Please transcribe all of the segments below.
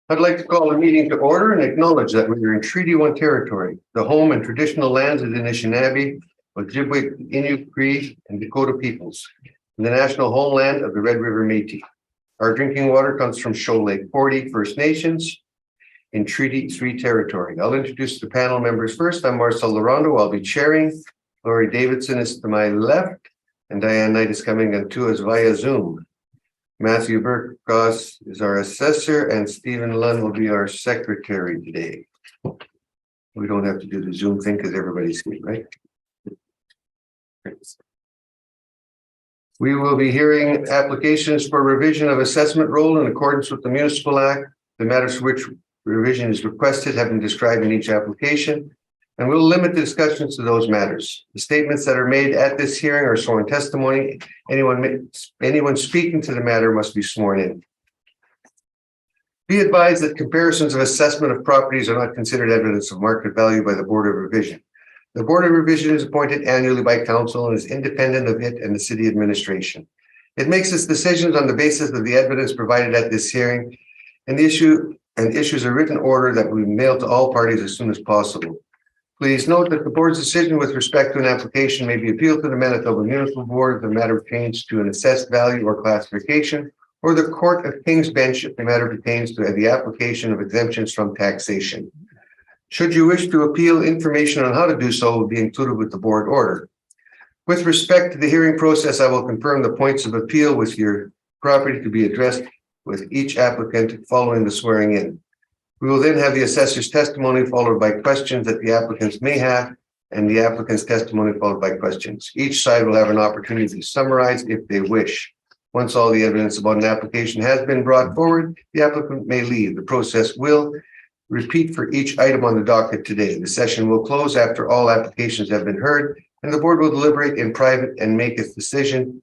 I'd like to call the meeting to order and acknowledge that we are in Treaty 1 territory, the home and traditional lands of the Anishinaabe, Ojibwe, Innu, Cree, and Dakota peoples, and the national homeland of the Red River Métis. Our drinking water comes from Shoal Lake 40 First Nations in Treaty 3 territory. I'll introduce the panel members first. I'm Marcel Larondo. I'll be chairing. Laurie Davidson is to my left, and Diane Knight is coming to us via Zoom. Matthew Burkos is our assessor, and Stephen Lund will be our secretary today. We don't have to do the Zoom thing because everybody's here, right? We will be hearing applications for revision of assessment roll in accordance with the Municipal Act. The matters for which revision is requested have been described in each application, and we'll limit the discussions to those matters. The statements that are made at this hearing are sworn testimony. Anyone speaking to the matter must be sworn in. Be advised that comparisons of assessment of properties are not considered evidence of market value by the Board of Revision. The Board of Revision is appointed annually by Council and is independent of it and the City Administration. It makes its decisions on the basis of the evidence provided at this hearing, and issues a written order that will be mailed to all parties as soon as possible. Please note that the board's decision with respect to an application may be appealed to the Manitoba Municipal Board if the matter pertains to an assessed value or classification, or the Court of King's Bench if the matter pertains to the application of exemptions from taxation. Should you wish to appeal, information on how to do so will be included with the board order. With respect to the hearing process, I will confirm the points of appeal with your property to be addressed with each applicant following the swearing in. We will then have the assessor's testimony followed by questions that the applicants may have, and the applicant's testimony followed by questions. Each side will have an opportunity to summarize if they wish. Once all the evidence about an application has been brought forward, the applicant may leave. The process will repeat for each item on the docket today. The session will close after all applications have been heard, and the board will deliberate in private and make its decision.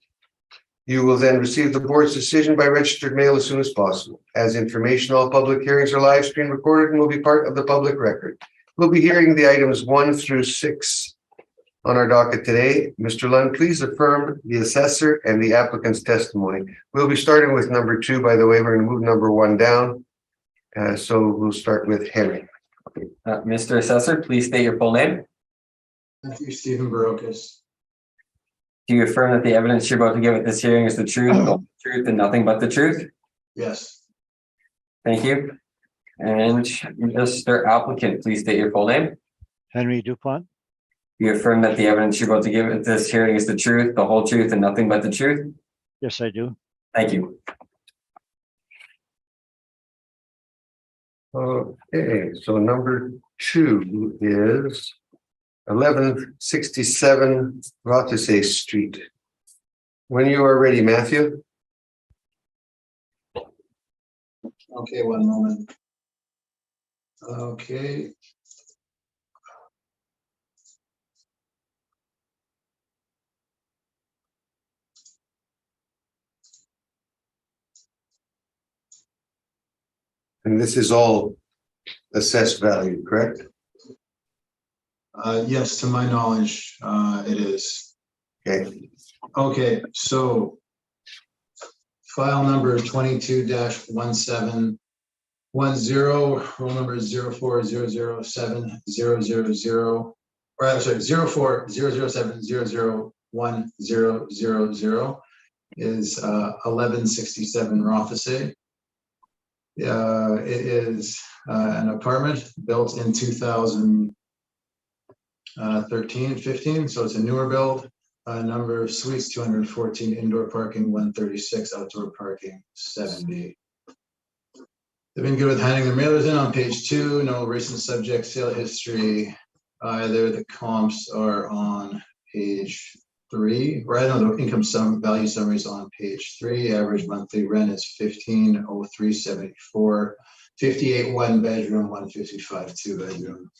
You will then receive the board's decision by registered mail as soon as possible. As information, all public hearings are live stream recorded and will be part of the public record. We'll be hearing the items 1 through 6 on our docket today. Mr. Lund, please affirm the assessor and the applicant's testimony. We'll be starting with number 2, by the way. We're going to move number 1 down. So we'll start with Henry. Mr. Assessor, please state your full name. Matthew Stephen Barocas. Do you affirm that the evidence you're about to give at this hearing is the truth, the whole truth, and nothing but the truth? Yes. Thank you. And Mr. Applicant, please state your full name. Henry Dupont. Do you affirm that the evidence you're about to give at this hearing is the truth, the whole truth, and nothing but the truth? Yes, I do. Thank you. Okay, so number 2 is 1167 Rothesay Street. When you are ready, Matthew. Okay, one moment. Okay. And this is all assessed value, correct? Yes, to my knowledge, it is. Okay. Okay, so file number 22-1710, roll number 04007000, or I'm sorry, 0400700100 is 1167 Rothesay. It is an apartment built in 2013-15, so it's a newer build. Number of suites 214, indoor parking 136, outdoor parking 70. They've been good with handing their mailers in on page 2. No recent subject sale history either. The comps are on page 3, or I don't know, the income value summaries on page 3. Average monthly rent is $1503.74. 58 1 bedroom, 155 2 bedroom.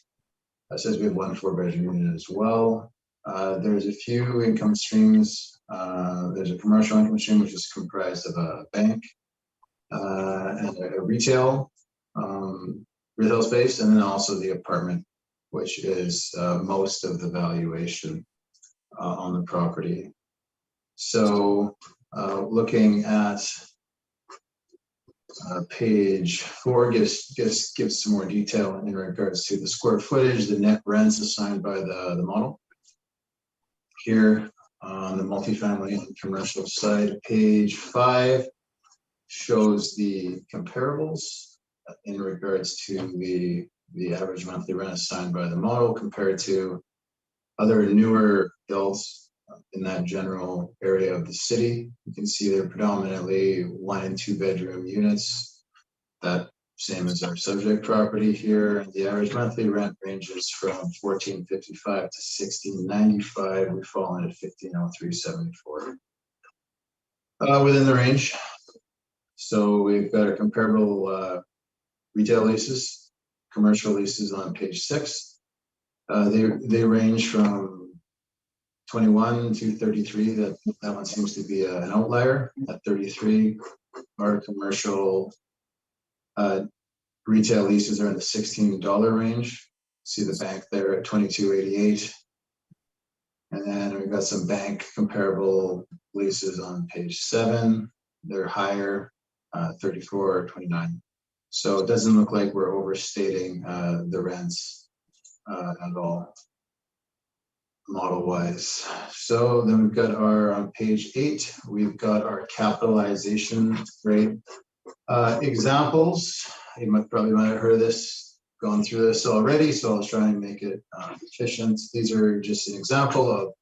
That says we have 1 4-bedroom unit as well. There's a few income streams. There's a commercial income stream, which is comprised of a bank and a retail space, and then also the apartment, which is most of the valuation on the property. So looking at Page 4 gives some more detail in regards to the square footage, the net rents assigned by the model. Here on the multifamily and commercial side, page 5 shows the comparables in regards to the average monthly rent assigned by the model compared to other newer builds in that general area of the city. You can see they're predominantly 1 and 2 bedroom units. That same as our subject property here. The average monthly rent ranges from $14.55 to $16.95. We fall in at $1503.74. Within the range. So we've got our comparable retail leases, commercial leases on page 6. They range from 21 to 33. That one seems to be an outlier at 33. Our commercial retail leases are in the $16 range. See the bank there at $22.88. And then we've got some bank comparable leases on page 7. They're higher, $34.29. So it doesn't look like we're overstating the rents at all, model-wise. So then we've got on page 8, we've got our capitalization rate examples. You probably might have heard this, gone through this already, so I'll try and make it efficient. These are just an example of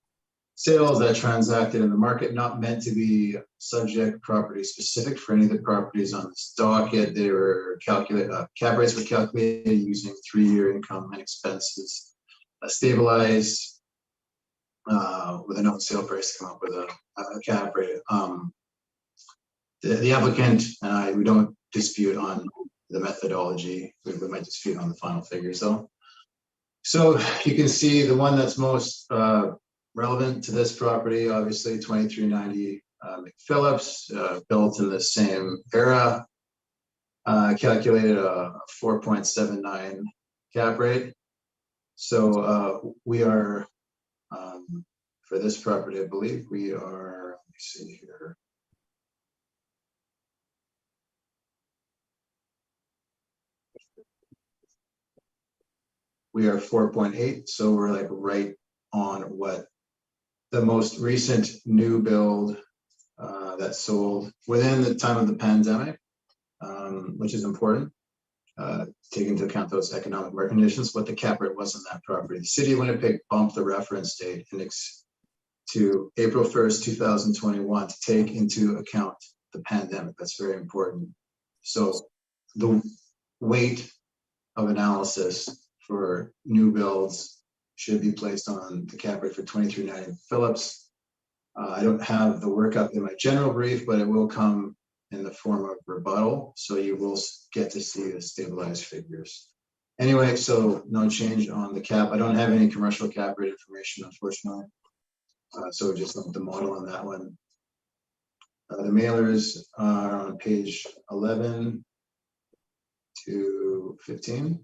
sales that transacted in the market, not meant to be subject property specific for any of the properties on this docket. They were calculated, cap rates were calculated using 3-year income and expenses, stabilized with a known sale price to come up with a cap rate. The applicant and I, we don't dispute on the methodology. We might dispute on the final figures though. So you can see the one that's most relevant to this property, obviously 2390 McPhillips, built in the same era, calculated a 4.79 cap rate. So we are, for this property, I believe we are, let me see here. We are 4.8, so we're like right on what the most recent new build that sold within the time of the pandemic, which is important, taking into account those economic market conditions, what the cap rate was on that property. The city of Winnipeg bumped the reference date index to April 1st, 2021 to take into account the pandemic. That's very important. So the weight of analysis for new builds should be placed on the cap rate for 2390 Phillips. I don't have the workup in my general brief, but it will come in the form of rebuttal. So you will get to see the stabilized figures. Anyway, so no change on the cap. I don't have any commercial cap rate information, unfortunately. So just look at the model on that one. The mailers are on page 11 to 15.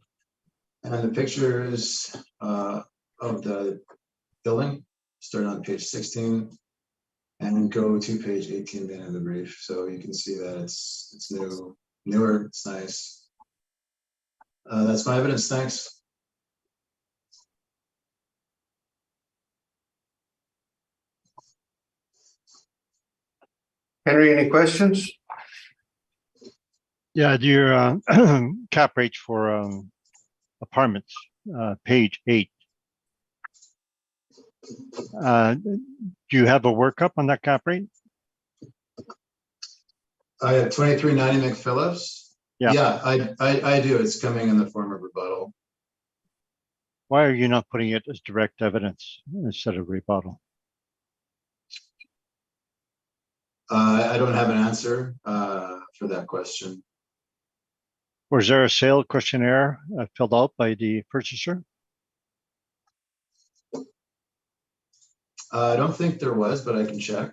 And the pictures of the building start on page 16 and go to page 18 at the end of the brief. So you can see that it's newer, it's nice. That's my evidence. Thanks. Henry, any questions? Yeah, your cap rates for apartments, page 8. Do you have a workup on that cap rate? I have 2390 McPhillips. Yeah. Yeah, I do. It's coming in the form of rebuttal. Why are you not putting it as direct evidence instead of rebuttal? I don't have an answer for that question. Was there a sale questionnaire filled out by the purchaser? I don't think there was, but I can check.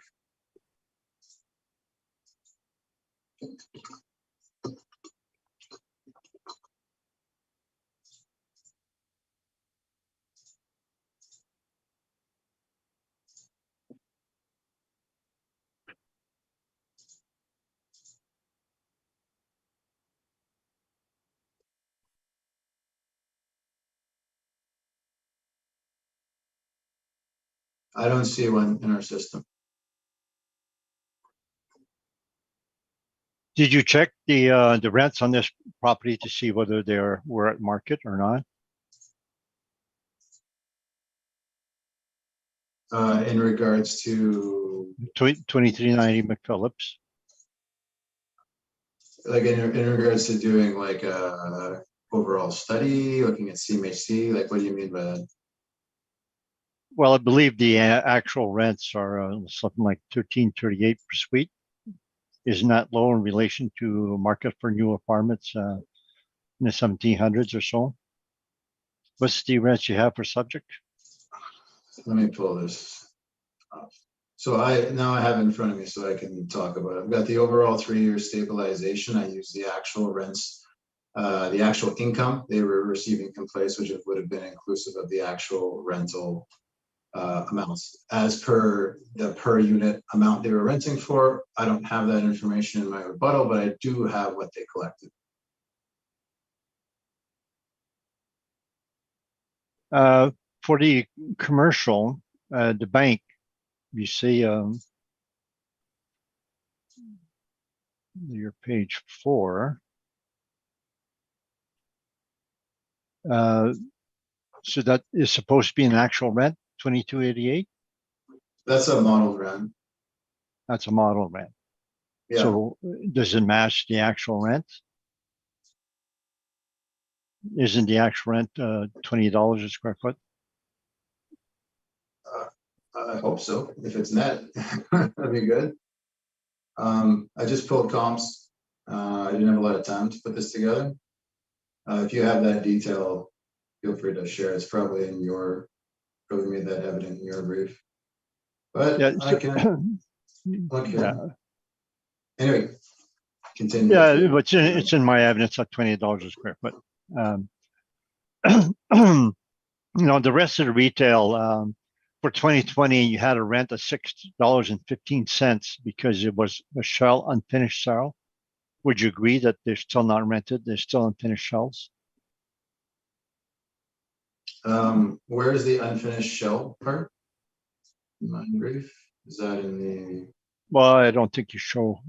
I don't see one in our system. Did you check the rents on this property to see whether were at market or not? In regards to, 2390 McPhillips. like, in regards to doing like a overall study, looking at CMHC, like, what do you mean by that? Well, I believe the actual rents are something like 1338 per suite. Isn't that low in relation to market for new apartments in the 1700s or so? What's the rents you have for subject? Let me pull this up. So now I have it in front of me so I can talk about it. I've got the overall 3-year stabilization. I use the actual rents, the actual income they were receiving in place, which would have been inclusive of the actual rental amounts. As per the per unit amount they were renting for, I don't have that information in my rebuttal, but I do have what they collected. For the commercial, the bank, you see your page 4. So that is supposed to be an actual rent, 2288. That's a model rent. That's a model rent. Yeah. So does it match the actual rent? Isn't the actual rent $20 a square foot? I hope so. If it's net, that'd be good. I just pulled comps. I didn't have a lot of time to put this together. If you have that detail, feel free to share. It's probably probably made that evident in your brief. But Yeah, I can look here. yeah. Anyway, continue. Yeah, but it's in my evidence at $20 a square foot. The rest of the retail for 2020, you had a rent of $6.15 because it was a shell unfinished cell. Would you agree that they're still not rented? They're still unfinished shells? Where is the unfinished shell part? In my brief? Is that in the? Well, I don't think you show.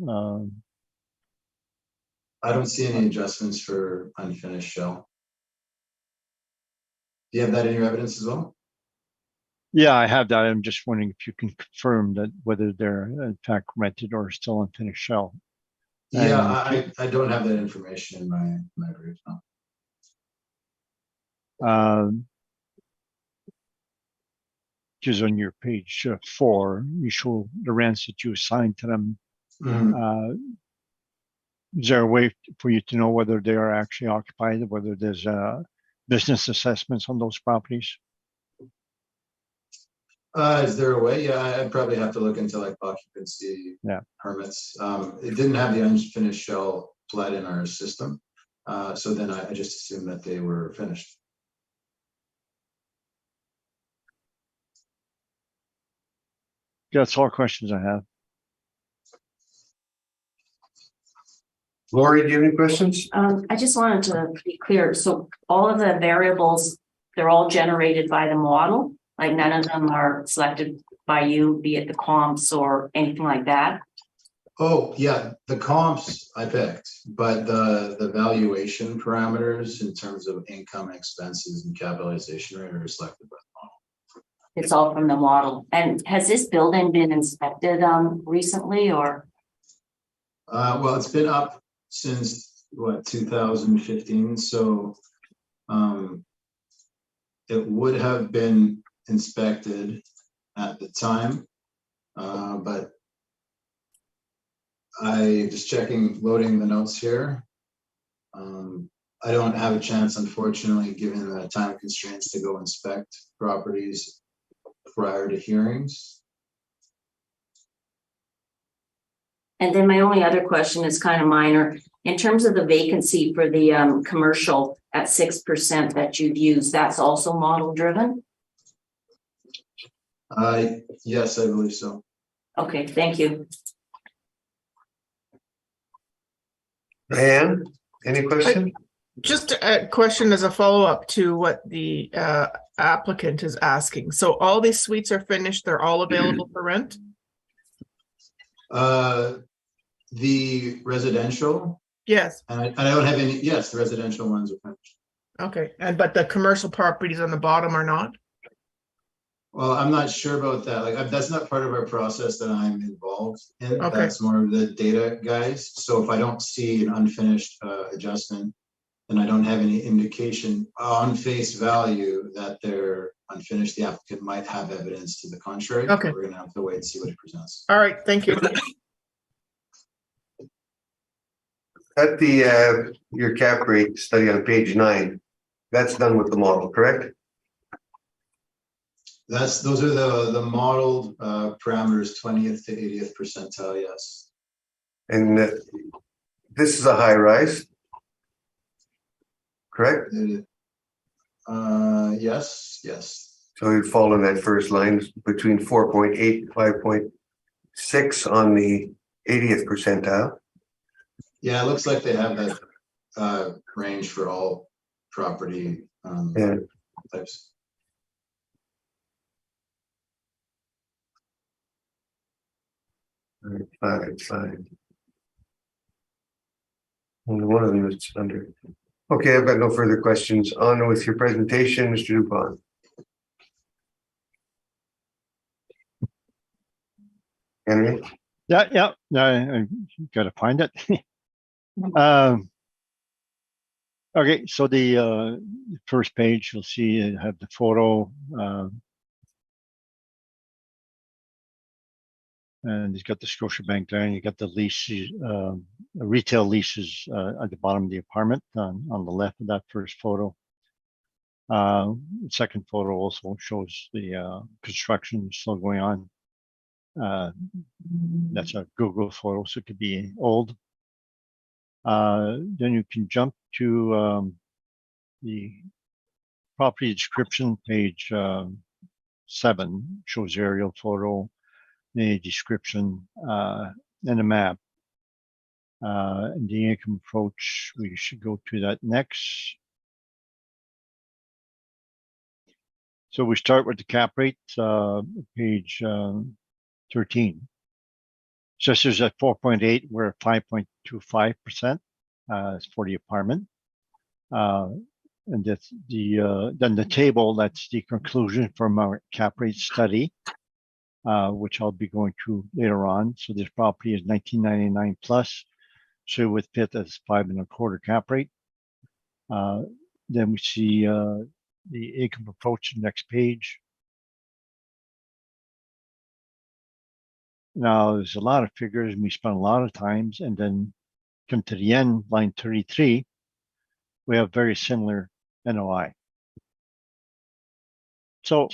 I don't see any adjustments for unfinished shell. Do you have that in your evidence as well? Yeah, I have that. I'm just wondering if you can confirm that whether they're in fact rented or still unfinished shell. Yeah, I don't have that information in my brief. No. Because on your page 4, you show the rents that you assigned to them. Is there a way for you to know whether they are actually occupied, whether there's business assessments on those properties? Is there a way? Yeah, I'd probably have to look into like occupancy permits. It didn't have the unfinished shell flood in our system. So then I just assumed that they were finished. That's all questions I have. Lori, do you have any questions? I just wanted to be clear. So all of the variables, they're all generated by the model? Like none of them are selected by you, be it the comps or anything like that? Oh, yeah, the comps I picked, but the valuation parameters in terms of income, expenses, and capitalization rate are selected by the model. It's all from the model. And has this building been inspected recently or? Well, it's been up since 2015. So it would have been inspected at the time, but I just loading the notes here. I don't have a chance, unfortunately, given the time constraints, to go inspect properties prior to hearings. And then my only other question is kind of minor. In terms of the vacancy for the commercial at 6% that you've used, that's also model driven? Yes, I believe so. Okay, thank you. Diane, any question? Just a question as a follow-up to what the applicant is asking. So all these suites are finished, they're all available for rent? The residential, Yes, and I don't have any, yes, the residential ones are finished. okay, but the commercial properties on the bottom are not? Well, I'm not sure about that. Like, that's not part of our process that I'm involved in. Okay. That's more of the data guys. So if I don't see an unfinished adjustment, then I don't have any indication on face value that they're unfinished. The applicant might have evidence to the contrary. Okay. We're gonna have to wait and see what he presents. All right, thank you. At the, your cap rate study on page 9, that's done with the model, correct? Those are the modeled parameters, 20th to 80th percentile, yes. And this is a high rise, correct? Yes, yes. So you'd fall in that first line between 4.8 and 5.6 on the 80th percentile. Yeah, it looks like they have that range for all property Yeah. types. Fine. Only one of them is under. Okay, I've got no further questions. On with your presentation, Mr. Dupont. Henry? Yeah, I gotta find it. Um, okay, so the first page, you'll see it have the photo, and it's got the Scotiabank there, and you got the leases, retail leases at the bottom of the apartment on the left of that first photo. The second photo also shows the construction still going on. That's a Google photo, so it could be old. Then you can jump to the property description, page 7, shows aerial photo, a description, and a map. And the income approach, we should go to that next. So we start with the cap rate, page 13. Assessors at 4.8, we're at 5.25% for the apartment. And that's then the table, that's the conclusion from our cap rate study, which I'll be going to later on. So this property is 1999 plus, so it would fit as 5.25 cap rate. Then we see the income approach, next page. Now there's a lot of figures and we spent a lot of times, and then come to the end, line 33, we have very similar NOI. So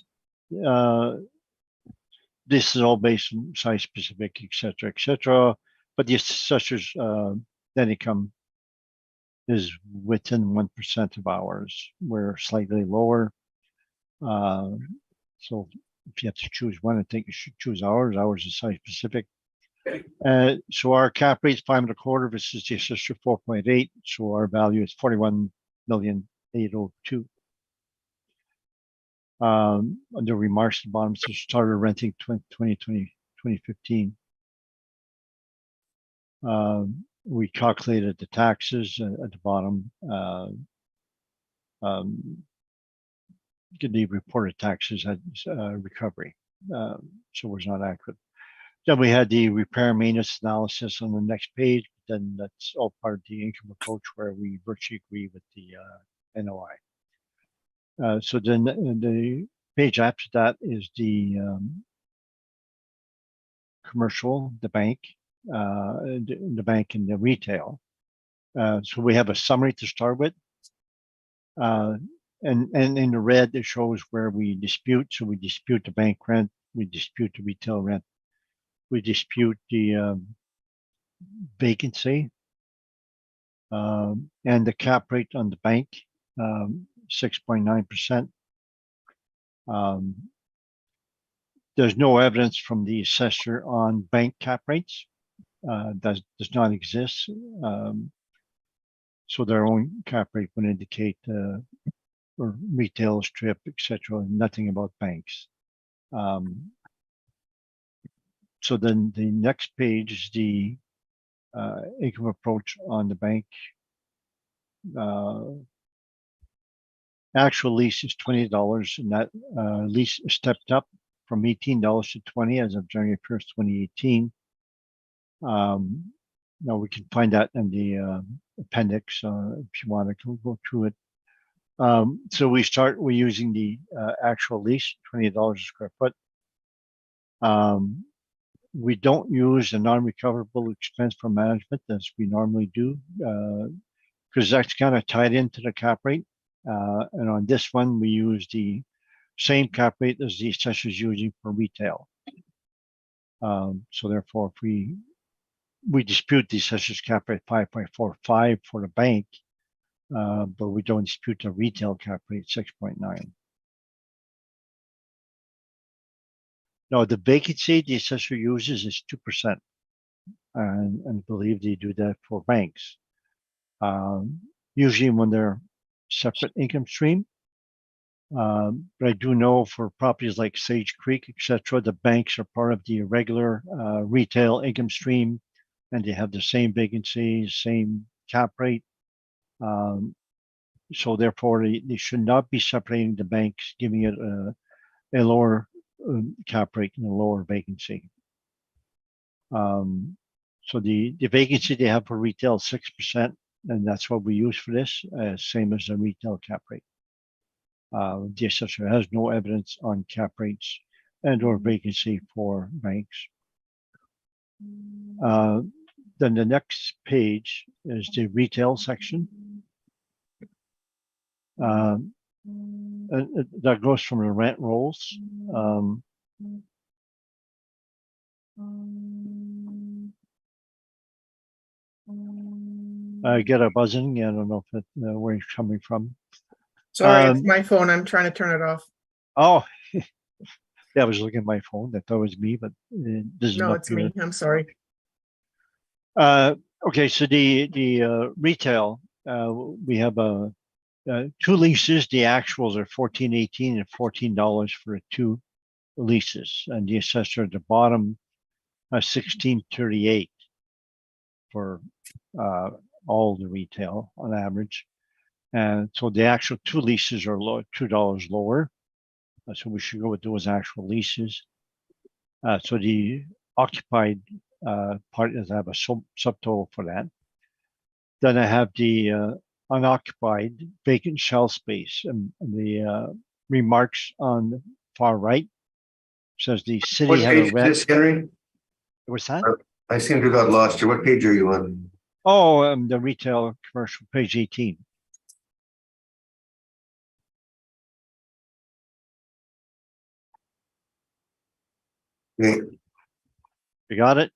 this is all based on site specific, et cetera, but the assessors net income is within 1% of ours. We're slightly lower. So if you have to choose one, I think you should choose ours. Ours is site specific. So our cap rate is 5.25 versus the assessor 4.8. So our value is 41,802,000. Under remarks at the bottom, so started renting 2015. We calculated the taxes at the bottom. The reported taxes had recovery, so it was not accurate. Then we had the repair maintenance analysis on the next page. Then that's all part of the income approach where we virtually agree with the NOI. So then the page after that is the commercial, the bank and the retail. So we have a summary to start with. And in the red, it shows where we dispute. So we dispute the bank rent, we dispute the retail rent, we dispute the vacancy, and the cap rate on the bank, 6.9%. There's no evidence from the assessor on bank cap rates. That does not exist. So their own cap rate would indicate, or retail strip, etc. Nothing about banks. So then the next page is the income approach on the bank. Actual lease is $20, and that lease stepped up from $18 to $20 as of January 1st, 2018. Now we can find that in the appendix if you want to go through it. So we're using the actual lease, $20 a square foot. We don't use a non-recoverable expense for management as we normally do, because that's kind of tied into the cap rate. And on this one, we use the same cap rate as the assessor's using for retail. So therefore, if we dispute the assessor's cap rate 5.45 for the bank, but we don't dispute the retail cap rate 6.9. Now, the vacancy the assessor uses is 2%, and I believe they do that for banks. Usually when they're separate income stream. But I do know for properties like Sage Creek, etc., the banks are part of the regular retail income stream, and they have the same vacancy, same cap rate. So therefore, they should not be separating the banks, giving it a lower cap rate and a lower vacancy. So the vacancy they have for retail is 6%, and that's what we use for this, same as the retail cap rate. The assessor has no evidence on cap rates and or vacancy for banks. Then the next page is the retail section. That goes from the rent rolls. I get a buzzing. I don't know if it, where it's coming from. Sorry, it's my phone. I'm trying to turn it off. Oh, yeah, I was looking at my phone. I thought it was me, but this is No, up it's here. me. I'm sorry. Okay, so the retail, we have two leases. The actuals are $14.18 and $14 for two leases, and the assessor at the bottom $16.38 for all the retail on average. And so the actual two leases are low, $2 lower. So we should go with those actual leases. So the occupied part is I have a subtotal for that. Then I have the unoccupied vacant shell space, and the remarks on the far right says the city What had page a is rent. this, Henry? What's that? I seem to have got lost here. What page are you on? Oh, the retail commercial, page 18. Okay. You got it?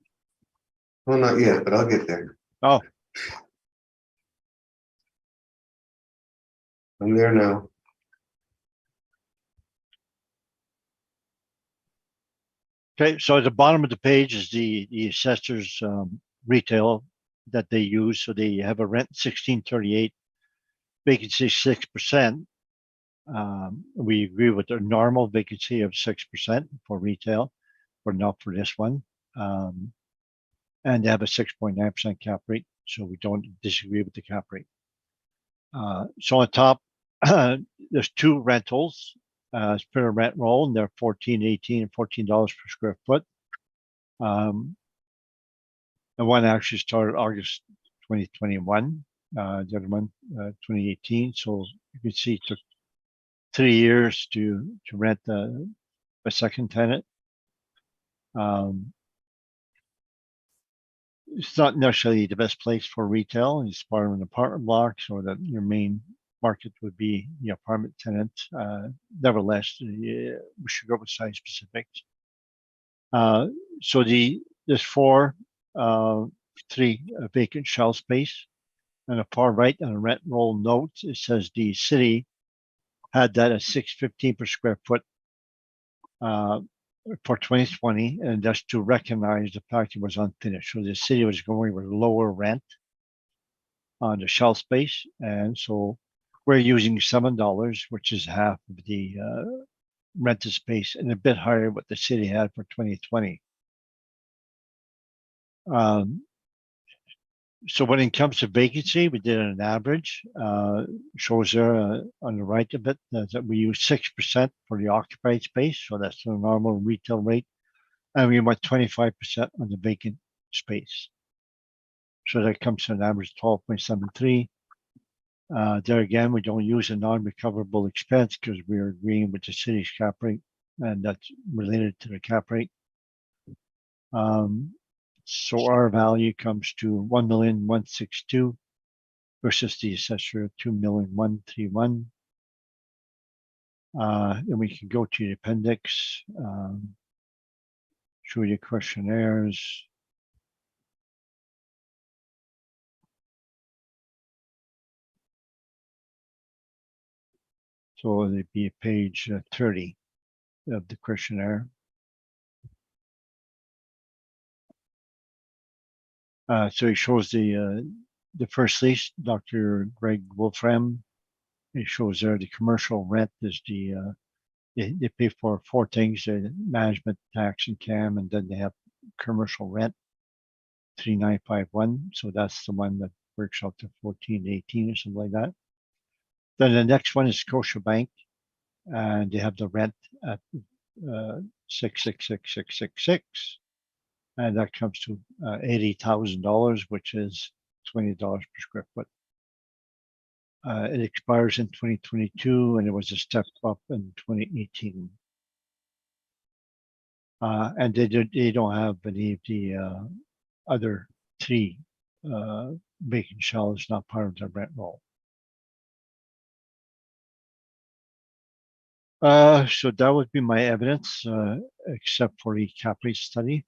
Well, not yet, but I'll get there. Oh, I'm there now. okay. So at the bottom of the page is the assessor's retail that they use. So they have a rent 1638, vacancy 6%. We agree with their normal vacancy of 6% for retail, but not for this one. And they have a 6.9% cap rate, so we don't disagree with the cap rate. So on top, there's two rentals as per rent roll, and they're $14.18 and $14 per square foot. And one actually started August 2021, the other one 2018. So you can see it took 3 years to rent a second tenant. It's not necessarily the best place for retail. It's part of an apartment block, so that your main market would be the apartment tenant. Nevertheless, we should go with site specifics. So there's three vacant shell space, and the far right on the rent roll note, it says the city had that at $6.15 per square foot for 2020, and that's to recognize the fact it was unfinished. So the city was going with lower rent on the shelf space. And so we're using $7, which is half of the rented space and a bit higher what the city had for 2020. So when it comes to vacancy, we did an average, shows there on the right of it that we use 6% for the occupied space. So that's the normal retail rate. And we went 25% on the vacant space. So that comes to an average 12.73. There again, we don't use a non-recoverable expense because we're agreeing with the city's cap rate, and that's related to the cap rate. So our value comes to 1,162,000 versus the assessor 2,131,000. And we can go to the appendix, show you questionnaires. So it'd be page 30 of the questionnaire. So it shows the first lease, Dr. Greg Wolfram. It shows there the commercial rent is they pay for four things: management, tax, and CAM, and then they have commercial rent, 3,951. So that's the one that works out to 1418 or something like that. Then the next one is Scotiabank, and they have the rent at 666,666, and that comes to $80,000, which is $20 per square foot. It expires in 2022, and it was a step up in 2018. And they don't have any of the other three vacant shells, not part of the rent roll. So that would be my evidence, except for the cap rate study.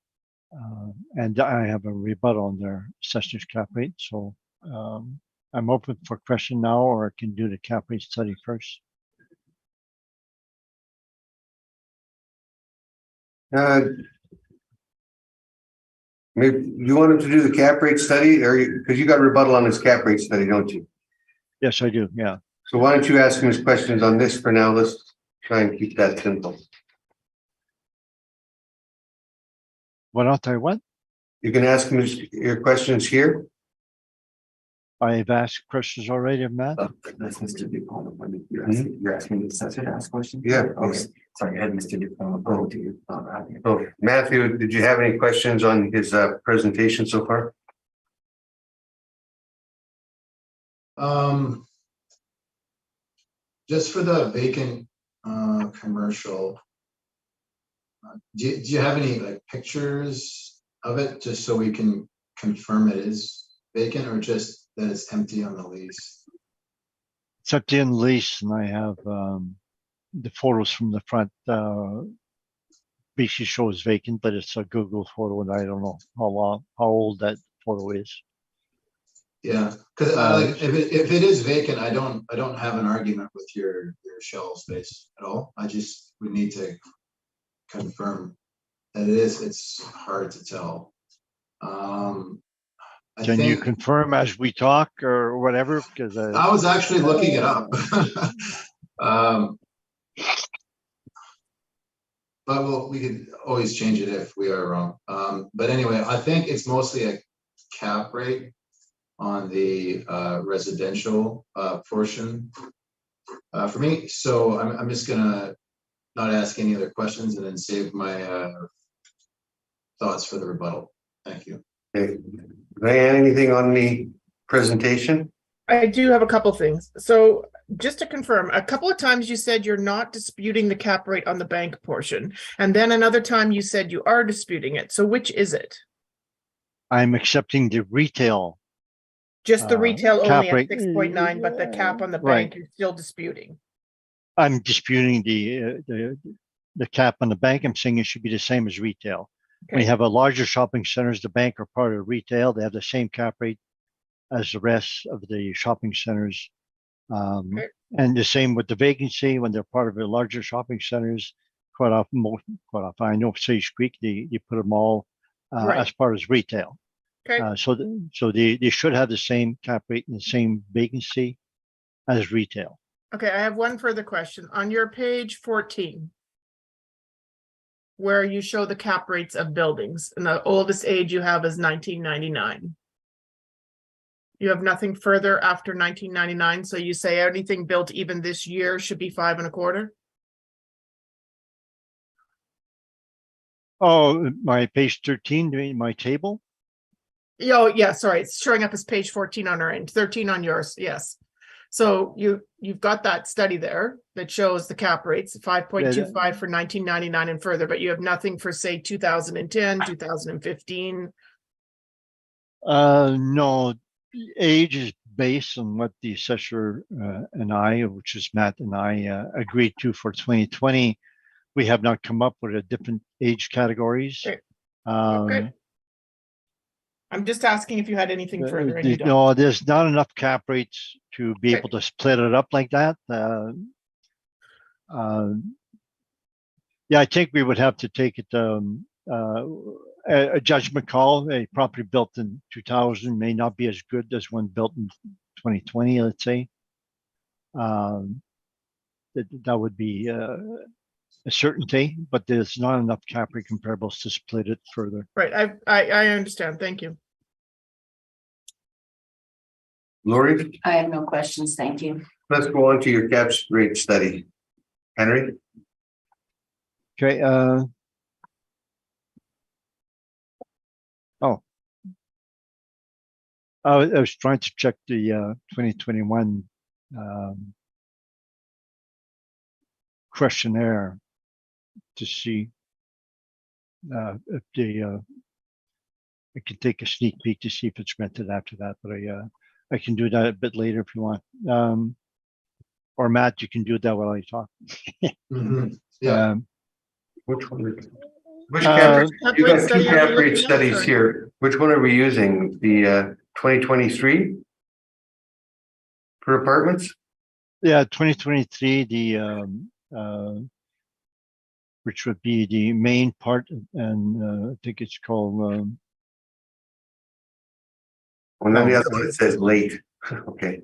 And I have a rebuttal on their assessor's cap rate. So I'm open for question now, or I can do the cap rate study first. Maybe you want him to do the cap rate study, or because you got a rebuttal on his cap rate study, don't you? Yes, I do. Yeah. So why don't you ask him his questions on this for now? Let's try and keep that simple. Why don't I what? You can ask him your questions here. I've asked questions already of Matt. That's Mr. Dupont. You're asking the assessor to ask questions? Yeah. Okay. Sorry, I had Mr. Dupont. Oh, Matthew, did you have any questions on his presentation so far? Just for the vacant commercial, do you have any like pictures of it, just so we can confirm it is vacant, or just that it's empty on the lease? It's empty in the lease, and I have the photos from the front. Basically shows vacant, but it's a Google photo, and I don't know how old that photo is. Yeah, because like if it is vacant, I don't have an argument with your shelf space at all. We need to confirm that it is. It's hard to tell. Can you confirm as we talk or whatever? Because I was actually looking it up. But we could always change it if we are wrong. But anyway, I think it's mostly a cap rate on the residential portion for me. So I'm just gonna not ask any other questions and then save my thoughts for the rebuttal. Thank you. Okay. Diane, anything on the presentation? I do have a couple things. So just to confirm, a couple of times you said you're not disputing the cap rate on the bank portion, and then another time you said you are disputing it. So which is it? I'm accepting the retail. Just the retail cap only rate. at 6.9, but the cap on the Right. bank you're still disputing. I'm disputing the cap on the bank. I'm saying it should be the same as retail. Okay. We have a larger shopping centers. The bank are part of retail. They have the same cap rate as the rest of the shopping centers. Okay. And the same with the vacancy when they're part of the larger shopping centers. Quite often, I know Sage Creek, you put them all Right. as part of retail. Okay, So they should have the same cap rate and the same vacancy as retail. okay, I have one further question. On your page 14, where you show the cap rates of buildings, and the oldest age you have is 1999. You have nothing further after 1999, so you say anything built even this year should be 5.25? Oh, my page 13, my table. Oh, yeah, sorry, it's showing up as page 14 on our end, 13 on yours, yes. So you've got that study there that shows the cap rates, 5.25 for 1999 and further, but you have nothing for, say, 2010, 2015. No, age is based on what the assessor and I, which is Matt and I, agreed to for 2020. We have not come up with a different age categories. Okay. Um, I'm just asking if you had anything further, and you don't. No, there's not enough cap rates to be Okay. able to split it up like that. Yeah, I think we would have to take it a judgment call. A property built in 2000 may not be as good as one built in 2020, let's say. That would be a certainty, but there's not enough cap rate comparables to split it further. Right, I understand, thank you. Lori, I have no questions, thank you. let's go on to your cap rate study. Henry? Okay. Oh, I was trying to check the 2021 questionnaire to see if I can take a sneak peek to see if it's rented after that, but I can do that a bit later if you want. Or Matt, you can do that while I talk. Yeah, Which one? Which cap rate? Cap You rate got two study are cap you rate looking at? studies Sorry. here. Which one are we using? The 2023 for apartments? Yeah, 2023, which would be the main part, and I think it's called. And then the other one, it says late. Okay.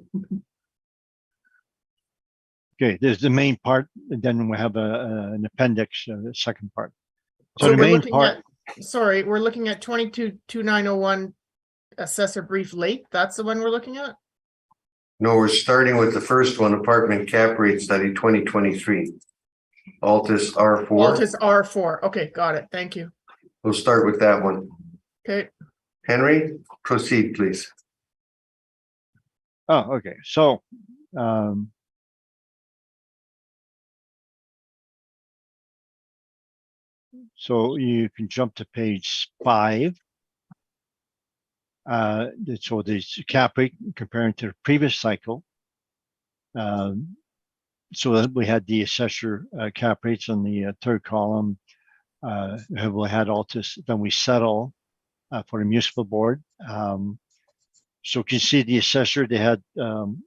Okay, there's the main part, and then we have an appendix, the second part. So So the we're main looking part, at, sorry, we're looking at 222901 assessor brief late, that's the one we're looking at? No, we're starting with the first one, apartment cap rate study 2023. Altus R4. Altus R4, okay, got it, thank you. We'll start with that one. Okay, Henry, proceed, please. oh, okay, so so you can jump to page 5. So the cap rate comparing to the previous cycle. So that we had the assessor cap rates on the third column. We had Altus, then we settle for the municipal board. So you can see the assessor, they had some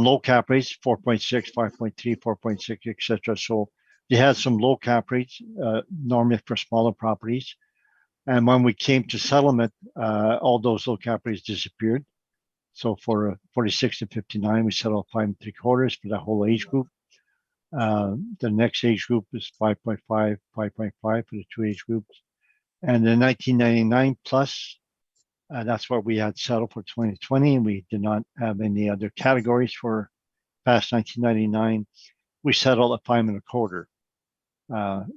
low cap rates, 4.6, 5.3, 4.6, etc. So they had some low cap rates, normally for smaller properties. And when we came to settlement, all those low cap rates disappeared. So for 46 to 59, we settled 5.75 for the whole age group. The next age group is 5.5, 5.5 for the two age groups. And the 1999 plus, that's what we had settled for 2020. And we did not have any other categories for past 1999. We settled at 5.25.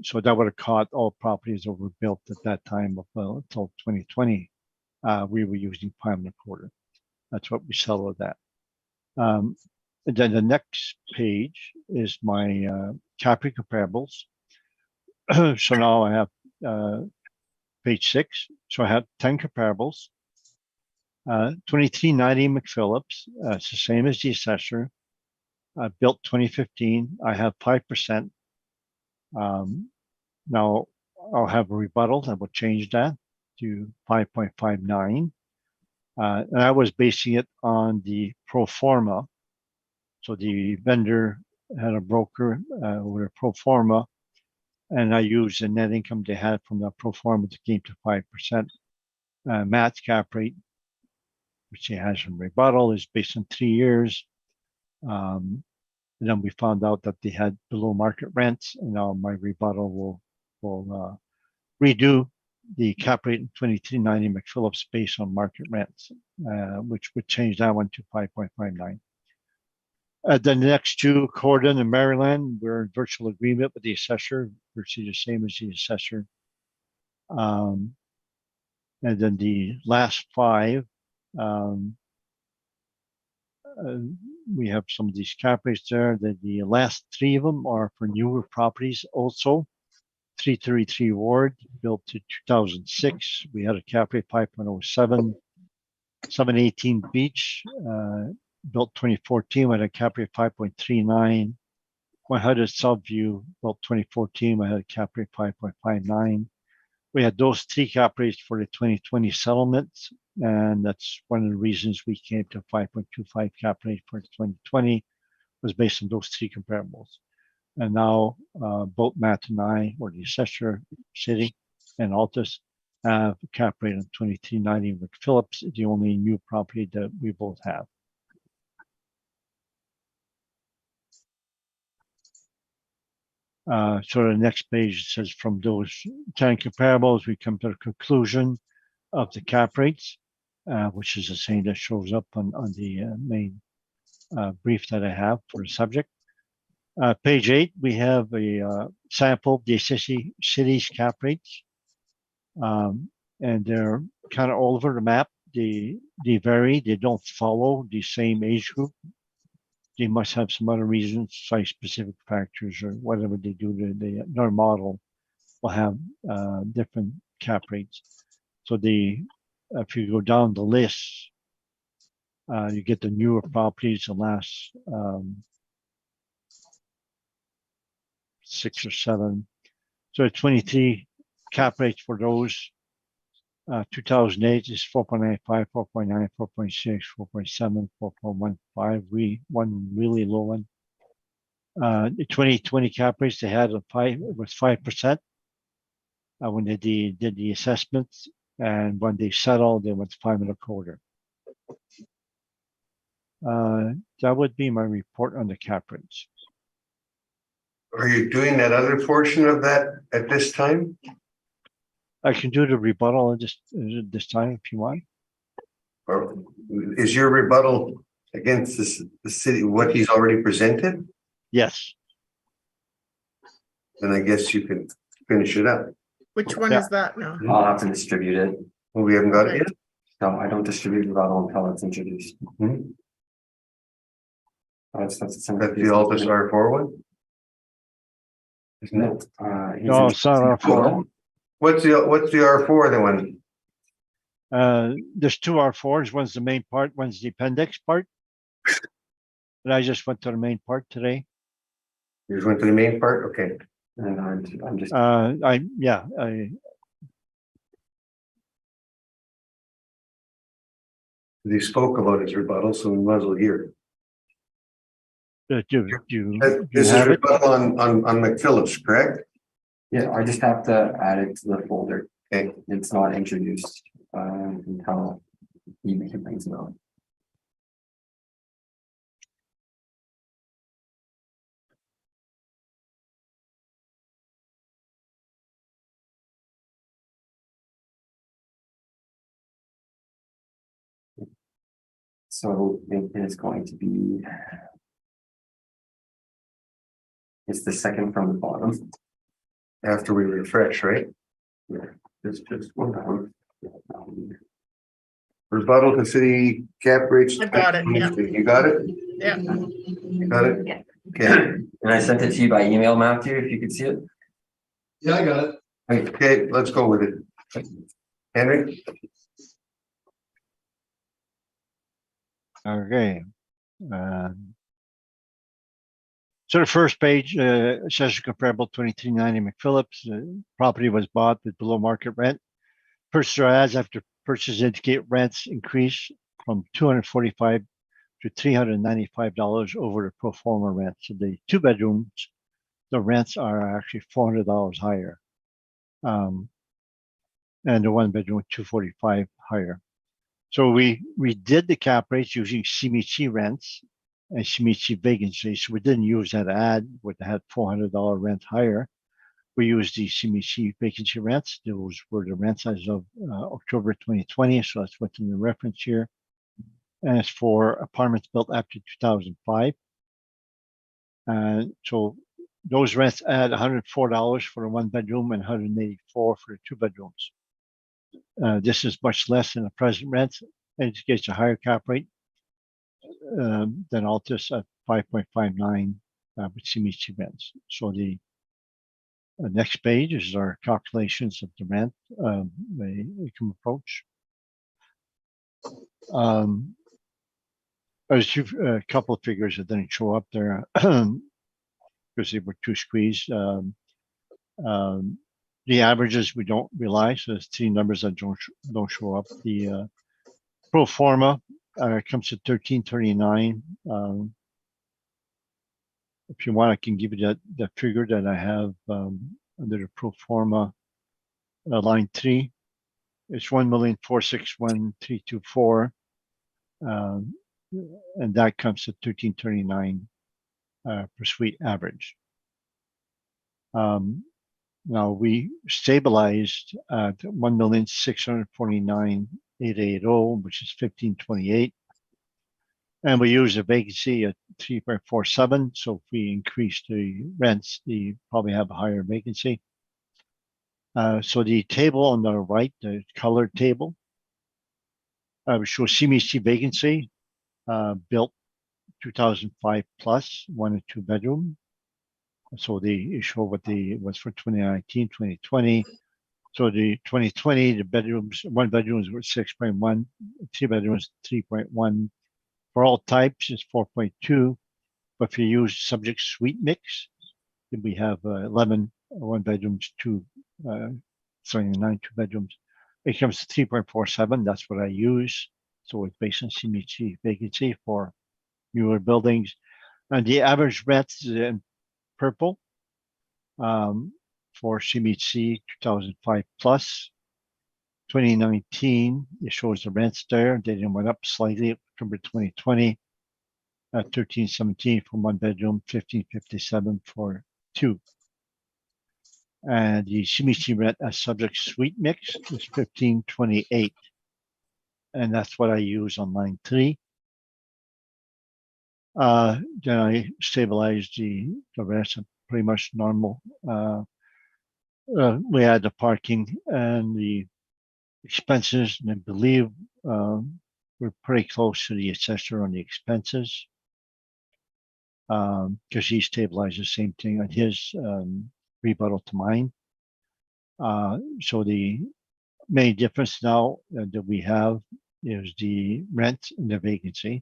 So that would have caught all properties that were built at that time until 2020. We were using 5.25. That's what we settled at. And then the next page is my cap rate comparables. So now I have page 6. So I have 10 comparables. 2390 McPhillips, it's the same as the assessor. Built 2015. I have 5%. Now I'll have a rebuttal that will change that to 5.59. And I was basing it on the pro forma. So the vendor had a broker with a pro forma, and I used the net income they had from the pro forma to came to 5%. Matt's cap rate, which he has in rebuttal, is based on 3 years. And then we found out that they had below market rents, and now my rebuttal will redo the cap rate in 2390 McPhillips based on market rents, which would change that one to 5.59. The next two, Corden and Maryland, we're in virtual agreement with the assessor, virtually the same as the assessor. And then the last five, we have some of these cap rates there. The last three of them are for newer properties also. 333 Ward, built to 2006. We had a cap rate 5.07. 718 Beach, built 2014, we had a cap rate 5.39. 100 Subview, built 2014, we had a cap rate 5.59. We had those three cap rates for the 2020 settlements, and that's one of the reasons we came to 5.25 cap rate for 2020, was based on those three comparables. And now both Matt and I, or the assessor, City and Altus, have a cap rate of 2390 with Phillips, the only new property that we both have. So the next page says from those 10 comparables, we come to the conclusion of the cap rates, which is the same that shows up on the main brief that I have for the subject. Page 8, we have a sample of the city's cap rates. And they're kind of all over the map. They vary. They don't follow the same age group. They must have some other reasons, site-specific factors, or whatever they do. Their model will have different cap rates. So if you go down the list, you get the newer properties, the last 6 or 7. So 23 cap rates for those. 2008 is 4.95, 4.9, 4.6, 4.7, 4.15. One really low one. The 2020 cap rates they had was 5% when they did the assessments, and when they settled, they went 5.25. That would be my report on the cap rates. Are you doing that other portion of that at this time? I can do the rebuttal this time if you want. Or is your rebuttal against the city, what he's already presented? Yes. Then I guess you can finish it up. Which one is that now? I'll have to distribute it. Well, we haven't got it yet. No, I don't distribute rebuttal until it's introduced. Mhm. That's That's the Altus R4 one? Isn't it? No, it's not R4. What's the R4 the one? There's two R4s. One's the main part, one's the appendix part. But I just went to the main part today. You just went to the main part? Okay. And I'm just He spoke about his rebuttal, so we might as well hear. do you This is have it? rebuttal on McPhillips, correct? yeah, I just have to add it to the folder. Okay. It's not introduced until he brings it on. So it is going to be. It's the second from the bottom. After we refresh, right? Yeah, it's just one down. Rebuttal to city cap rates. I got it, yeah. You got it? Yeah. You got it? Yeah. Okay, And I sent it to you by email, Matthew, if you could see it. Yeah, I got it. okay, let's go with it. Henry? Okay. So the first page, assessor comparable 2390 McPhillips. Property was bought with below market rent. Purchaser adds after purchase indicate rents increase from $245 to $395 over the pro forma rent. So the 2 bedrooms, the rents are actually $400 higher. and the one bedroom 245 higher. So we did the cap rates using CMHC rents and CMHC vacancies. So we didn't use that ad with had $400 rent higher. We used the CMHC vacancy rents. Those were the rents as of October 2020. So that's what's in the reference here. And it's for apartments built after 2005. And so those rents add $104 for a one bedroom and $184 for the two bedrooms. This is much less than the present rent, and it gets a higher cap rate than Altus at 5.59 with CMHC rents. So the next page is our calculations of the rent, the income approach. There's a couple of figures that didn't show up there because they were too squeezed. The averages we don't realize, so there's three numbers that don't show up. The pro forma comes to 1339. If you want, I can give you that figure that I have under the pro forma line 3. It's 1,461,324, and that comes to 1339 per suite average. Now we stabilized at 1,649,880, which is 1528. And we use a vacancy at 3.47. So if we increase the rents, they probably have a higher vacancy. So the table on the right, the colored table, shows CMHC vacancy, built 2005 plus, 1 and 2 bedroom. So they show what was for 2019, 2020. So the 2020, the bedrooms, one bedrooms were 6.1, 2 bedrooms 3.1. For all types, it's 4.2. But if you use subject suite mix, then we have 11 one bedrooms, 9 2 bedrooms. It comes to 3.47. That's what I use. So it's based on CMHC vacancy for newer buildings. And the average rent is in purple for CMHC 2005 plus. 2019, it shows the rents there. They went up slightly. October 2020 at 1317 for one bedroom, 1557 for two. And the CMHC rent as subject suite mix is 1528. And that's what I use on line 3. Then I stabilized the rest of pretty much normal. We had the parking and the expenses, and I believe we're pretty close to the assessor on the expenses because he stabilized the same thing on his rebuttal to mine. So the main difference now that we have is the rent and the vacancy.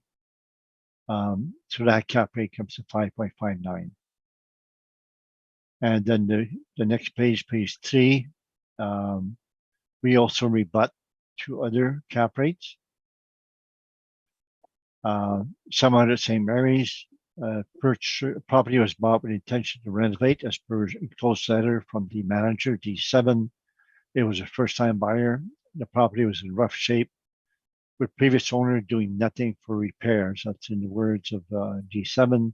So that cap rate comes to 5.59. And then the next page, page 3, we also rebut 2 other cap rates. Some are the St. Mary's. Property was bought with the intention to renovate as per enclosed letter from the manager, D7. It was a first-time buyer. The property was in rough shape, with previous owner doing nothing for repairs. That's in the words of D7.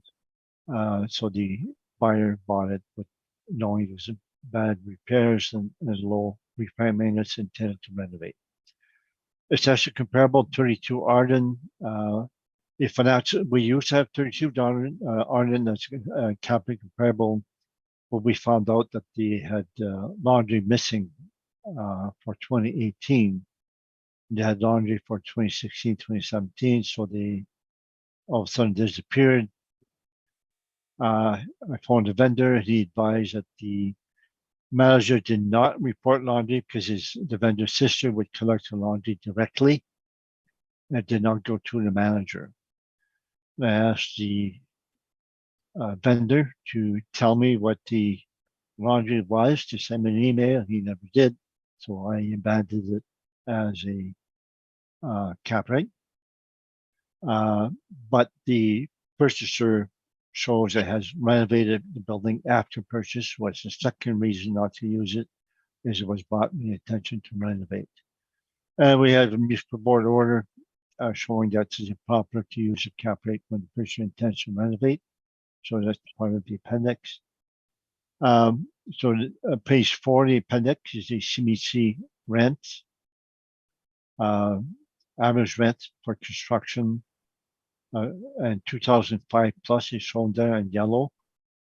So the buyer bought it with knowing it was bad repairs and low repair maintenance intended to renovate. It's actually comparable 32 Arden. If we used to have 32 Arden, that's cap rate comparable. But we found out that they had laundry missing for 2018. They had laundry for 2016, 2017. So they all of a sudden disappeared. I phoned the vendor. He advised that the manager did not report laundry because the vendor's sister would collect the laundry directly. It did not go to the manager. I asked the vendor to tell me what the laundry was, to send me an email. He never did. So I abandoned it as a cap rate. But the purchaser shows it has renovated the building after purchase, was the second reason not to use it. as it was bought with the intention to renovate. And we have a municipal board order showing that it's improper to use a cap rate when the person intends to renovate. So that's part of the appendix. Page 4, the appendix is the CMHC rents. Average rent for construction and 2005 plus is shown there in yellow.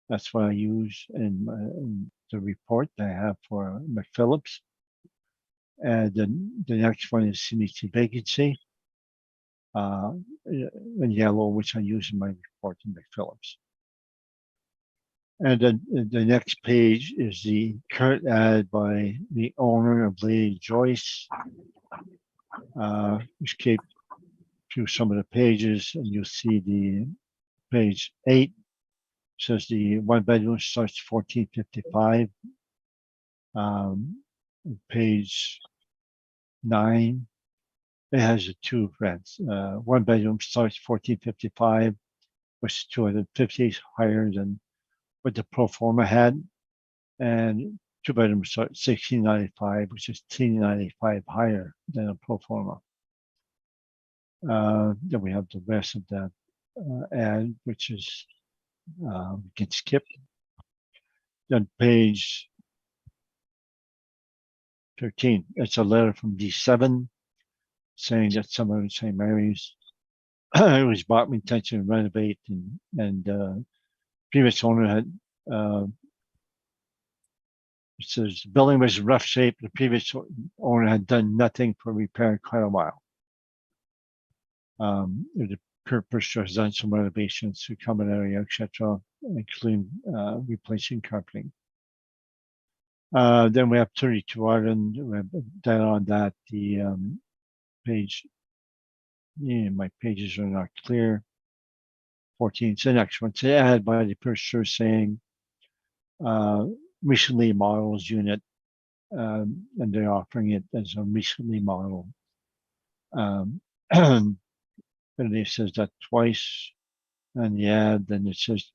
That's what I use in the report I have for McPhillips. And then the next one is CMHC vacancy in yellow, which I use in my report in McPhillips. And then the next page is the current ad by the owner of Lady Joyce, which came through some of the pages, and you'll see the page 8 says the one bedroom starts $1,455. Page 9, it has the two rents. One bedroom starts $1,455, which is $250 higher than what the pro forma had, and two bedrooms start $1,695, which is $1,395 higher than a pro forma. Then we have the rest of that ad, which is we can skip. Then page 13, it's a letter from D7 saying that someone in St. Mary's it was bought with intention to renovate, and previous owner had it says the building was in rough shape. The previous owner had done nothing for repair in quite a while. The purchaser has done some renovations to common area, etc., including replacing carpeting. Then we have 32 Arden. We have that on that. The page, my pages are not clear. 14, it's the next one. It's an ad by the purchaser saying recently modeled unit, and they're offering it as a recently modeled. And it says that twice on the ad. Then it says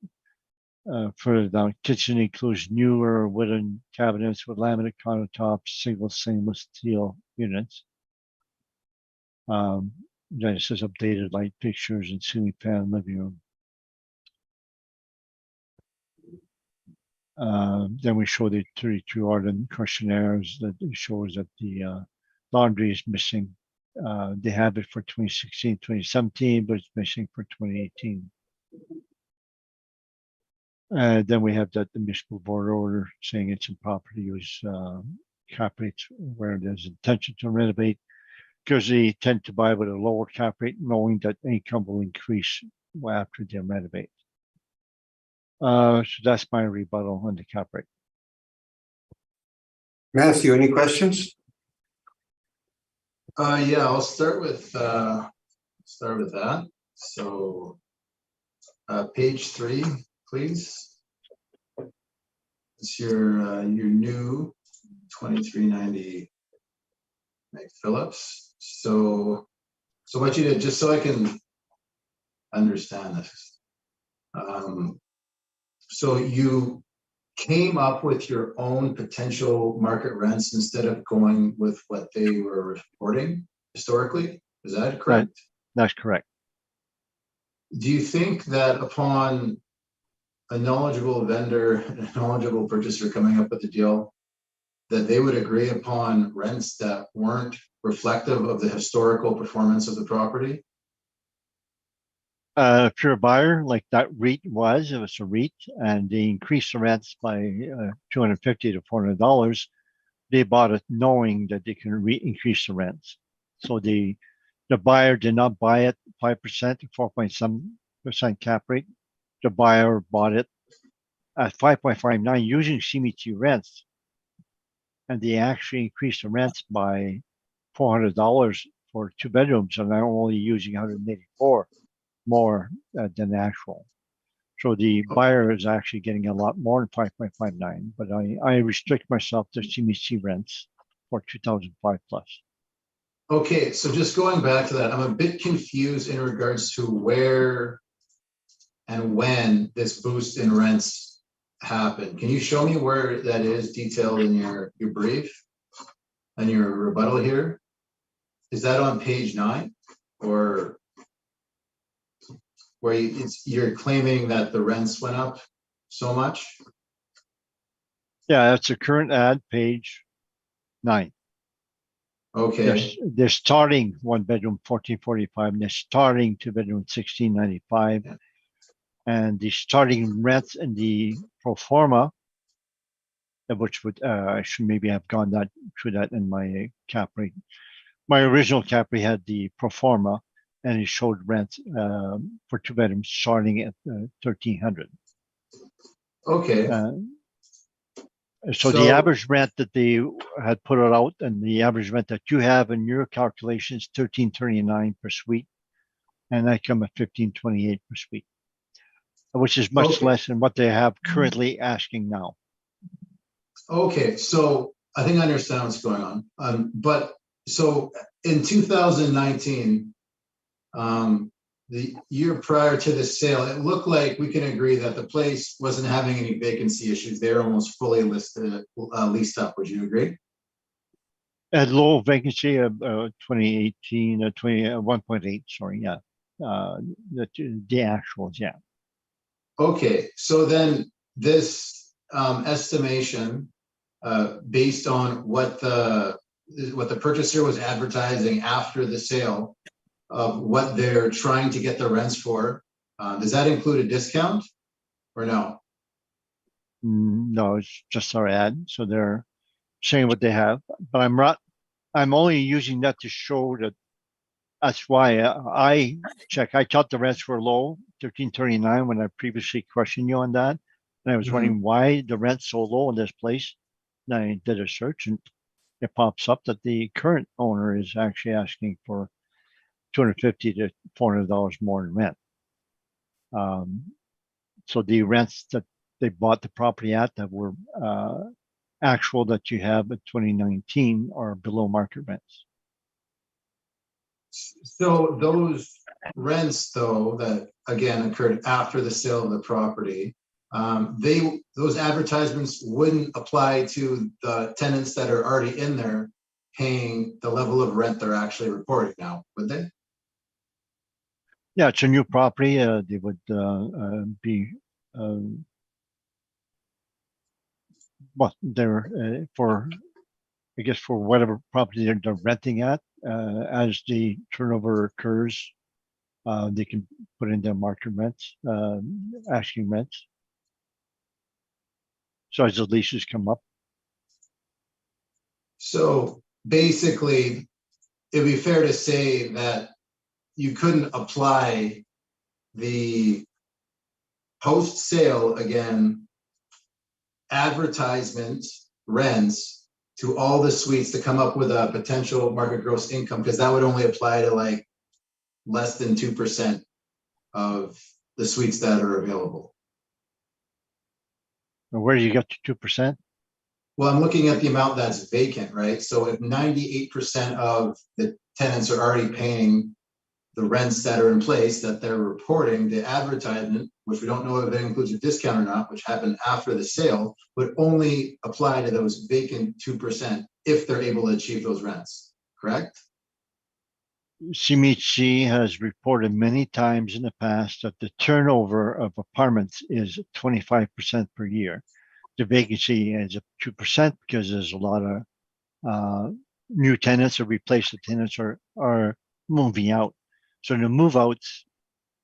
further down, kitchen includes newer wooden cabinets with laminate countertops, single stainless steel units. Then it says updated light fixtures and ceiling fan living room. Then we show the 32 Arden questionnaires that shows that the laundry is missing. They have it for 2016, 2017, but it's missing for 2018. Then we have that the municipal board order saying it's improper to use cap rates where there's intention to renovate, because they tend to buy with a lower cap rate, knowing that income will increase after they renovate. So that's my rebuttal on the cap rate. Matthew, any questions? Yeah, I'll start with that. So page 3, please. It's your new 2390 McPhillips. So what you did, just so I can understand this. So you came up with your own potential market rents instead of going with what they were reporting historically. Is that correct? That's correct. Do you think that upon a knowledgeable vendor and a knowledgeable purchaser coming up with a deal, that they would agree upon rents that weren't reflective of the historical performance of the property? If you're a buyer, like that REIT was, it was a REIT, and they increased the rents by $250 to $400. They bought it knowing that they can increase the rents. So the buyer did not buy it 5% or 4.7% cap rate. The buyer bought it at 5.59 using CMHC rents, and they actually increased the rents by $400 for 2 bedrooms, and they're only using 184 more than the actual. So the buyer is actually getting a lot more than 5.59, but I restrict myself to CMHC rents for 2005 plus. Okay, so just going back to that, I'm a bit confused in regards to where and when this boost in rents happened. Can you show me where that is detailed in your brief and your rebuttal here? Is that on page 9 or where you're claiming that the rents went up so much? Yeah, that's the current ad, page 9. Okay, They're starting 1 bedroom 1445, and they're starting 2 bedroom 1695. Yeah. And the starting rents in the pro forma, which would I should maybe have gone through that in my cap rate. My original cap rate had the pro forma, and it showed rents for 2 bedrooms starting at 1,300. okay. So the average rent that they had put it out, and the average rent that you have in your calculations, 1,339 per suite, and I come at 1,528 per suite, which is much Okay. less than what they have currently asking now. Okay, so I think I understand what's going on. But so in 2019, the year prior to the sale, it looked like we can agree that the place wasn't having any vacancy issues. They're almost fully leased up. Would you agree? At low vacancy of 2018, 1.8, sorry, yeah. The actuals, yeah. Okay, so then this estimation, based on what the purchaser was advertising after the sale of what they're trying to get the rents for, does that include a discount or no? No, it's just our ad. So they're saying what they have, but I'm only using that to show that that's why I check. I thought the rents were low, 1339, when I previously questioned you on that. And I was wondering why the rent's so low in this place. And I did a search, and it pops up that the current owner is actually asking for $250 to $400 more in rent. So the rents that they bought the property at that were actual that you have in 2019 are below market rents. So those rents, though, that again occurred after the sale of the property, those advertisements wouldn't apply to the tenants that are already in there paying the level of rent they're actually reporting now, would they? Yeah, it's a new property. They would be well, they're for, I guess, for whatever property they're renting at. As the turnover occurs, they can put in their market rents, asking rents. So as the leases come up. So basically, it'd be fair to say that you couldn't apply the post-sale, again, advertisement rents to all the suites to come up with a potential market gross income, because that would only apply to like less than 2% of the suites that are available. Where do you get to 2%? Well, I'm looking at the amount that's vacant, right? So if 98% of the tenants are already paying the rents that are in place that they're reporting, the advertisement, which we don't know if it includes a discount or not, which happened after the sale, would only apply to those vacant 2% if they're able to achieve those rents, correct? CMHC has reported many times in the past that the turnover of apartments is 25% per year. The vacancy is up 2% because there's a lot of new tenants or replacement tenants are moving out. So the move outs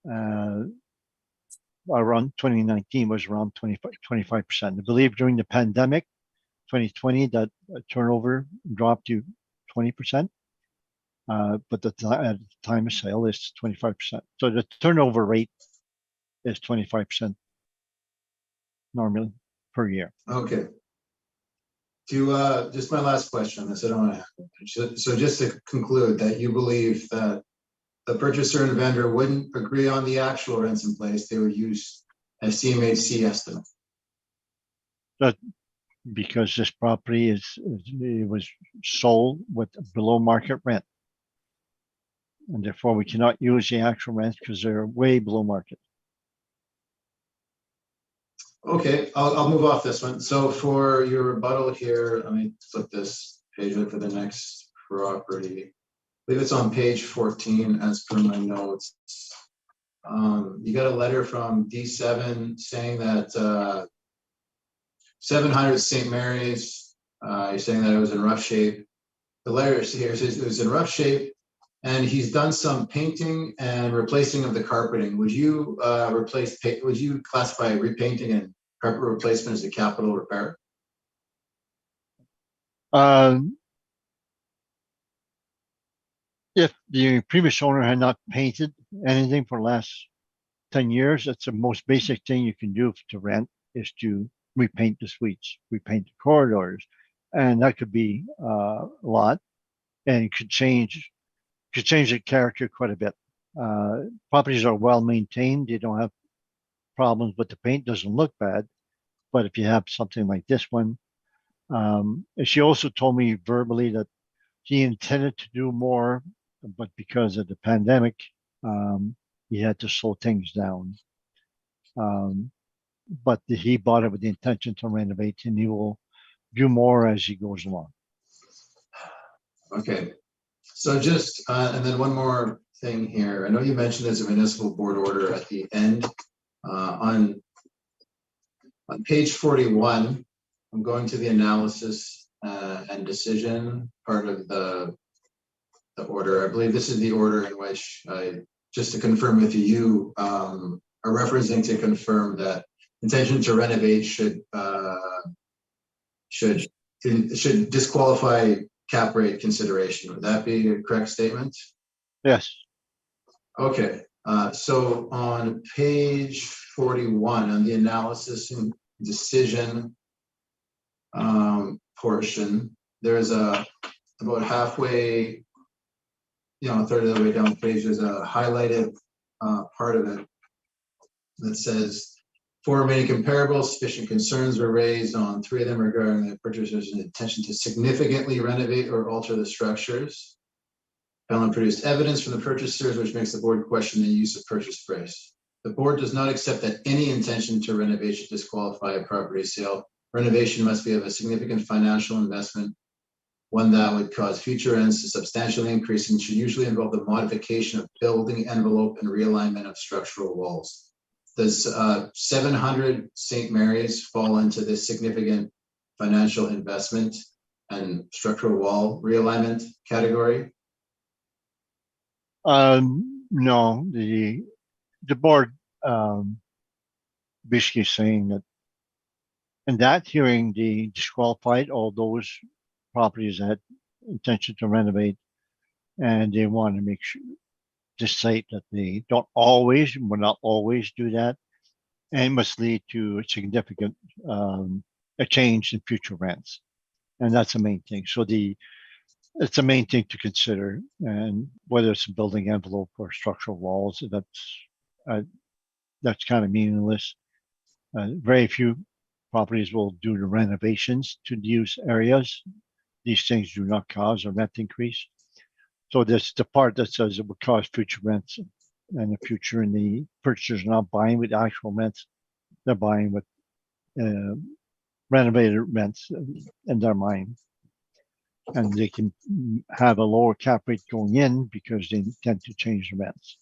around 2019 was around 25%. I believe during the pandemic, 2020, that turnover dropped to 20%. But at the time of sale, it's 25%. So the turnover rate is 25% normally per year. Okay. To just my last question on this, I don't want to. So just to conclude, that you believe that the purchaser and vendor wouldn't agree on the actual rents in place, they would use a CMHC estimate. But because this property it was sold with below market rent, and therefore we cannot use the actual rents because they're way below market. Okay, I'll move off this one. So for your rebuttal here, let me flip this page up for the next property. I believe it's on page 14 as per my notes. You got a letter from D7 saying that 700 St. Mary's, you're saying that it was in rough shape. The letter here says it was in rough shape and he's done some painting and replacing of the carpeting. Would you would you classify repainting and carpet replacement as a capital repair? If the previous owner had not painted anything for the last 10 years, it's the most basic thing you can do to rent is to repaint the suites, repaint the corridors. And that could be a lot and could change the character quite a bit. Properties are well maintained. They don't have problems, but the paint doesn't look bad. But if you have something like this one, and she also told me verbally that he intended to do more, but because of the pandemic, he had to slow things down. But he bought it with the intention to renovate, and he will do more as he goes along. Okay, so just, and then one more thing here. I know you mentioned there's a municipal board order at the end. On page 41, I'm going to the analysis and decision part of the order. I believe this is the order in which just to confirm with you, are referencing to confirm that intention to renovate should disqualify cap rate consideration. Would that be a correct statement? Yes. Okay, so on page 41 on the analysis and decision portion, there's about halfway, a third of the way down the page, there's a highlighted part of it that says, for many comparables, sufficient concerns were raised on 3 of them regarding the purchaser's intention to significantly renovate or alter the structures. Appellant produced evidence from the purchasers, which makes the board question the use of purchase price. The board does not accept that any intention to renovate should disqualify a property sale. Renovation must be of a significant financial investment, one that would cause future rents to substantially increase and should usually involve the modification of building envelope and realignment of structural walls. Does 700 St. Mary's fall into this significant financial investment and structural wall realignment category? No, the board basically saying that in that hearing, they disqualified all those properties that had intention to renovate, and they want to make sure to cite that they will not always do that, and must lead to a significant a change in future rents, and that's the main thing. So it's the main thing to consider, and whether it's a building envelope or structural walls, that's kind of meaningless. Very few properties will do the renovations to use areas. These things do not cause a rent increase. So this the part that says it would cause future rents in the future, and the purchasers not buying with actual rents, they're buying with renovated rents in their mind. And they can have a lower cap rate going in because they intend to change the rents.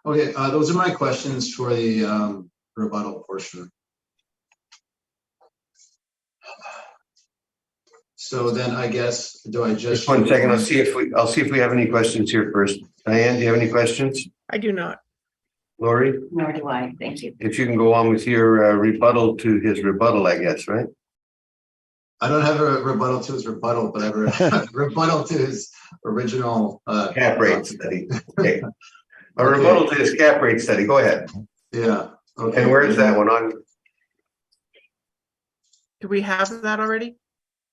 Okay, those are my questions for the rebuttal portion. So then I guess, do I Just 1 second, I'll see if we have any questions here first. Diane, do you have any questions? I do not. Lori? Nor do I. Thank you. If you can go on with your rebuttal to his rebuttal, I guess, right? I don't have a rebuttal to his rebuttal, but I have a rebuttal to his original cap rate study. Okay. A rebuttal to his cap rate study. Go ahead. Yeah. Okay. And where is that one on? Do we have that already?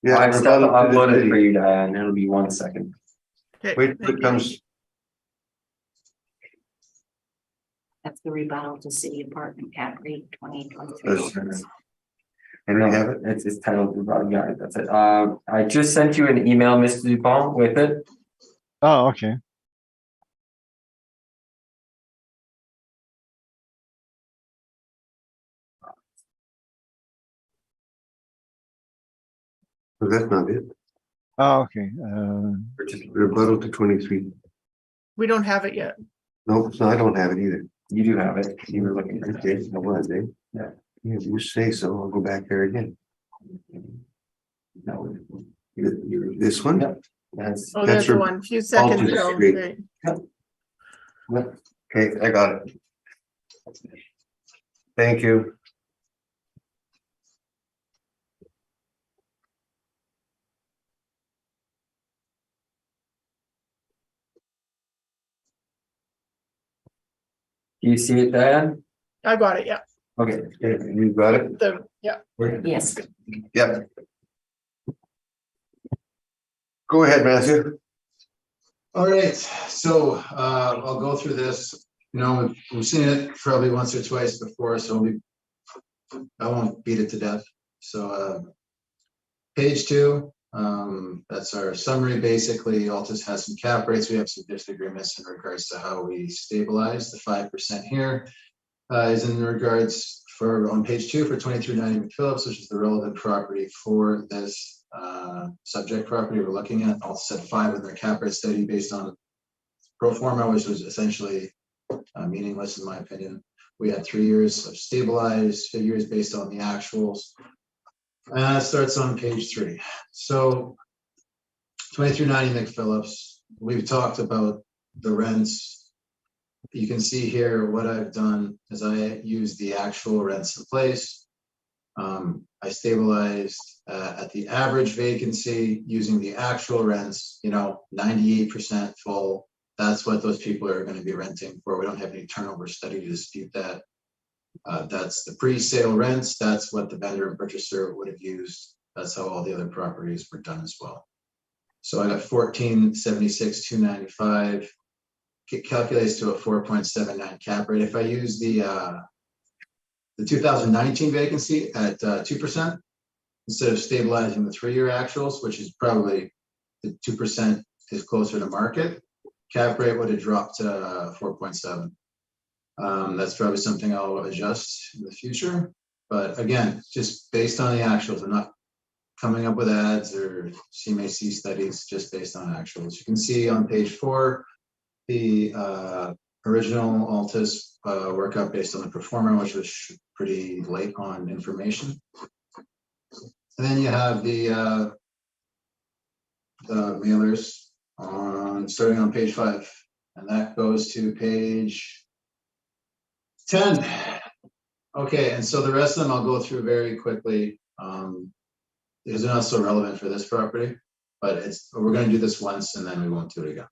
Yeah, I just have to upload it for you, Diane. It'll be 1 second. Okay. wait till it comes. That's the rebuttal to city apartment cap rate 2023. I don't have it. It's titled rebuttal. Yeah, that's it. I just sent you an email, Mr. Dupont, with it. Oh, okay. But that's not it. Oh, okay, Rebuttal to 23. We don't have it yet. No, so I don't have it either. You do have it. You were looking at Okay, it. I was, eh? Yeah. Yeah, you say so. I'll go back there again. No. This one? Yep. That's, Oh, there's your the one, few seconds alternate ago. street. Okay. Okay, I got it. Thank you. do you see it, Diane? I got it, yeah. Okay. Okay, you got it? Yeah. Yes. Yep. Go ahead, Matthew. All right, so I'll go through this. You know, we've seen it probably once or twice before, so I won't beat it to death. So page 2, that's our summary. Basically, Altus has some cap rates. We have some disagreements in regards to how we stabilize the 5% here. Is in regards for on page 2 for 2390 McPhillips, which is the relevant property for this subject property we're looking at. Altus said 5 in their cap rate study based on pro forma, which was essentially meaningless in my opinion. We had 3 years of stabilized figures based on the actuals. It starts on page 3. So 2390 McPhillips, we've talked about the rents. You can see here what I've done is I use the actual rents in place. I stabilized at the average vacancy using the actual rents, 98% full. That's what those people are going to be renting for. We don't have any turnover study to dispute that. That's the pre-sale rents. That's what the vendor and purchaser would have used. That's how all the other properties were done as well. So I got 1476, 295. It calculates to a 4.79 cap rate. If I use the 2019 vacancy at 2%, instead of stabilizing the 3-year actuals, which is probably the 2% is closer to market, cap rate would have dropped to 4.7. That's probably something I'll adjust in the future. But again, just based on the actuals, I'm not coming up with ads or CMAC studies, just based on actuals. You can see on page 4, the original Altus workup based on the pro forma, which was pretty late on information. And then you have the mailers starting on page 5, and that goes to page 10. Okay, and so the rest of them I'll go through very quickly because they're not so relevant for this property, but we're going to do this once and then we won't do it again.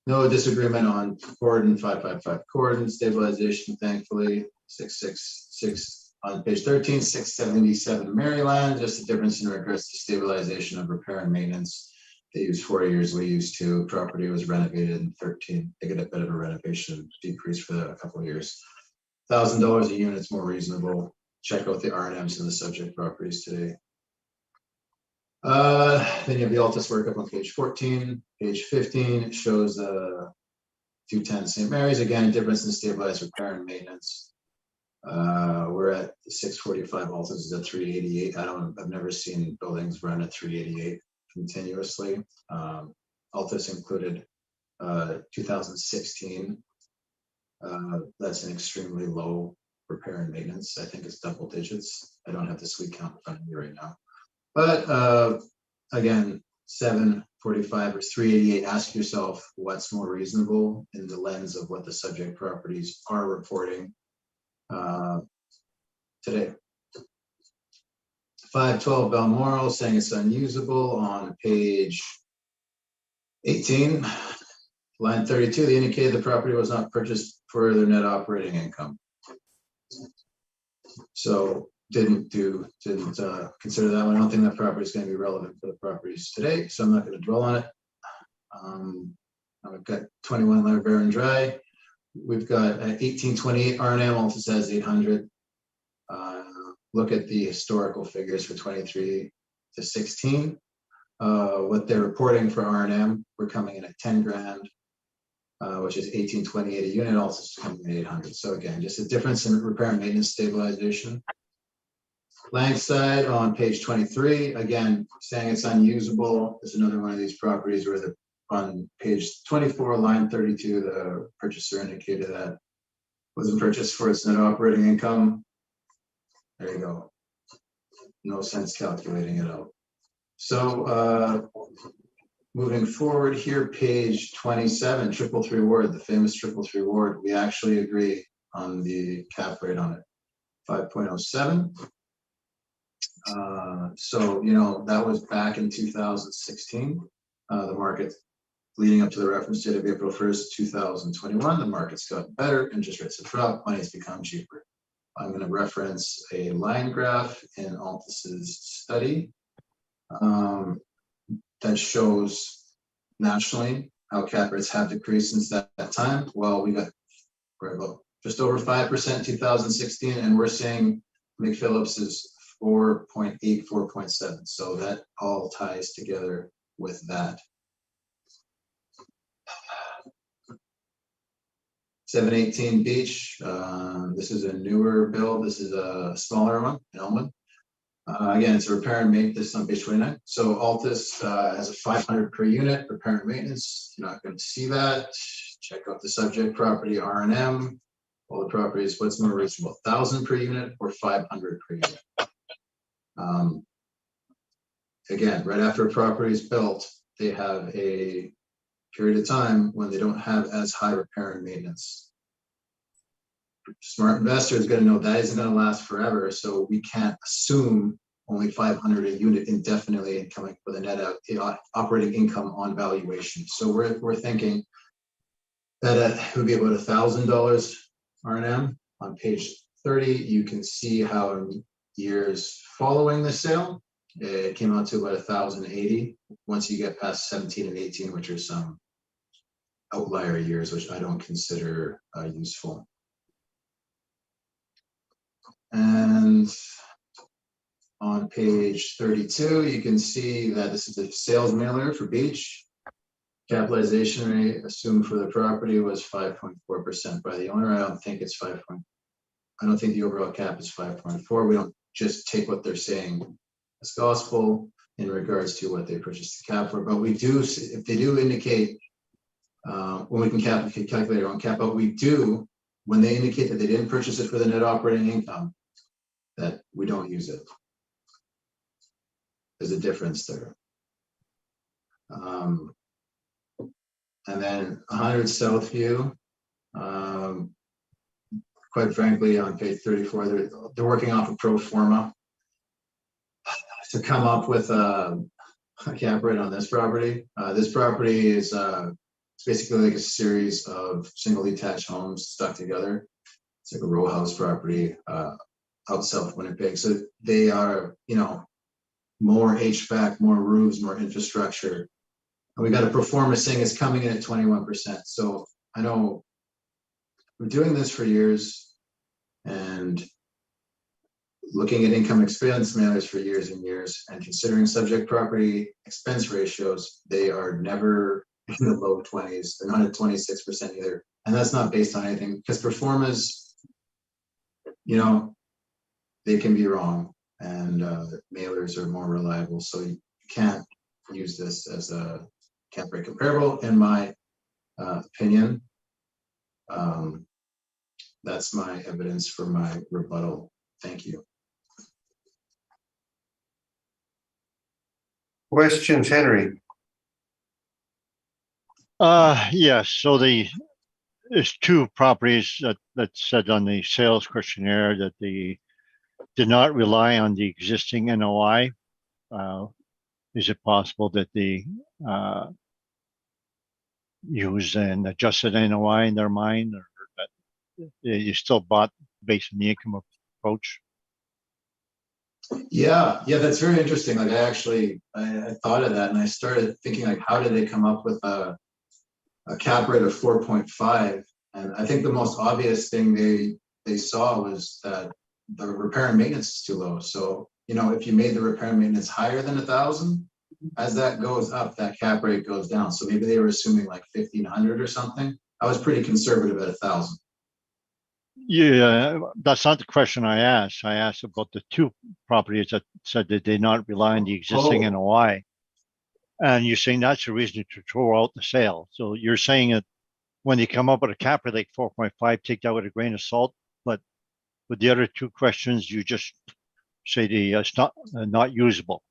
No disagreement on Cordon, 555 Cordon, stabilization, thankfully, 666 on page 13, 677 Maryland, just a difference in regards to stabilization of repair and maintenance. They used 4 years, we used 2. Property was renovated in 13. They get a bit of a renovation decrease for a couple of years. $1,000 a unit is more reasonable. Check out the R&Ms in the subject properties today. Then you have the Altus workup on page 14. Page 15 shows 210 St. Mary's. Again, difference in stabilized repair and maintenance. We're at 645. Altus is at 388. I've never seen buildings run at 388 continuously. Altus included 2016. That's an extremely low repair and maintenance. I think it's double digits. I don't have the suite count in front of me right now. But again, 745 or 388, ask yourself what's more reasonable in the lens of what the subject properties are reporting today. 512 Balmoral saying it's unusable on page 18. Line 32, they indicated the property was not purchased for their net operating income. So didn't consider that one. I don't think that property is going to be relevant for the properties today, so I'm not going to dwell on it. I've got 21 LeBaron Drive. We've got 1828 R&M, Altus has 800. Look at the historical figures for 23 to 16. What they're reporting for R&M, we're coming in at 10 grand, which is 1828 a unit, also coming in 800. So again, just a difference in repair and maintenance stabilization. Langside on page 23, again, saying it's unusable. It's another one of these properties where on page 24, line 32, the purchaser indicated that wasn't purchased for its net operating income. There you go. No sense calculating it out. So moving forward here, page 27, 333 Ward, the famous 333 Ward, we actually agree on the cap rate on it, 5.07. So, you know, that was back in 2016. The market leading up to the reference date of April 1st, 2021, the market's gotten better, interest rates have dropped, money's become cheaper. I'm going to reference a line graph in Altus's study that shows nationally how cap rates have decreased since that time. Well, we're about just over 5% in 2016, and we're saying McPhillips is 4.8, 4.7. So that all ties together with that. 718 Beach. This is a newer build. This is a smaller one in Elmwood. Again, it's a repair and maintenance on page 29. So Altus has a 500 per unit repair and maintenance. You're not going to see that. Check out the subject property R&M. All the properties, what's more reasonable, 1,000 per unit or 500 per unit? Again, right after a property is built, they have a period of time when they don't have as high repair and maintenance. Smart investor is going to know that isn't going to last forever, so we can't assume only 500 a unit indefinitely and coming with a net operating income on valuation. So we're thinking that it would be about $1,000 R&M. On page 30, you can see how in years following the sale, it came out to about 1,080 once you get past 17 and 18, which are some outlier years, which I don't consider useful. And on page 32, you can see that this is the sales mailer for Beach. Capitalization rate assumed for the property was 5.4% by the owner. I don't think it's 5. I don't think the overall cap is 5.4. We don't just take what they're saying as gospel in regards to what they purchased the cap for, but we do, if they do indicate when we can calculate our own cap, but we do, when they indicate that they didn't purchase it for the net operating income, that we don't use it. There's a difference there. And then 100 Southview, quite frankly, on page 34, they're working off a pro forma to come up with a cap rate on this property. This property is it's basically like a series of single detached homes stuck together. It's like a row house property out south Winnipeg. So they are, you know, more HVAC, more roofs, more infrastructure. And we got a pro forma saying it's coming in at 21%. So I know we're doing this for years and looking at income expense mailers for years and years, and considering subject property expense ratios, they are never in the low 20s. They're not at 26% either. And that's not based on anything, because pro formas, you know, they can be wrong, and mailers are more reliable. So you can't use this as a cap rate comparable, in my opinion. That's my evidence for my rebuttal. Thank you. Questions, Henry? Yes, so there's two properties that said on the sales questionnaire that they did not rely on the existing NOI. Is it possible that they use an adjusted NOI in their mind, or that you still bought based on the income approach? Yeah, that's very interesting. Like I thought of that, and I started thinking, like, how did they come up with a cap rate of 4.5? And I think the most obvious thing they saw was that the repair and maintenance is too low. So, you know, if you made the repair and maintenance higher than 1,000, as that goes up, that cap rate goes down. So maybe they were assuming like 1,500 or something. I was pretty conservative at 1,000. Yeah, that's not the question I asked. I asked about the two properties that said that they did not rely on the existing Oh. NOI. And you're saying that's a reason to throw out the sale. So you're saying that when they come up with a cap rate like 4.5, take that with a grain of salt. But with the other two questions, you just say it's not usable.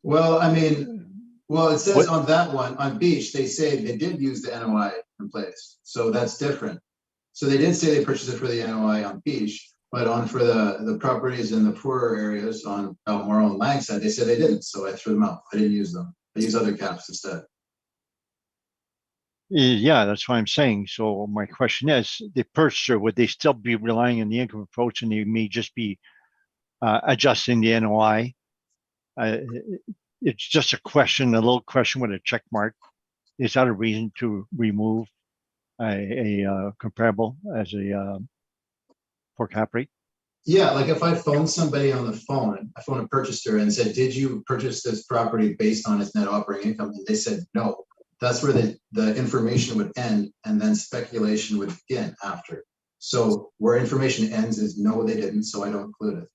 Well, I mean, well, it says What- on that one, on Beach, they say they did use the NOI in place, so that's different. So they did say they purchased it for the NOI on Beach, but on for the properties in the poorer areas on Balmoral and Langside, they said they didn't, so I threw them out. I didn't use them. I used other caps instead. Yeah, that's what I'm saying. So my question is, the purchaser, would they still be relying on the income approach and they may just be adjusting the NOI? It's just a question, a little question with a check mark. Is that a reason to remove a comparable as a for cap rate? Yeah, like if I phoned somebody on the phone, I phoned a purchaser and said, did you purchase this property based on its net operating income? And they said, no. That's where the information would end and then speculation would begin after. So where information ends is no, they didn't, so I don't include it.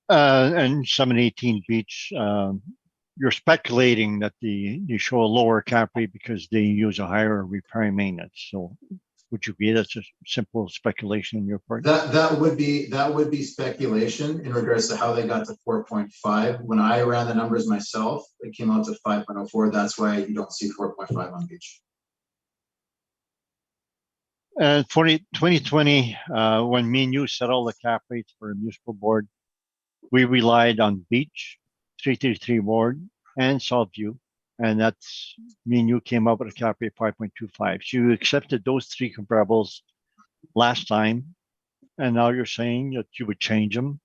And 718 Beach, you're speculating that you show a lower cap rate because they use a higher repair and maintenance. So would you agree that's a simple speculation on your part? That would be speculation in regards to how they got to 4.5. When I ran the numbers myself, it came out to 5.04. That's why you don't see 4.5 on Beach. And 2020, when me and you set all the cap rates for a municipal board, we relied on Beach, 333 Ward, and Southview. And that's me and you came up with a cap rate 5.25. So you accepted those three comparables last time, and now you're saying that you would change them.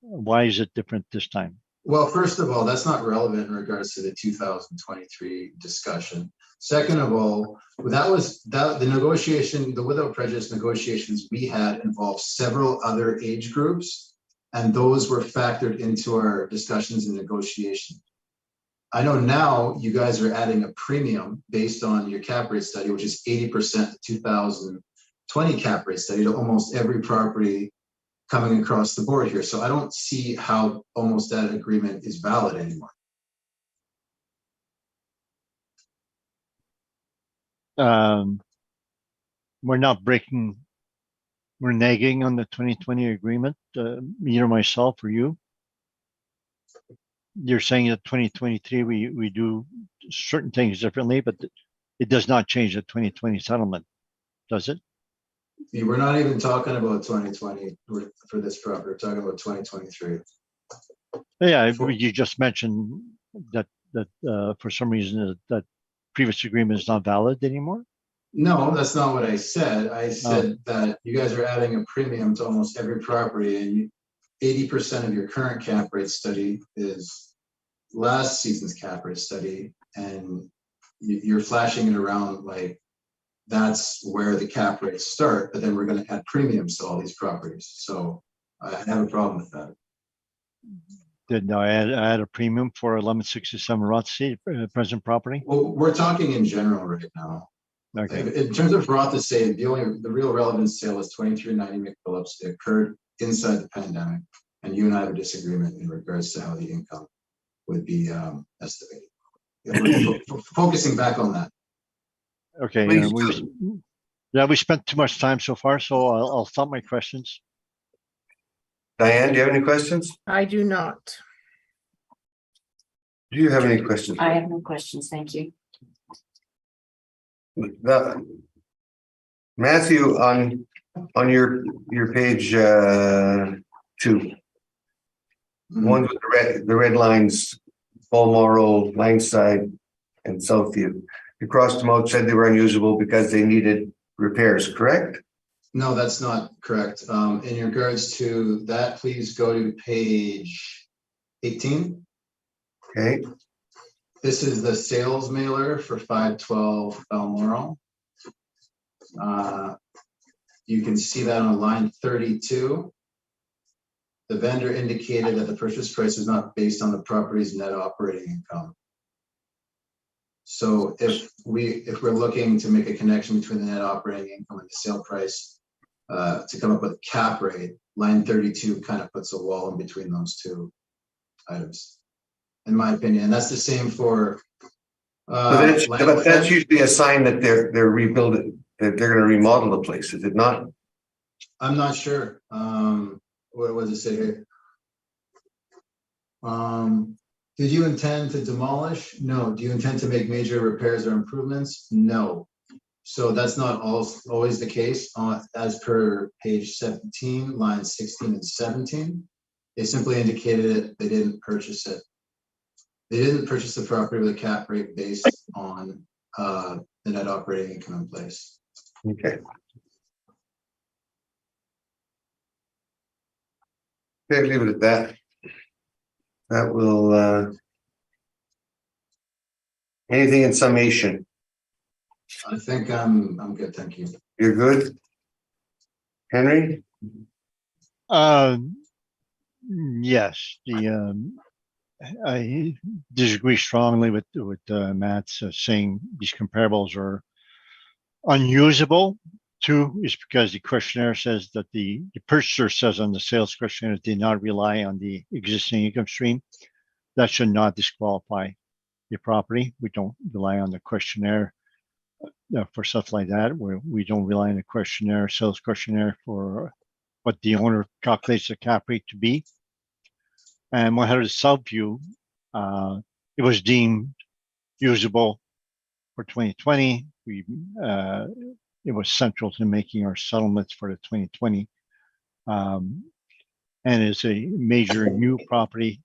Why is it different this time? Well, first of all, that's not relevant in regards to the 2023 discussion. Second of all, the negotiation, the without prejudice negotiations we had involved several other age groups, and those were factored into our discussions and negotiation. I know now you guys are adding a premium based on your cap rate study, which is 80% the 2020 cap rate study to almost every property coming across the board here. So I don't see how almost that agreement is valid anymore. We're not breaking, we're negging on the 2020 agreement, either myself or you. You're saying that 2023, we do certain things differently, but it does not change the 2020 settlement, does it? We're not even talking about 2020 for this property. We're talking about 2023. Yeah, you just mentioned that for some reason that previous agreement is not valid anymore. No, that's not what I said. I said that you guys are adding a premium to almost every property, and 80% of your current cap rate study is last season's cap rate study, and you're flashing it around like that's where the cap rates start, but then we're going to add premiums to all these properties. So I have a problem with that. Did I add a premium for 1167 Rothsay present property? Well, we're talking in general right now. Okay. In terms of Rothsay, the real relevant sale is 2390 McPhillips. It occurred inside the pandemic, and you and I have a disagreement in regards to how the income would be estimated. We're focusing back on that. Okay. We spent too much time so far, so I'll stop my questions. Diane, do you have any questions? I do not. Do you have any questions? I have no questions, thank you. Matthew, on your page 2, one with the red lines, Balmoral, Langside, and Southview. You crossed them out, said they were unusable because they needed repairs, correct? No, that's not correct. In regards to that, please go to page 18. Okay. This is the sales mailer for 512 Balmoral. You can see that on line 32. The vendor indicated that the purchase price is not based on the property's net operating income. So if we're looking to make a connection between the net operating income and the sale price, to come up with a cap rate, line 32 kind of puts a wall in between those two items, in my opinion. And that's the same for, But line that's 10. usually a sign that they're rebuilding, that they're gonna remodel the place, is it not? I'm not sure. What does it say here? Did you intend to demolish? No. Do you intend to make major repairs or improvements? No. So that's not always the case. As per page 17, lines 16 and 17, they simply indicated it. They didn't purchase it. They didn't purchase the property with a cap rate based on the net operating income in place. Okay. Okay, leave it at that. That will, anything in summation? I think I'm good. Thank you. You're good? Henry? Yes, I disagree strongly with Matt's saying these comparables are unusable. Two is because the questionnaire says that the purchaser says on the sales questionnaire did not rely on the existing income stream. That should not disqualify the property. We don't rely on the questionnaire for stuff like that, where we don't rely on the questionnaire, sales questionnaire, for what the owner calculates the cap rate to be. And when I had a sub view, it was deemed usable for 2020. It was central to making our settlements for the 2020, and is a major new property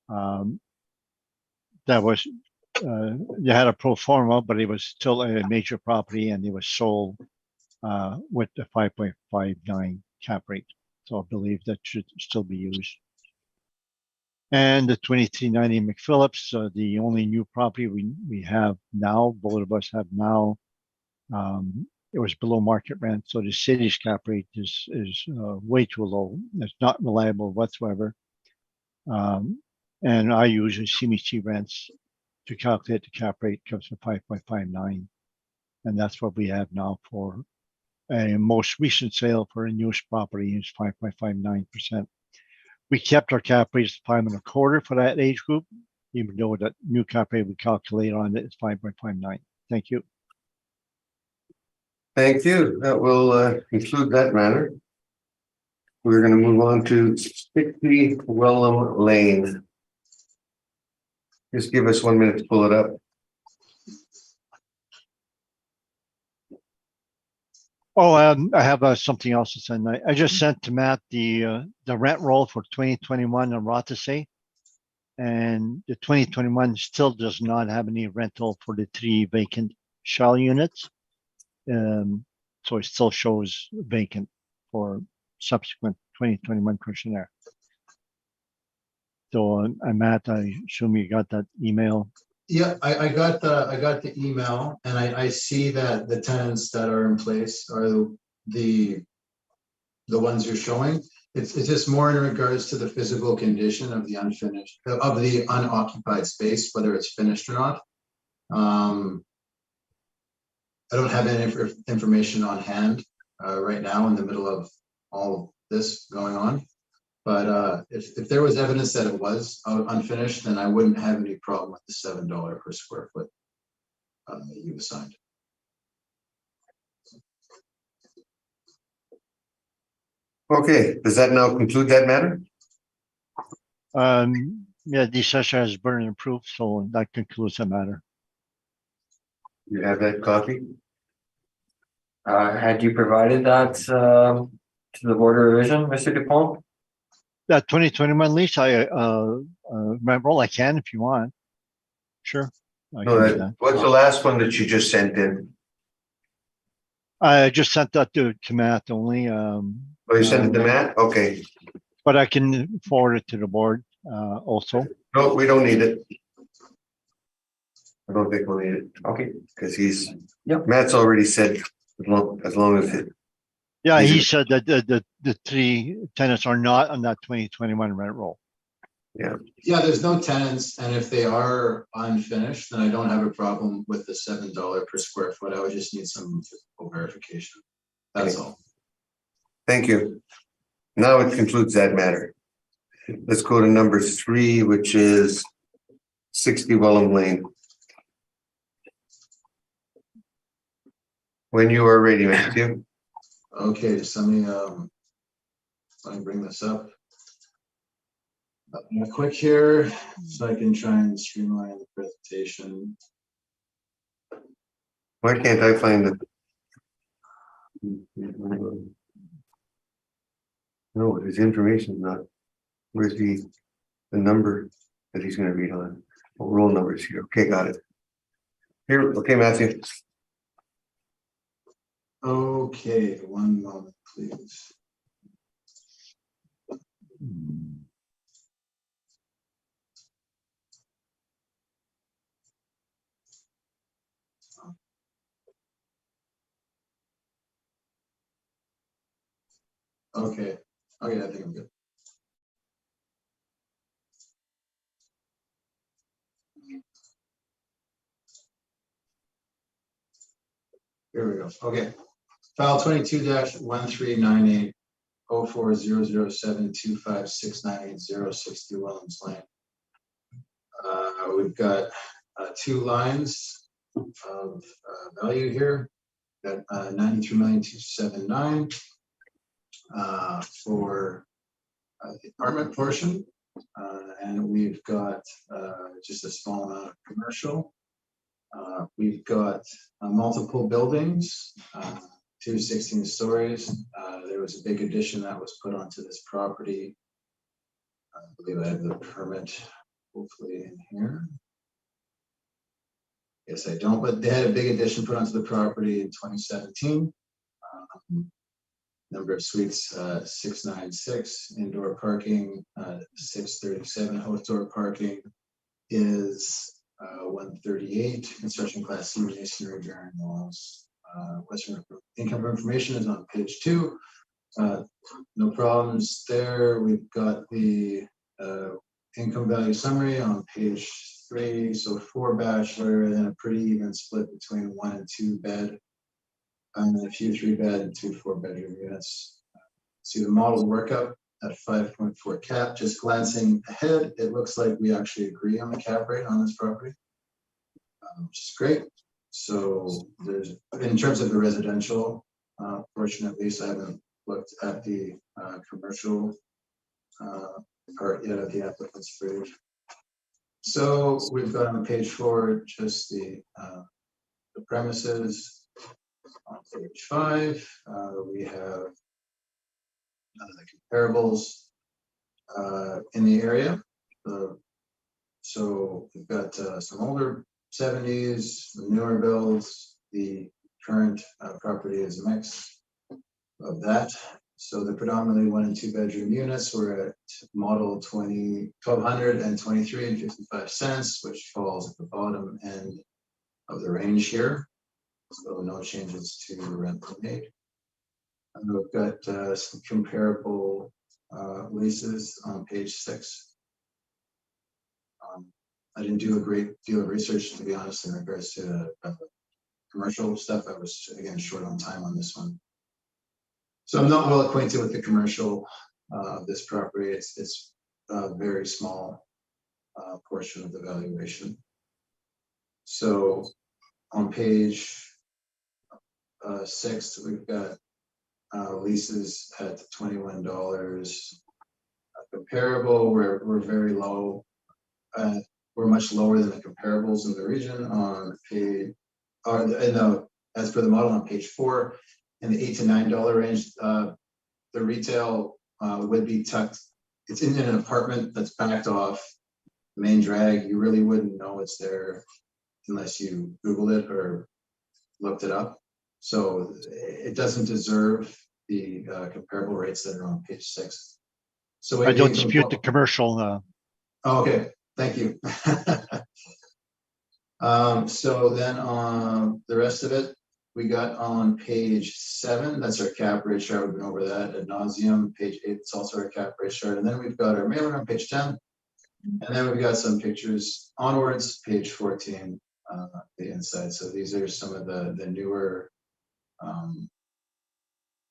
that was. You had a pro forma, but it was still a major property, and it was sold with the 5.59 cap rate. So I believe that should still be used. And the 2390 McPhillips, the only new property we have now, both of us have now, it was below market rent. So the city's cap rate is way too low. It's not reliable whatsoever. And I use CMHC rents to calculate the cap rate, comes to 5.59. And that's what we have now for a most recent sale for a newest property is 5.59%. We kept our cap rates 5.25 for that age group, even though that new cap rate we calculate on it is 5.59. Thank you. Thank you. That will conclude that matter. We're going to move on to 60 Wellham Lane. Just give us 1 minute to pull it up. Oh, I have something else to send. I just sent to Matt the rent roll for 2021 on Rothesay, and the 2021 still does not have any rental for the 3 vacant shell units. So it still shows vacant for subsequent 2021 questionnaire. So, Matt, I assume you got that email. Yeah, I got the email, and I see that the tenants that are in place are the ones you're showing. It's just more in regards to the physical condition of the unoccupied space, whether it's finished or not. I don't have any information on hand right now in the middle of all of this going on. But if there was evidence that it was unfinished, then I wouldn't have any problem with the $7 per square foot that you assigned. Okay, does that now conclude that matter? Yeah, the session has been approved, so that concludes the matter. You have that copy? Had you provided that to the board of revision, Mr. Dupont? That 2021 lease, remember, I can if you want. Sure. I can do that. What's the last one that you just sent in? I just sent that to Matt only. Oh, you sent it to Matt? Okay. But I can forward it to the board also. No, we don't need it. I don't think we'll need it. Okay. Because Matt's already said as long as it. Yeah, he said that the 3 tenants are not on that 2021 rent roll. Yeah, there's no tenants, and if they are unfinished, then I don't have a problem with the $7 per square foot. I would just need some physical verification. That's all. Thank you. Now it concludes that matter. Let's go to number 3, which is 60 Wellham Lane. When you are ready, Matthew. Okay, just let me bring this up. Quick here, so I can try and streamline the presentation. Why can't I find the? No, his information is not. Where's the number that he's going to read on? Oh, roll numbers here. Okay, got it. Here, okay, Matthew. Okay, one moment, please. Okay, I think I'm good. Here we go. Okay. File 22-1398 040072569860 Wellams Lane. We've got 2 lines of value here. Got 93,279,000 for the apartment portion, and we've got just a small amount of commercial. We've got multiple buildings, 2 16 stories. There was a big addition that was put onto this property. I believe I have the permit hopefully in here. Yes, I don't, but they had a big addition put onto the property in 2017. Number of suites, 696, indoor parking, 637, outdoor parking is 138, construction class C masonry bearing walls. Western income information is on page 2. No problems there. We've got the income value summary on page 3. So 4 bachelor, and then a pretty even split between 1 and 2 bed, and then a few 3 bed and 2 4-bedroom units. See the model workup at 5.4 cap. Just glancing ahead, it looks like we actually agree on the cap rate on this property, which is great. So there's, in terms of the residential portion, at least I haven't looked at the commercial part yet of the applicant's brief. So we've got on page 4 just the premises. On page 5, we have the comparables in the area. So we've got some older 70s, the newer builds. The current property is a mix of that. So the predominantly 1 and 2 bedroom units were at model 1223 cents, which falls at the bottom end of the range here. So no changes to rental made. And we've got some comparable leases on page 6. I didn't do a great deal of research, to be honest, in regards to commercial stuff. I was, again, short on time on this one. So I'm not well acquainted with the commercial of this property. It's a very small portion of the valuation. So on page 6, we've got leases at $21. Comparable, we're very low. We're much lower than the comparables in the region on page, as per the model on page 4, in the $8 to $9 range. The retail would be tucked. It's in an apartment that's backed off the main drag. You really wouldn't know it's there unless you Googled it or looked it up. So it doesn't deserve the comparable rates that are on page 6. So I don't dispute the commercial. Oh, okay, thank you. So then on the rest of it, we got on page 7, that's our cap rate chart. We've been over that ad nauseum. Page 8, it's also our cap rate chart. And then we've got our mailer on page 10. And then we've got some pictures onwards, page 14, the inside. So these are some of the newer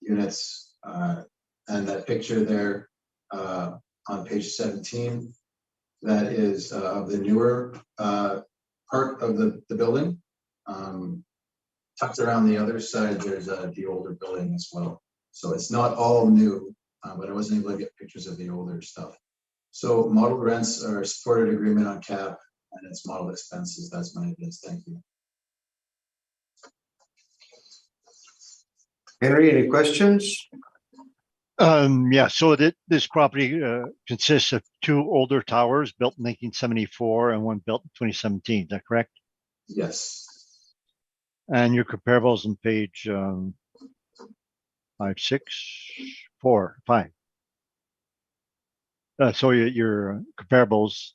units, and that picture there on page 17, that is of the newer part of the building. Tucked around the other side, there's the older building as well. So it's not all new, but I wasn't able to get pictures of the older stuff. So model rents are supported agreement on cap, and it's model expenses. That's my evidence. Thank you. Henry, any questions? Yeah, so this property consists of 2 older towers built in 1974 and one built in 2017. Is that correct? Yes. And your comparables on page 5, 6, 4, 5. So your comparables.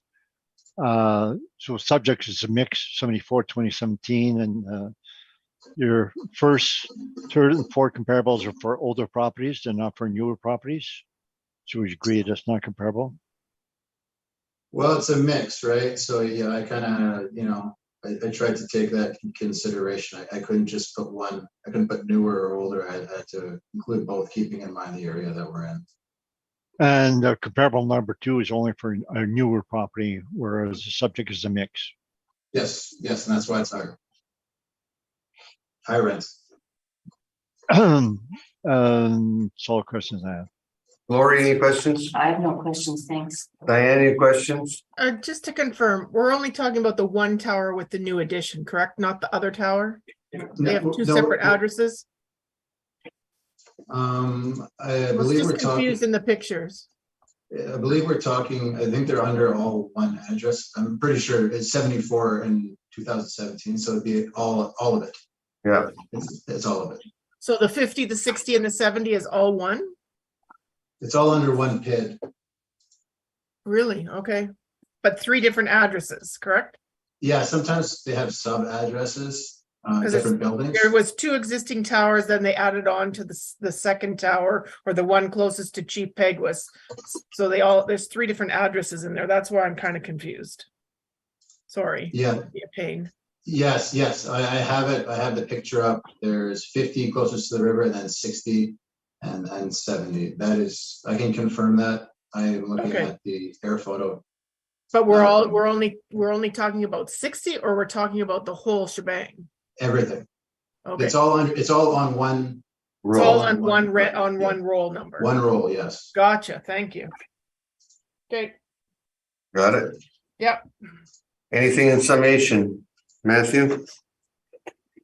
So subject is a mix 74, 2017, and your first, third, and fourth comparables are for older properties. They're not for newer properties. So we agree that's not comparable. Well, it's a mix, right? So yeah, I kind of, I tried to take that in consideration. I couldn't just put one. I couldn't put newer or older. I had to include both, keeping in mind the area that we're in. And comparable number 2 is only for a newer property, whereas the subject is a mix. Yes, and that's why it's higher. High rent. That's all the questions I have. Lori, any questions? I have no questions, thanks. Diane, any questions? Just to confirm, we're only talking about the one tower with the new addition, correct? Not the other tower? They have 2 separate addresses? I I was believe just we're talking. confused in the pictures. I believe we're talking. I think they're under all one address. I'm pretty sure it's 74 in 2017, so it'd be all of it. Yeah. It's all of it. So the 50, the 60, and the 70 is all one? It's all under one PID. Really? Okay. But 3 different addresses, correct? Yeah, sometimes they have sub addresses, 'Cause different buildings. There was 2 existing towers, then they added on to the second tower, or the one closest to Chief Peguis. So there's 3 different addresses in there. That's why I'm kind of confused. Sorry. Yeah. Be a pain. Yes. I have it. I have the picture up. There's 50 closest to the river, and then 60 and 70. That is, I can confirm that. I am looking Okay. at the air photo. But we're only talking about 60, or we're talking about the whole shebang? Everything. Okay. It's all on one It's all roll. on one Yeah. roll number. One roll, yes. Gotcha. Thank you. Okay. Got it. Yep. Anything in summation? Matthew?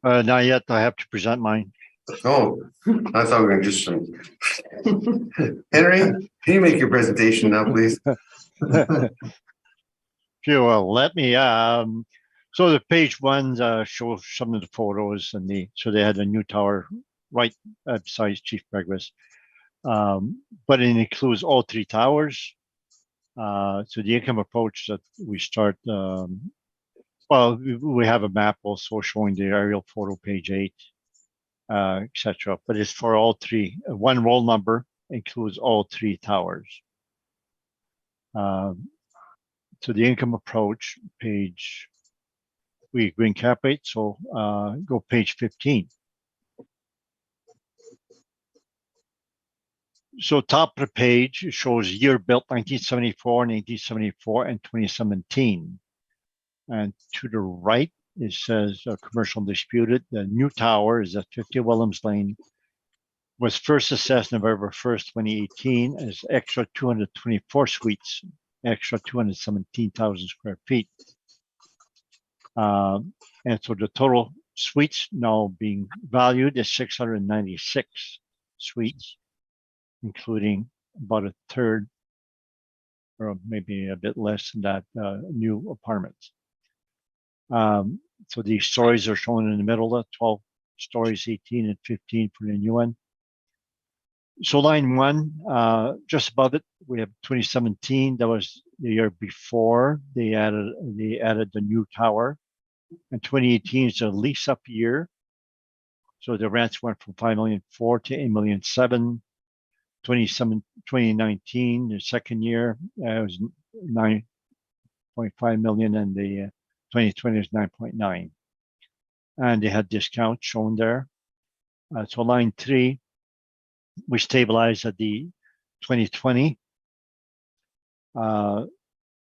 Not yet. I have to present mine. Oh, I thought we were just some. Henry, can you make your presentation now, please? If you will let me, so the page 1 shows some of the photos, and so they had a new tower right beside Chief Peguis. But it includes all 3 towers. So the income approach that we start, well, we have a map also showing the aerial photo, page 8, etc. But it's for all 3. One roll number includes all 3 towers. So the income approach page, we agree in cap rate. So go page 15. So top of the page shows year built 1974, 1974, and 2017. And to the right, it says commercial disputed. The new tower is at 50 Williams Lane. Was first assessed November 1st, 2018 as extra 224 suites, extra 217,000 square feet. And so the total suites now being valued is 696 suites, including about a third, or maybe a bit less than that, new apartments. So these stories are shown in the middle, of 12 stories, 18 and 15 for the new one. So line 1, just above it, we have 2017. That was the year before they added the new tower. And 2018 is a lease up year. So the rents went from 5,000,004 to 8,000,007. 2019, the second year, was 9.5 million, and the 2020 is 9.9. And they had discounts shown there. So line 3, we stabilized at the 2020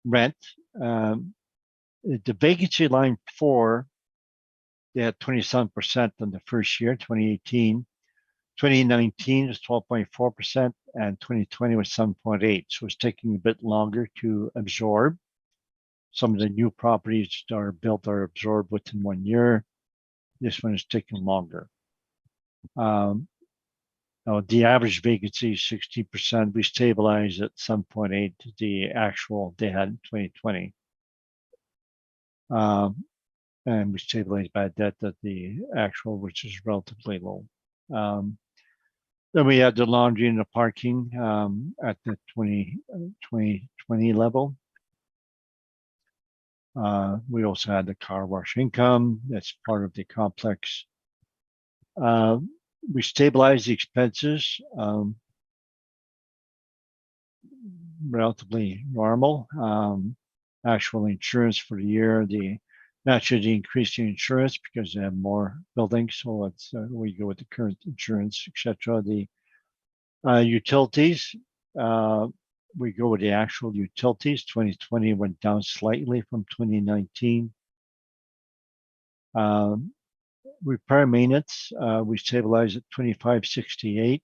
rent. The vacancy line 4, they had 27% on the first year, 2018. 2019 was 12.4%, and 2020 was 7.8. So it's taking a bit longer to absorb. Some of the new properties that are built are absorbed within 1 year. This one is taking longer. Now the average vacancy is 60%. We stabilized at 7.8, the actual they had in 2020. And we stabilized bad debt at the actual, which is relatively low. Then we had the laundry and the parking at the 2020 level. We also had the car wash income. That's part of the complex. We stabilized the expenses, relatively normal. Actual insurance for the year, naturally they increased the insurance because they have more buildings. So it's we go with the current insurance, etc. The utilities, we go with the actual utilities. 2020 went down slightly from 2019. Repair maintenance, we stabilized at 2568.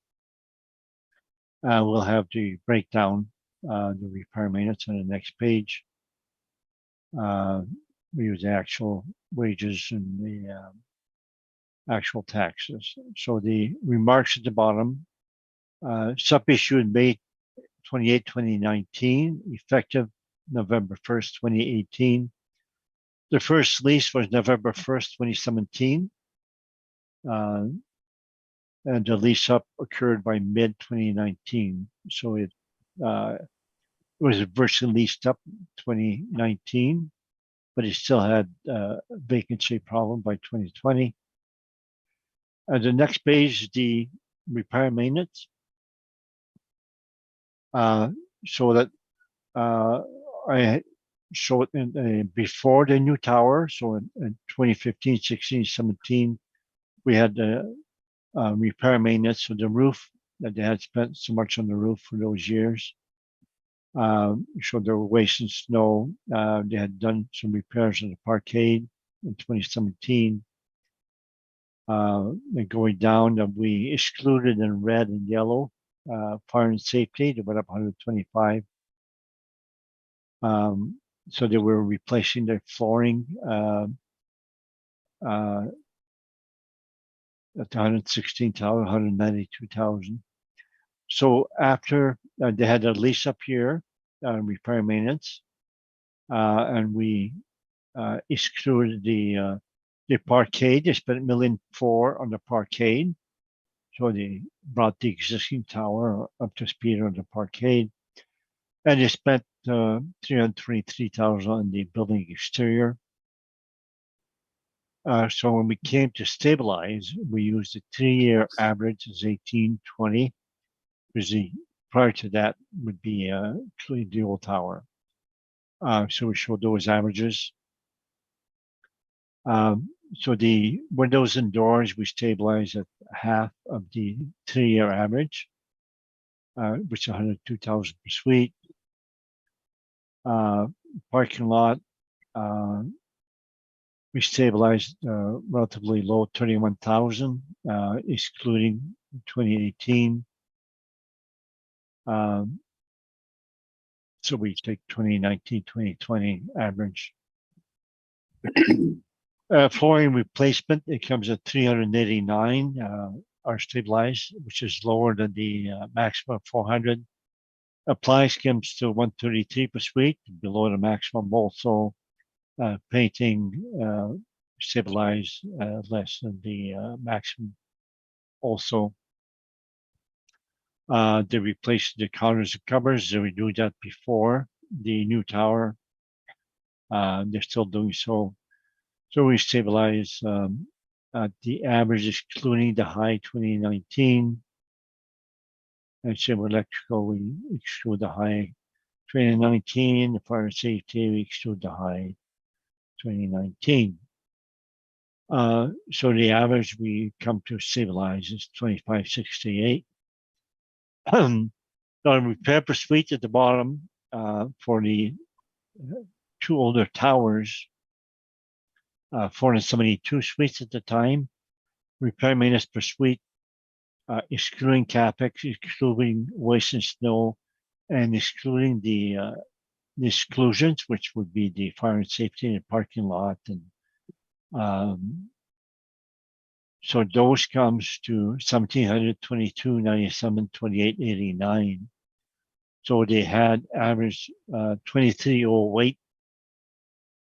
We'll have the breakdown, the repair maintenance on the next page. We use the actual wages and the actual taxes. So the remarks at the bottom, sub-issue in May 28, 2019, effective November 1st, 2018. The first lease was November 1st, 2017. And the lease up occurred by mid 2019. So it was virtually leased up 2019, but it still had a vacancy problem by 2020. And the next page, the repair maintenance. So that I show it in, before the new tower. So in 2015, 16, 17, we had the repair maintenance of the roof that they had spent so much on the roof for those years. So there were wasting snow. They had done some repairs on the parkade in 2017. And going down, we excluded in red and yellow fire and safety. They went up 125. So they were replacing their flooring at 116,000, 192,000. So after they had a lease up here, repair maintenance, and we excluded the parkade. They spent $1.4 million on the parkade. So they brought the existing tower up to speed on the parkade, and they spent $323,000 on the building exterior. So when we came to stabilize, we used the 3-year average as 1820, because prior to that would be actually the old tower. So we showed those averages. So the windows and doors, we stabilized at half of the 3-year average, which is $102,000 per suite. Parking lot, we stabilized relatively low, 31,000, excluding 2018. So we take 2019, 2020 average. Flooring replacement, it comes at 389, are stabilized, which is lower than the maximum of 400. Applies comes to 133 per suite, below the maximum. Also, painting stabilized less than the maximum. Also, they replaced the counters and cupboards. They would do that before the new tower. They're still doing so. So we stabilize at the average, excluding the high 2019. And same with electrical, we exclude the high 2019, the fire and safety, we exclude the high 2019. So the average we come to stabilize is 2568. The repair per suite at the bottom for the two older towers, 472 suites at the time. Repair maintenance per suite, excluding capex, excluding waste and snow, and excluding the exclusions, which would be the fire and safety and parking lot, and so those comes to 1,722, 97, 28, 89. So they had average 2308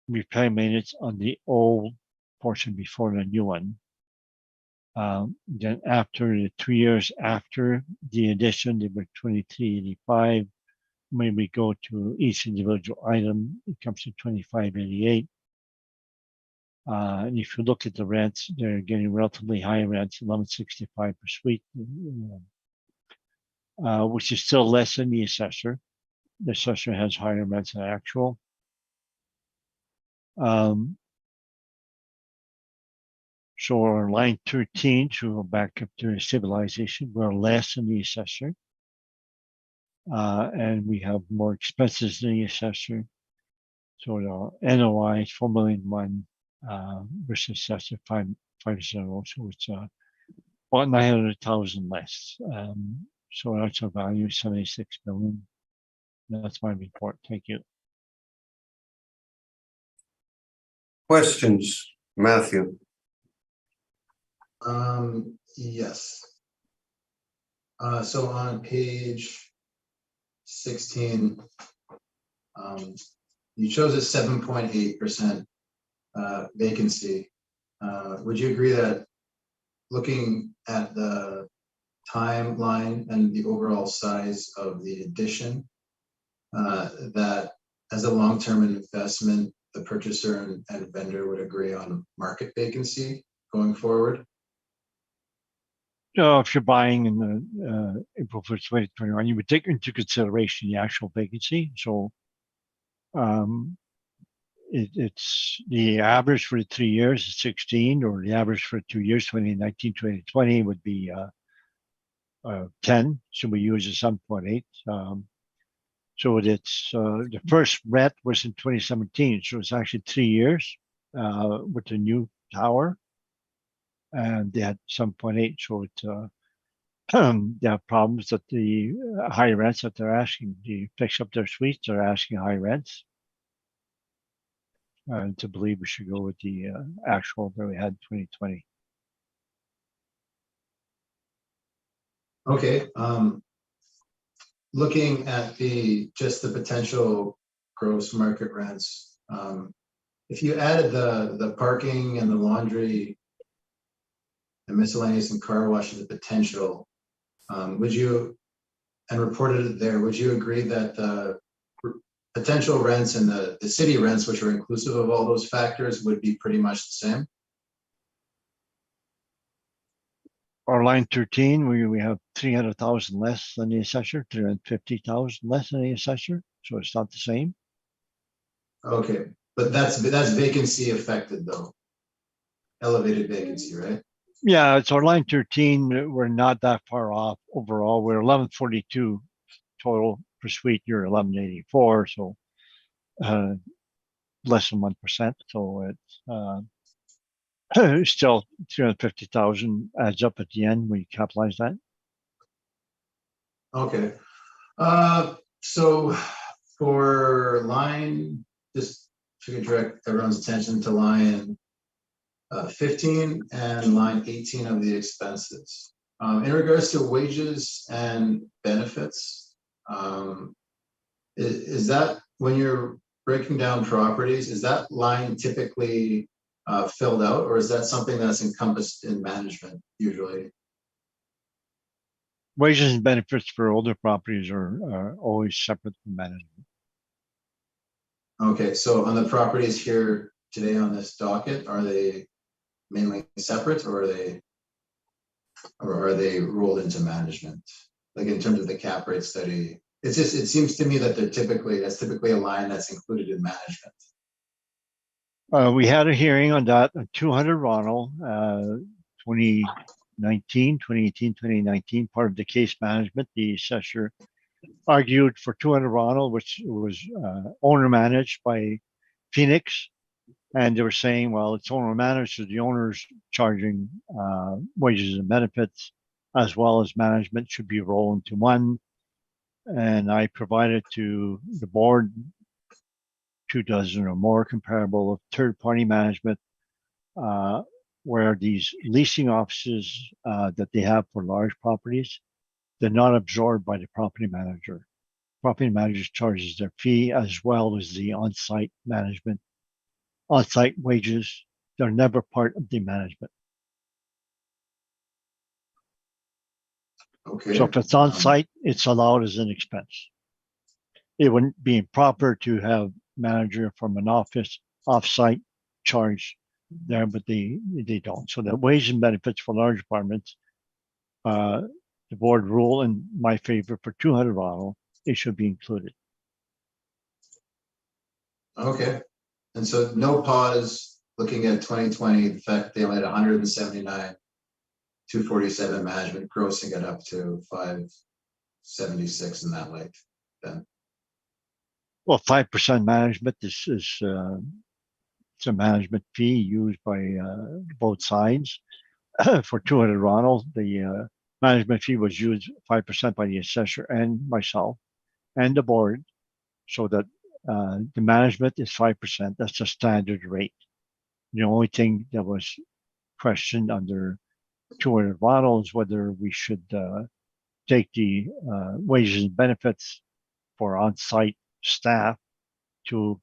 repair maintenance on the old portion before the new one. Then after the 2 years after the addition, they were 2385. When we go to each individual item, it comes to 2588. And if you look at the rents, they're getting relatively high rents, 1165 per suite, which is still less than the assessor. The assessor has higher rents than actual. So our line 13, to go back up to stabilization, we're less than the assessor. And we have more expenses than the assessor. So the NOI is 4,000,001 versus assessor 550. So it's about 900,000 less. So that's our value, 76 million. That's my report. Thank you. Questions, Matthew? Yes. So on page 16, you chose a 7.8% vacancy. Would you agree that looking at the timeline and the overall size of the addition, that as a long-term investment, the purchaser and vendor would agree on market vacancy going forward? If you're buying in the April 1st, 2021, you would take into consideration the actual vacancy. So it's the average for the 3 years is 16, or the average for 2 years, 2019, 2020 would be 10. So we use a 7.8. So it's the first rent was in 2017. So it's actually 3 years with the new tower. And they had 7.8, so it they have problems that the high rents that they're asking. To fix up their suites, they're asking high rents. And to believe we should go with the actual that we had in 2020. Okay. Looking at just the potential gross market rents, if you added the parking and the laundry and miscellaneous and car wash as a potential, would you, and reported it there, would you agree that the potential rents and the city rents, which are inclusive of all those factors, would be pretty much the same? Our line 13, we have 300,000 less than the assessor, 350,000 less than the assessor, so it's not the same. Okay, but that's vacancy affected though, elevated vacancy, right? Yeah, it's our line 13. We're not that far off overall. We're 1142 total per suite. You're 1184, so less than 1%. So it's still 350,000 adds up at the end when you capitalize that. Okay. So for line, just to direct everyone's attention to line 15 and line 18 of the expenses. In regards to wages and benefits, is that when you're breaking down properties, is that line typically filled out, or is that something that's encompassed in management usually? Wages and benefits for older properties are always separate from management. Okay, so on the properties here today on this docket, are they mainly separate, or are they rolled into management? Like in terms of the cap rate study, It's just, it seems to me that that's typically a line that's included in management. We had a hearing on that, 200 Ronald, 2019, 2018, 2019, part of the case management. The assessor argued for 200 Ronald, which was owner managed by Phoenix. And they were saying, well, it's owner managed, so the owner's charging wages and benefits, as well as management should be rolled into one. And I provided to the board 24 or more comparable of third-party management, where these leasing offices that they have for large properties, they're not absorbed by the property manager. Property manager charges their fee as well as the on-site management, on-site wages. They're never part of the management. Okay. So if it's on-site, it's allowed as an expense. It wouldn't be improper to have manager from an office off-site charge there, but they don't. So the wage and benefits for large apartments, the board rule in my favor for 200 Ronald, it should be included. Okay. And so no pause, looking at 2020, the fact they only had 179, 247 management, grossing it up to 576 in that light then. Well, 5% management, this is it's a management fee used by both sides. For 200 Ronald, the management fee was used 5% by the assessor and myself and the board, so that the management is 5%. That's a standard rate. The only thing that was questioned under 200 Ronald is whether we should take the wages and benefits for on-site staff to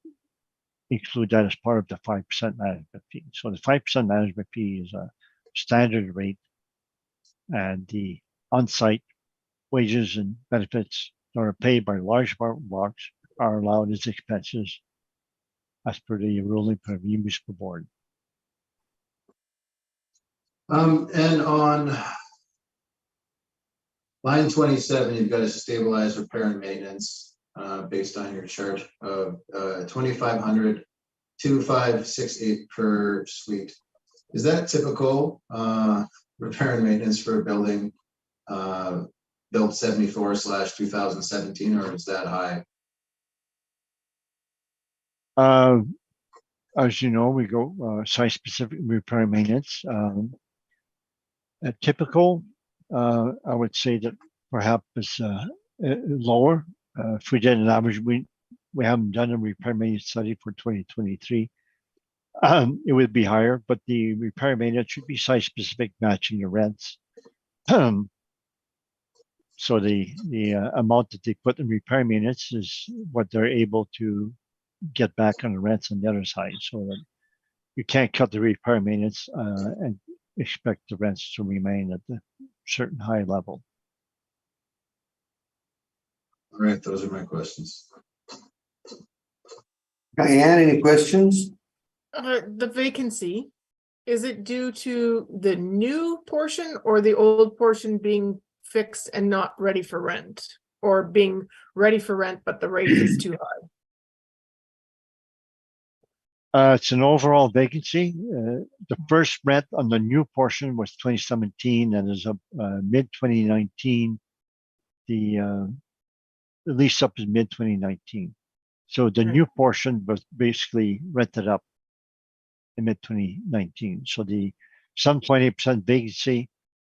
include that as part of the 5% management fee. So the 5% management fee is a standard rate, and the on-site wages and benefits that are paid by large apartment blocks are allowed as expenses as per the ruling from the municipal board. And on line 27, you've got a stabilized repair and maintenance based on your chart of 2,500, 2,568 per suite. Is that typical repair and maintenance for a building built 74/2017, or is that high? As you know, we go site-specific repair and maintenance. Typical, I would say that perhaps is lower. If we did an average, we haven't done a repair maintenance study for 2023. It would be higher, but the repair maintenance should be site-specific, matching your rents. So the amount that they put in repair maintenance is what they're able to get back on the rents on the other side, so that you can't cut the repair maintenance and expect the rents to remain at a certain high level. All right, those are my questions. Diane, any questions? The vacancy, is it due to the new portion or the old portion being fixed and not ready for rent, or being ready for rent but the rate is too high? It's an overall vacancy. The first rent on the new portion was 2017, and as of mid-2019, the lease up is mid-2019. So the new portion was basically rented up in mid-2019. So the some 20% vacancy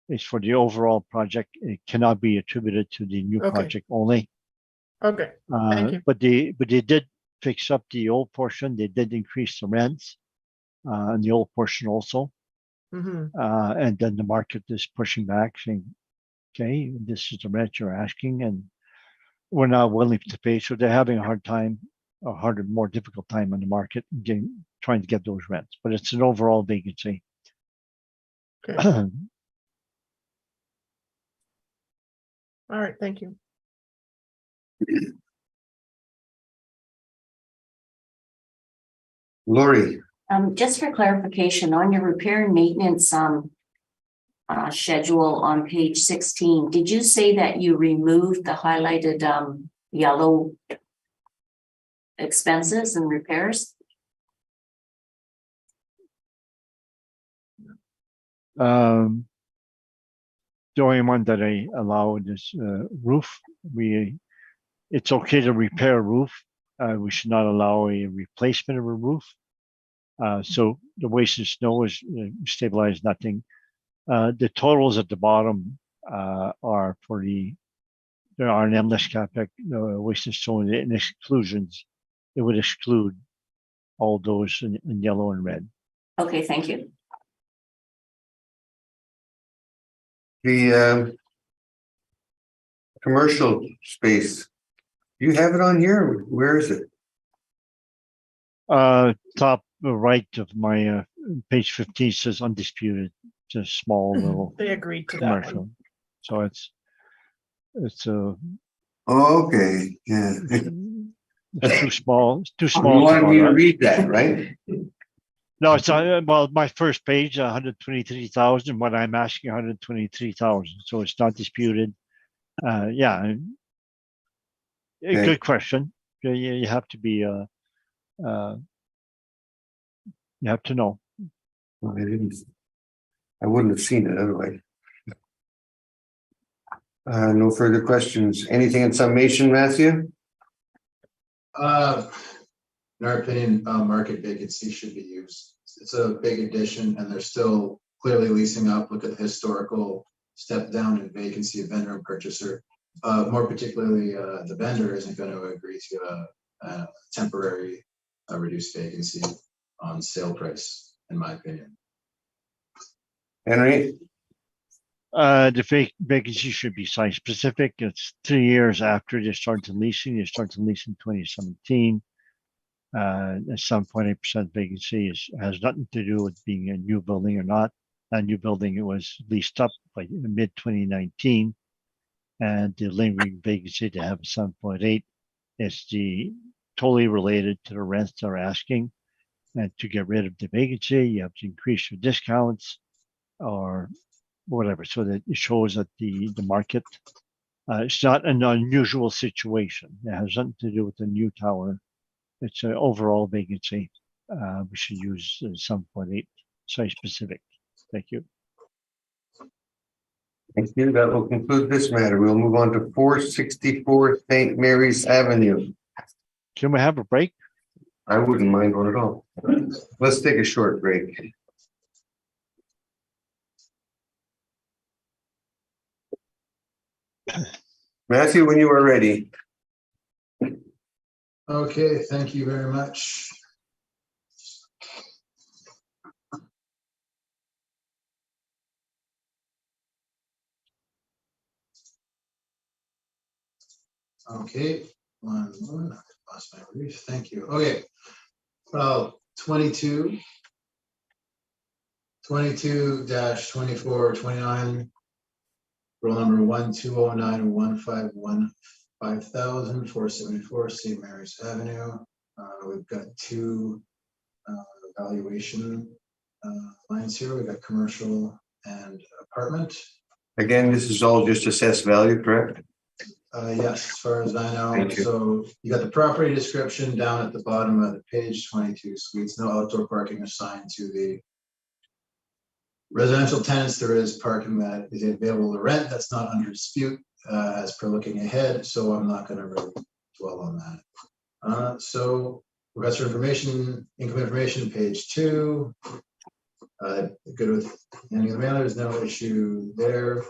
is for the overall project. It cannot be attributed to the new project only. Okay, thank you. But they did fix up the old portion. They did increase the rents on the old portion also. And then the market is pushing back, saying, okay, this is the rent you're asking, and we're not willing to pay. So they're having a hard time, a harder, more difficult time on the market trying to get those rents. But it's an overall vacancy. Okay. All right, thank you. Lori, Just for clarification, on your repair and maintenance schedule on page 16, did you say that you removed the highlighted yellow expenses and repairs? The only one that I allowed is roof. It's okay to repair a roof. We should not allow a replacement of a roof. So the waste and snow is stabilized nothing. The totals at the bottom are for there are an endless capex, waste and snow and exclusions. It would exclude all those in yellow and red. Okay, thank you. The commercial space, do you have it on here? Where is it? Top right of my page 15 says undisputed, just small little They agreed to that one. commercial. So it's Oh, okay, yeah. it's too small. It's too You small. wanted me to bother. read that, right? No, it's well, my first page, 123,000. What I'm asking, 123,000. So it's not disputed. Yeah, a Okay. good question. You have to be. You have to know. Well, I wouldn't have seen it otherwise. No further questions. Anything in summation, Matthew? In our opinion, market vacancy should be used. It's a big addition and they're still clearly leasing up. Look at the historical step down in vacancy of vendor and purchaser. More particularly, the vendor isn't going to agree to a temporary reduced vacancy on sale price, in my opinion. Henry? The vacancy should be site specific. It's 3 years after they started leasing. They started leasing in 2017. 7.8% vacancy has nothing to do with being a new building or not. A new building, it was leased up by mid 2019, and the lingering vacancy to have 7.8 is totally related to the rents they're asking. And to get rid of the vacancy, you have to increase your discounts or whatever, so that it shows that the market. It's not an unusual situation. It has nothing to do with the new tower. It's an overall vacancy. We should use 7.8 site specific. Thank you. Thank you. That will conclude this matter. We'll move on to 464 St. Mary's Avenue. Can we have a break? I wouldn't mind one at all. Let's take a short break. Matthew, when you are ready. Okay, thank you very much. Okay, one, lost my brief. Thank you. Okay, well, 22-2429, roll number 1209-151-5000-474 St. Mary's Avenue. We've got two valuation lines here. We've got commercial and apartment. Again, this is all just assessed value, correct? Yes, as far as I know. Thank you. So you got the property description down at the bottom of the page, 22 suites, no outdoor parking assigned to the residential tenants. There is parking that is available to rent. That's not under dispute as per looking ahead. So I'm not going to really dwell on that. So investor information, income information, page 2. Good with any of the mailers, no issue there.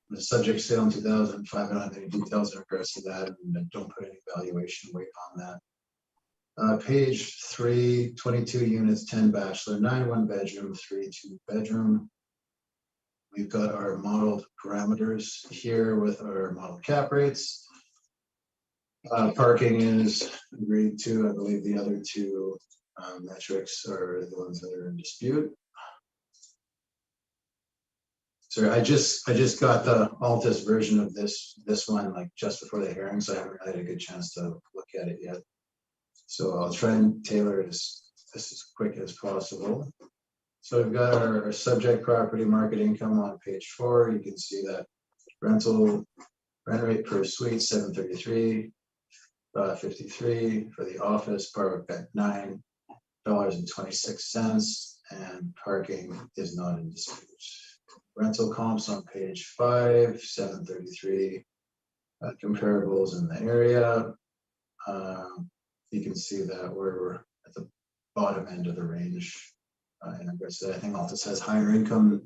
The subject sale in 2005, I don't have any details in regards to that, and don't put any valuation weight on that. Page 3, 22 units, 10 bachelor, 9 1 bedroom, 3 2 bedroom. We've got our modeled parameters here with our model cap rates. Parking is agreed to. I believe the other two metrics are the ones that are in dispute. Sorry, I just got the Altus version of this one like just before the hearing, so I haven't really had a good chance to look at it yet. So I'll try and tailor this as quick as possible. So we've got our subject property market income on page 4. You can see that rent rate per suite $733, $53 for the office, park at $9.26, and parking is not in dispute. Rental comps on page 5, 733. Comparables in the area. You can see that we're at the bottom end of the range. And I guess I think Altus has higher income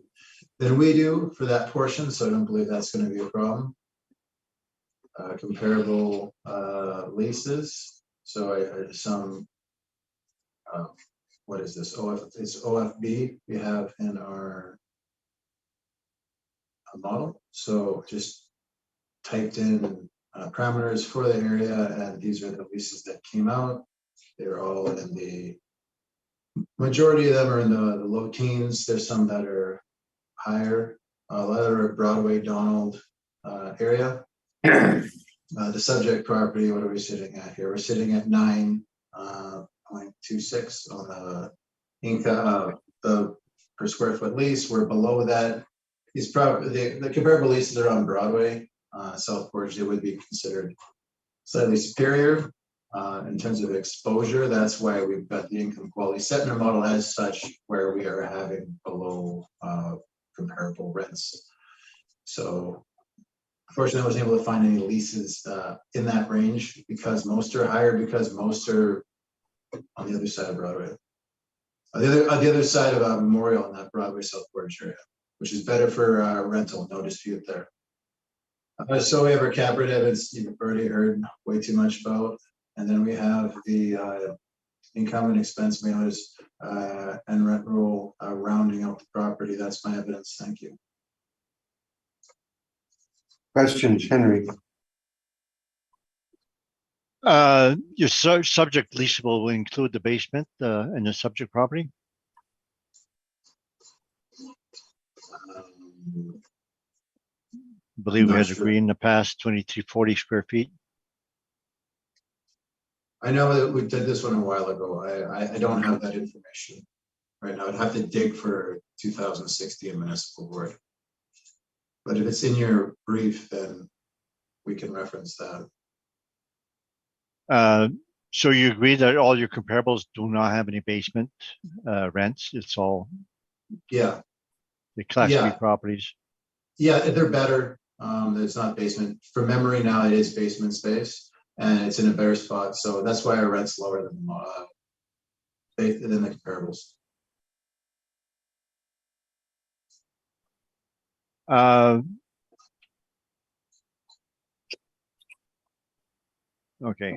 than we do for that portion, so I don't believe that's going to be a problem. Comparable leases. So some what is this? It's OFB we have in our model. So just typed in parameters for the area, and these are the leases that came out. They're all in the majority of them are in the low teens. There's some that are higher. A lot are Broadway, Donald area. The subject property, what are we sitting at here? We're sitting at 9.26 on the income, the per square foot lease. We're below that. These probably the comparable leases are on Broadway. South Portage, they would be considered slightly superior in terms of exposure. That's why we've got the income quality set in our model as such, where we are having below comparable rents. So unfortunately, I wasn't able to find any leases in that range because most are higher, because most are on the other side of Broadway. On the other side of Memorial in that Broadway South Portage area, which is better for rental, no dispute there. So we have our cap rate evidence you've already heard way too much about. And then we have the income and expense mailers and rent roll rounding out the property. That's my evidence. Thank you. Questions, Henry? Your subject leasable will include the basement and the subject property. I believe we had agreed in the past 2340 square feet. I know that we did this one a while ago. I don't have that information right now. I'd have to dig for 2016 municipal board. But if it's in your brief, then we can reference that. So you agree that all your comparables do not have any basement rents? It's all the Class B properties. Yeah, they're better. It's not basement. From memory now, it is basement space, and it's in a better spot. So that's why our rent's lower than the comparables. Okay.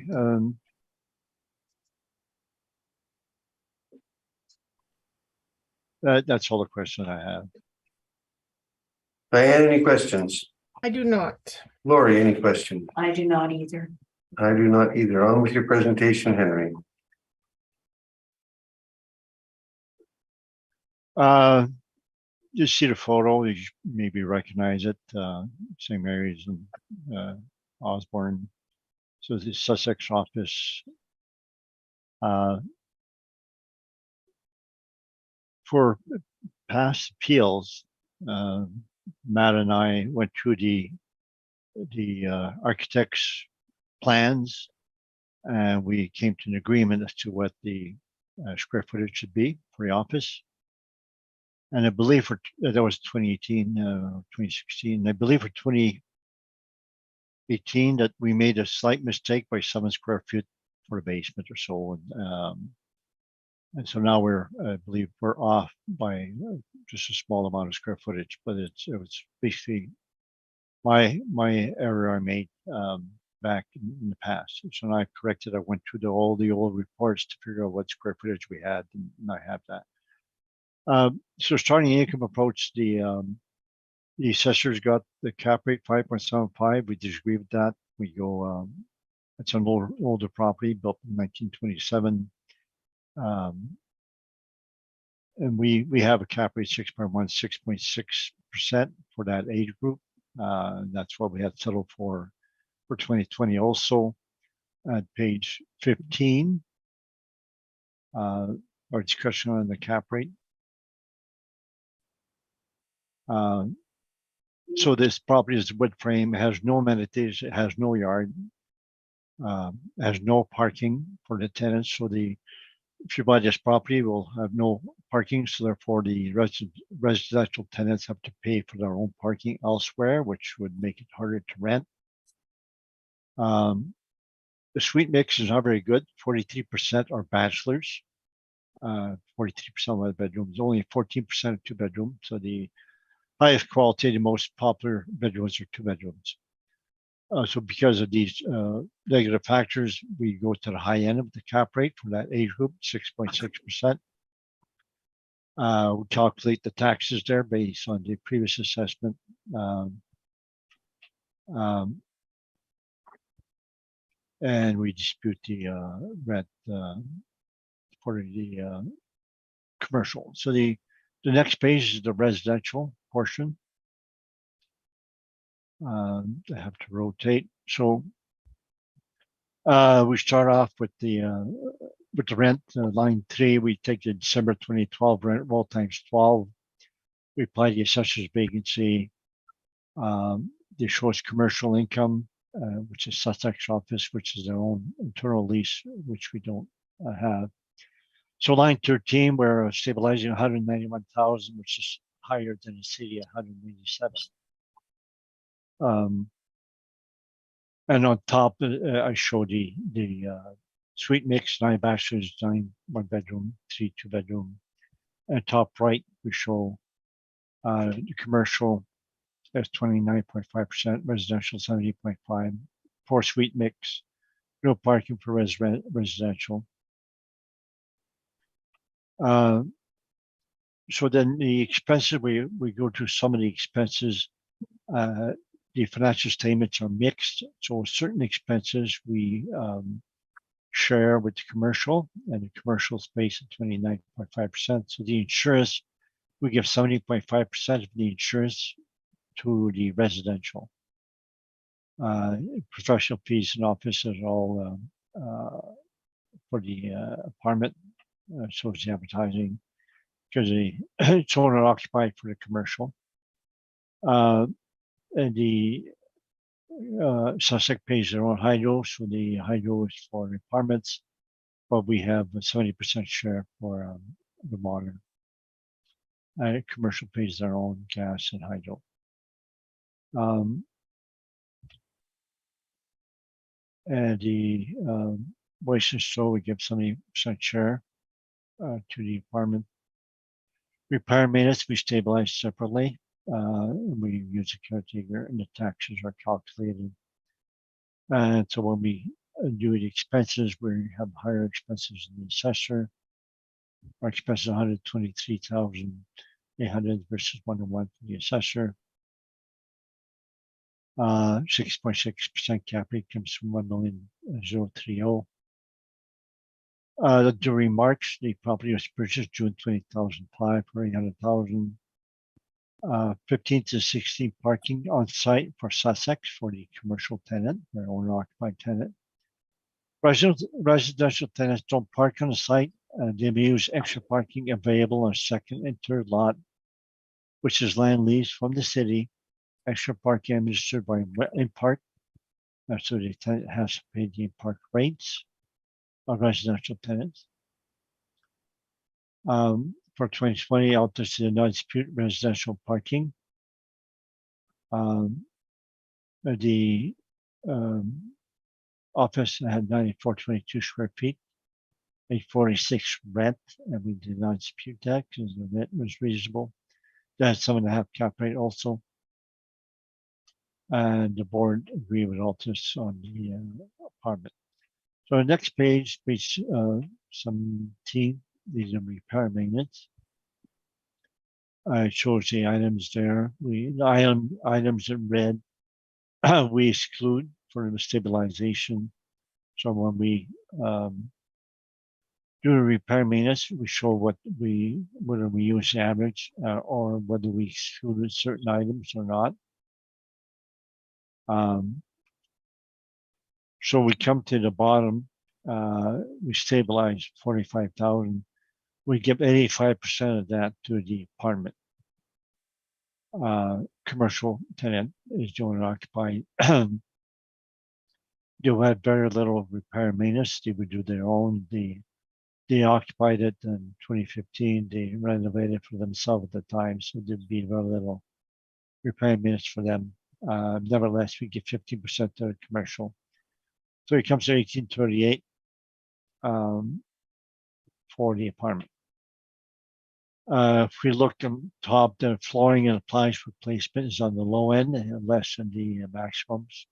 That's all the question I have. Diane, any questions? I do not. Lori, any questions? I do not either. I do not either. On with your presentation, Henry. You see the photo, you maybe recognize it. St. Mary's and Osborne. So the Sussex office. For past appeals, Matt and I went through the architect's plans, and we came to an agreement as to what the square footage should be for the office. And I believe for that was 2018, 2016. I believe for 2018 that we made a slight mistake by 7 square feet for a basement or so, and so now I believe we're off by just a small amount of square footage, but it was basically my error I made back in the past. So when I corrected, I went through all the old reports to figure out what square footage we had, and I have that. So starting income approach, the assessors got the cap rate 5.75. We disagree with that. We go, it's an older property built in 1927. And we have a cap rate 6.1, 6.6% for that age group. That's what we had settled for 2020 also. At page 15, our discussion on the cap rate. So this property is wood frame, it has no amenities, it has no yard. has no parking for the tenants. So if you buy this property, will have no parking. So therefore the residential tenants have to pay for their own parking elsewhere, which would make it harder to rent. The suite mix is not very good. 43% are bachelors. 43% of the bedrooms, only 14% are two bedroom. So the highest quality, the most popular bedrooms are two bedrooms. So because of these negative factors, we go to the high end of the cap rate for that age group, 6.6%. We calculate the taxes there based on the previous assessment. And we dispute the rent for the commercial. So the next page is the residential portion. I have to rotate. So we start off with the rent, line 3. We take the December 2012 rent roll times 12. We apply the assessor's vacancy. This shows commercial income, which is Sussex office, which is their own internal lease, which we don't have. So line 13, we're stabilizing 191,000, which is higher than the city at 187. And on top, I show the suite mix, 9 bachelors, 9 one bedroom, 3 2 bedroom. And top right, we show the commercial as 29.5%, residential 70.5%, 4 suite mix, no parking for residential. So then the expenses, we go to some of the expenses. The financial statements are mixed. So certain expenses we share with the commercial, and the commercial space at 29.5%. So the insurance, we give 70.5% of the insurance to the residential. Professional fees and office is all for the apartment, so it's advertising, because it's owner occupied for the commercial. And the Sussex pays their own hydro, so the hydro is for the apartments, but we have a 70% share for the water. Commercial pays their own gas and hydro. And the waste and store, we give 70% share to the apartment. Repair maintenance, we stabilize separately. We use a caretaker, and the taxes are calculated. And so when we do the expenses, we have higher expenses in the assessor. Our expenses 123,800 versus 101 for the assessor. 6.6% cap rate comes from 1,030,030. The remarks, the property was purchased June 2005 for 800,000. 15 to 16 parking on site for Sussex for the commercial tenant, their owner occupied tenant. Residential tenants don't park on the site. They may use extra parking available on second and third lot, which is land lease from the city. Extra parking administered by Impark. So the tenant has to pay the Impark rates of residential tenants. For 2020, out to the non-dispute residential parking. The office had 9422 square feet, 846 rent, and we did not dispute that because the rent was reasonable. That's 7.5 cap rate also. And the board agreed with all this on the apartment. So the next page, page 17, these are repair maintenance. It shows the items there. The items in red, we exclude for the stabilization. So when we do a repair maintenance, we show whether we use the average or whether we excluded certain items or not. So we come to the bottom, we stabilize 45,000. We give 85% of that to the apartment. Commercial tenant is owner occupied. You had very little repair and maintenance. They would do their own. They occupied it in 2015. They renovated for themselves at the time, so there'd be very little repair and maintenance for them. Nevertheless, we give 15% to commercial. So it comes to 1838 for the apartment. If we look on top, the flooring and appliance replacement is on the low end and less than the maximums.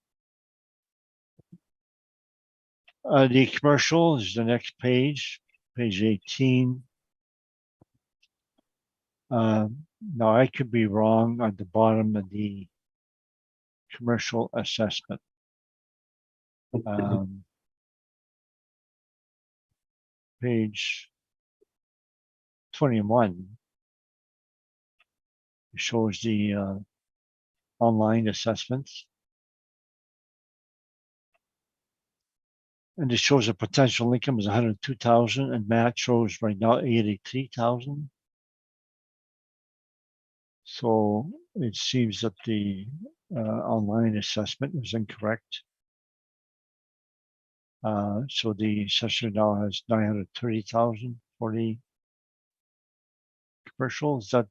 The commercial is the next page, page 18. Now I could be wrong on the bottom of the commercial assessment. Page 21 shows the online assessments. And it shows a potential income is 102,000 and Matt shows right now 83,000. So it seems that the online assessment was incorrect. So the assessor now has 930,000 for the commercial. Is that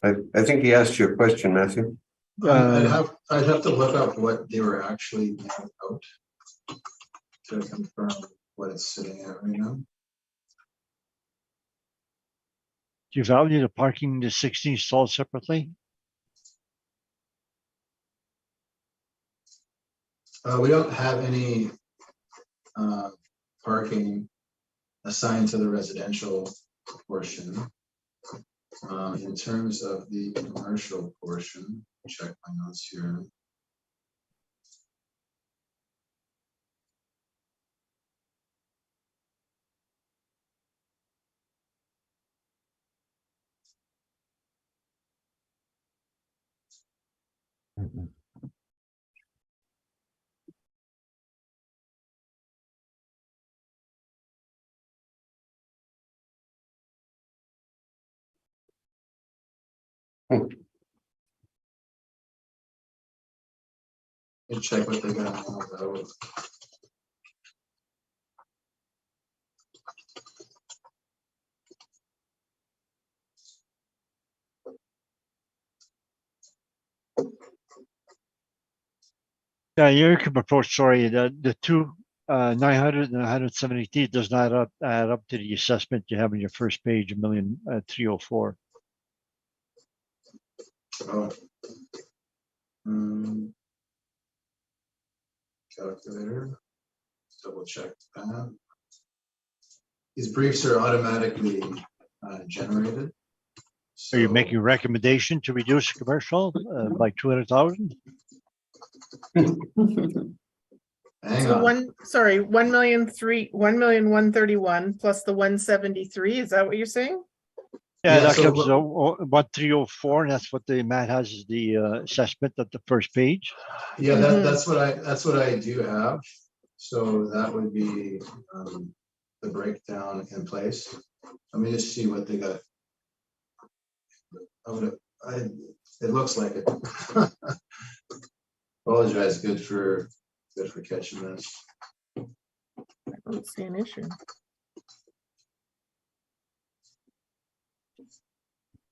I think he asked you a question, Matthew. I'd have to look up what they were actually mailing out to confirm what it's sitting at right now. do you value the parking the 16 stalls separately? We don't have any parking assigned to the residential portion. In terms of the commercial portion, check my notes here. Let's check what they got out. Yeah, you can approach, sorry, the two 900 and 170 does not add up to the assessment you have on your first page, 1,304,000. Oh. Calculator. Double check that. These briefs are automatically generated. Are you making a recommendation to reduce commercial by 200,000? Hang So on. 1,131 plus the 173, is that what you're saying? Yeah, Yeah, that so comes to 1,304, and that's what the Matt has is the assessment at the first page. Yeah, that's what I do have. So that would be the breakdown in place. Let me just see what they got. It looks like it. Apologize. Good for catching this. I don't see an issue.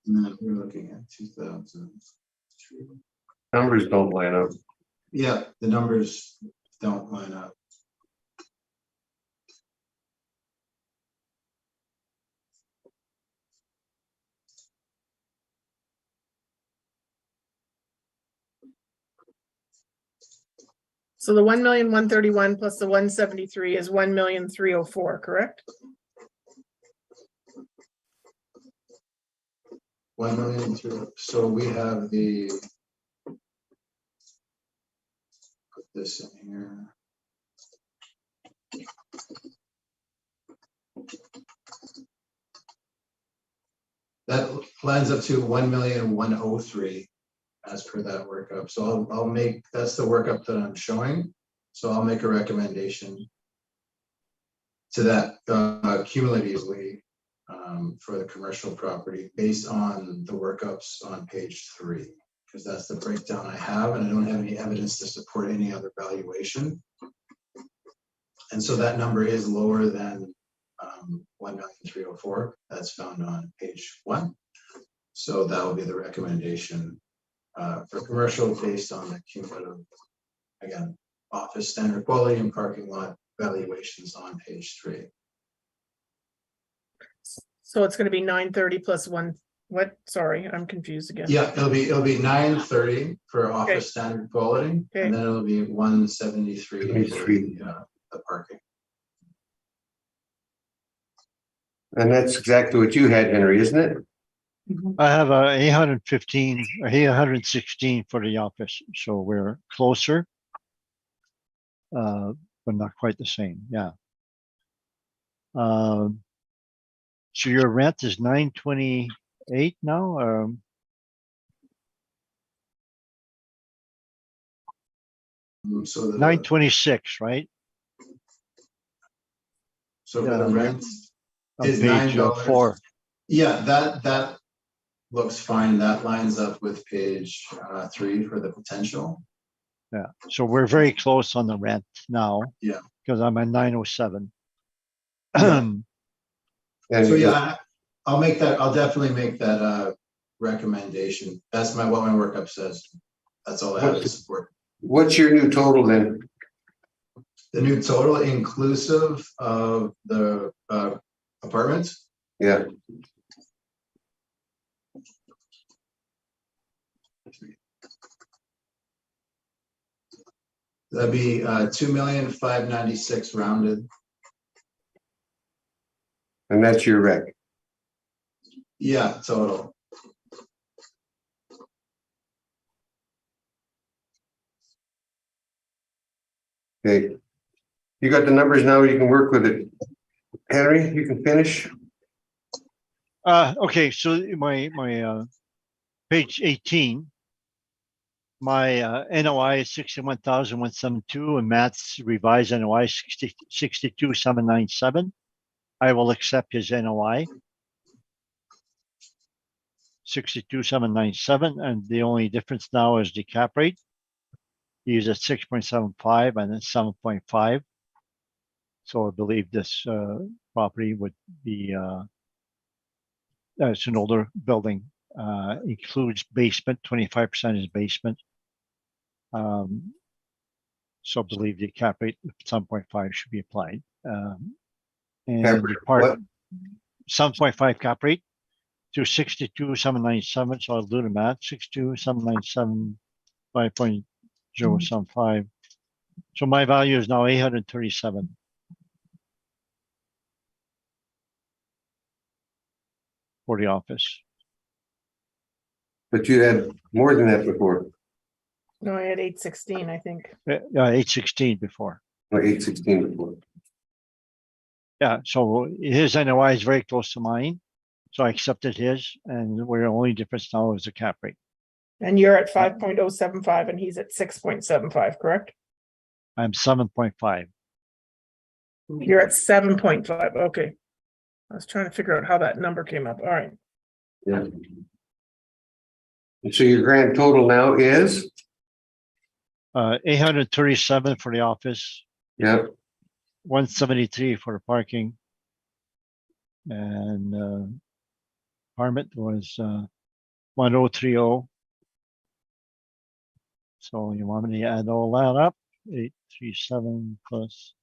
And then we're looking at 2003. Numbers don't line up. Yeah, the numbers don't line up. So the 1,131 plus the 173 is 1,304,000, correct? 1 million through. So we have the. Put this in here. That lines up to 1,103,000 as per that workup. So I'll make, that's the workup that I'm showing. So I'll make a recommendation to that cumulatively for the commercial property based on the workups on page 3, because that's the breakdown I have, and I don't have any evidence to support any other valuation. And so that number is lower than 1,304,000. That's found on page 1. So that will be the recommendation for commercial based on the cumulative, again, office standard quality and parking lot valuations on page 3. So it's gonna be 930 plus one, what? Sorry, I'm confused again. Yeah, it'll be 930 for office standard quality, Okay. and then it'll be 173 for the parking. And that's exactly what you had, Henry, isn't it? I have a 815 or 816 for the office, so we're closer. But not quite the same, yeah. So your rent is 928 now, So the 926, right? so Yeah, the rent On is page $9. 4. Yeah, that looks fine. That lines up with page 3 for the potential. Yeah, so we're very close on the rent now. Yeah. Because I'm at 907. Yeah. And So yeah, I'll definitely make that recommendation. That's what my workup says. That's all I have to support. what's your new total then? The new total inclusive of the apartments. Yeah, That'd be 2,596,000 rounded. and that's your rec. Yeah, total. Okay. You got the numbers now, you can work with it. Henry, you can finish. Okay, so my page 18, my NOI is 61,172 and Matt's revised NOI 62,797. I will accept his NOI 62,797, and the only difference now is the cap rate. He's at 6.75 and then 7.5. So I believe this property would be it's an older building, includes basement, 25% is basement. So I believe the cap rate of 7.5 should be applied. And the part 7.5 cap rate to 62,797. So I'll do the math, 62,797, 5.075. So my value is now 837. For the office. But you had more than that before, No, I had 816, I think. Yeah, 816 before. or 816 before. Yeah, so his NOI is very close to mine. So I accepted his, and we're only difference now is the cap rate. And you're at 5.075 and he's at 6.75, correct? I'm 7.5. You're at 7.5, okay. I was trying to figure out how that number came up, all right. Yeah. And so your grand total now is? 837 for the office, Yeah, 173 for the parking. And apartment was 1030. So you want me to add all that up? 837 plus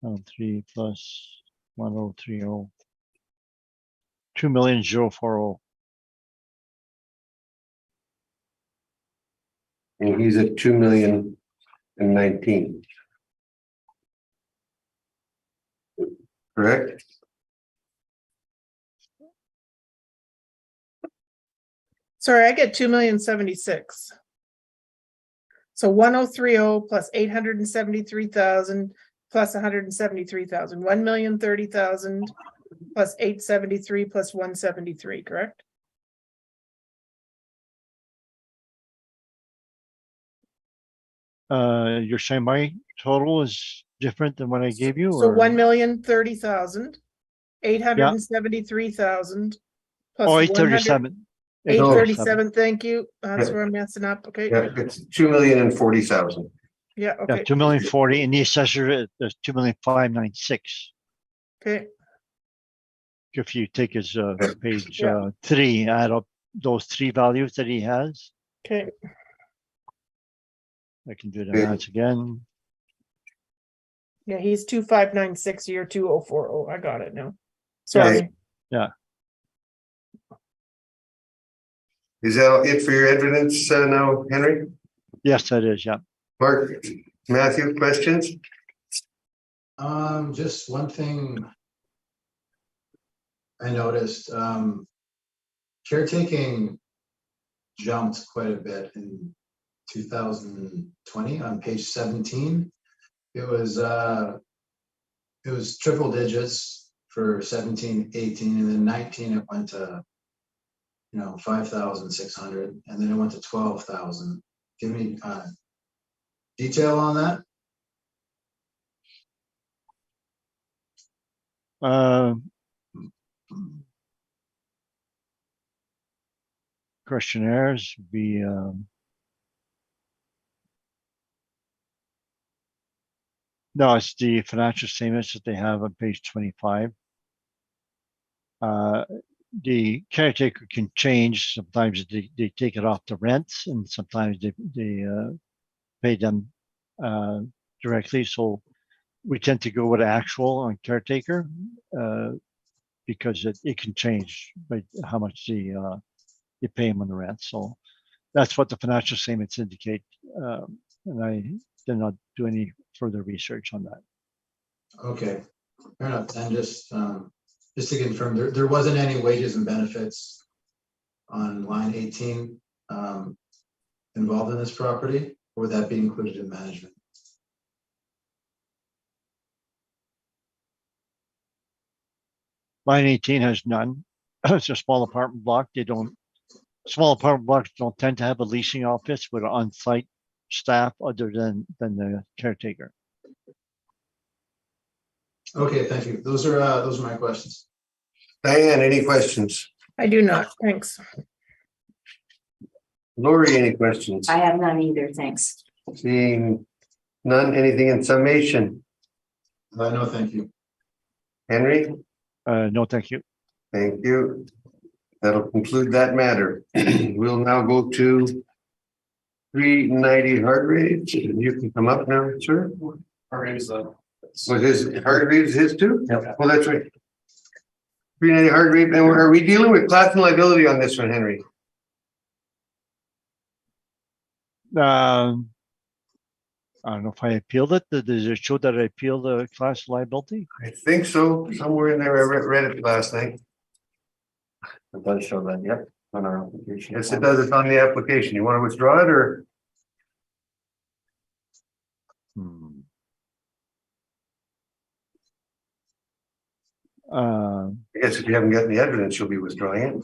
3 plus 1030. 2,040,000. and he's at 2,019,000. Correct? Sorry, I get 2,076,000. So 1030 plus 873,000 plus 173,000, 1,030,000 plus 873 plus 173, correct? You're saying my total is different than what I gave you? So or- 1,030,873,000. Plus Oh, 100 837. 837, thank you. That's Yeah. where I'm messing up. Okay, Yeah, it's 2,040,000. yeah, Yeah, okay, 2,040,000, and the assessor, there's 2,596,000. okay, If you take his page Yeah. 3, add up those 3 values that he has, okay. I can do the Okay. maths again. Yeah, he's 2,596, you're 2,040. I got it now. Sorry. Is that it for your evidence now, Henry? Yes, that is, yeah. Mark, Matthew, questions? Just one thing I noticed, caretaking jumped quite a bit in 2020 on page 17. It was triple digits for 17, 18, and then 19 it went to 5,600, and then it went to 12,000. Give me detail on that. Questionnaires be no, it's the financial statements that they have on page 25. The caretaker can change. Sometimes they take it off the rents, and sometimes they pay them directly. So we tend to go with actual on caretaker because it can change by how much you pay them on the rent. So that's what the financial statements indicate. And I did not do any further research on that. Okay, fair enough. And just to confirm, there wasn't any wages and benefits on line 18 involved in this property, or would that be included in management? Line 18 has none. It's a small apartment block. Small apartment blocks don't tend to have a leasing office with an on-site staff other than the caretaker. Okay, thank you. Those are my questions. Diane, any questions? I do not, thanks. Lori, any questions? I have none either, thanks. Seeing none, anything in summation? No, thank you. Henry? No, thank you. Thank you. That'll conclude that matter. We'll now go to 390 Hargraves. You can come up now, sir. Hargraves, Was his Hargraves his too? Yep. Well, that's right. 390 Hargraves, and are we dealing with class and liability on this one, Henry? I don't know if I appealed it. Does it show that I appealed the class liability? I think so. Somewhere in there, I read it last night. It does show that, yep, on our application. Yes, it does. It's on the application. You want to withdraw it or? I guess if you haven't gotten the evidence, you'll be withdrawing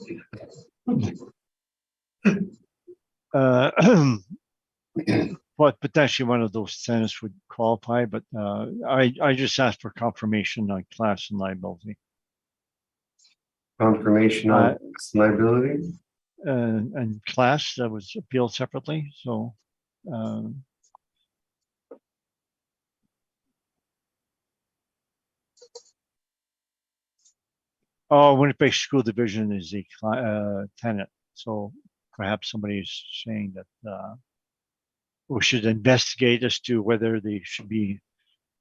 it. But potentially one of those tenants would qualify, but I just asked for confirmation on class and liability. Confirmation on liability. And class that was appealed separately, so Winnipeg School Division is the tenant, so perhaps somebody is saying that we should investigate as to whether they should be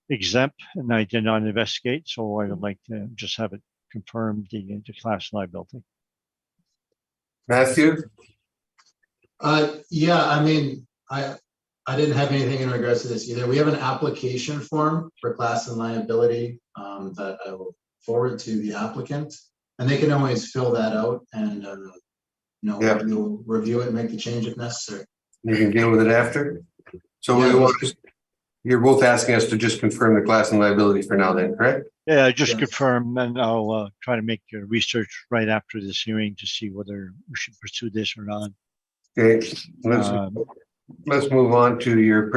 exempt, and I did not investigate, so I would like to just have it confirmed the class liability. Matthew? Yeah, I mean, I didn't have anything in regards to this either. We have an application form for class and liability that I will forward to the applicant, and they can always fill that out and Yeah. we'll review it and make the change if necessary. You can deal with it after. So Yeah. you're both asking us to just confirm the class and liability for now then, correct? Yeah, just Yes. confirm, and I'll try to make research right after this hearing to see whether we should pursue this or not. Okay, let's Um, move on to your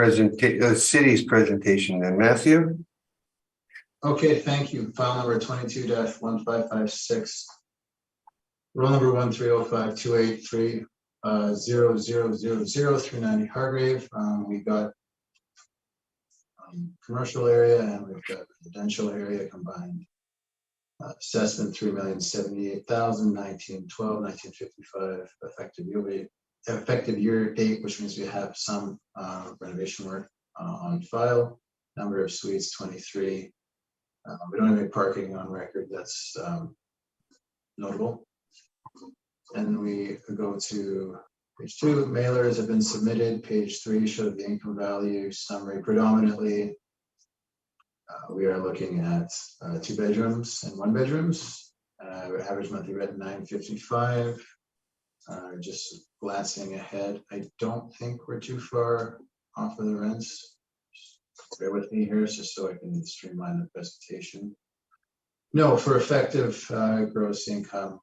city's presentation then. Matthew? Okay, thank you. File number 22-1556. Roll number 13052830000 390 Hargrave. We got commercial area and we've got residential area combined. Assessment 3,078,000, 1955 effective year date, which means we have some renovation work on file. Number of suites 23. We don't have any parking on record. That's notable. And we go to page 2. Mailers have been submitted. Page 3 showed the income value summary. Predominantly, we are looking at 2 bedrooms and 1 bedrooms. Average monthly rent $955. Just glancing ahead, I don't think we're too far off of the rents. Bear with me here, just so I can streamline the presentation. No, for effective gross income,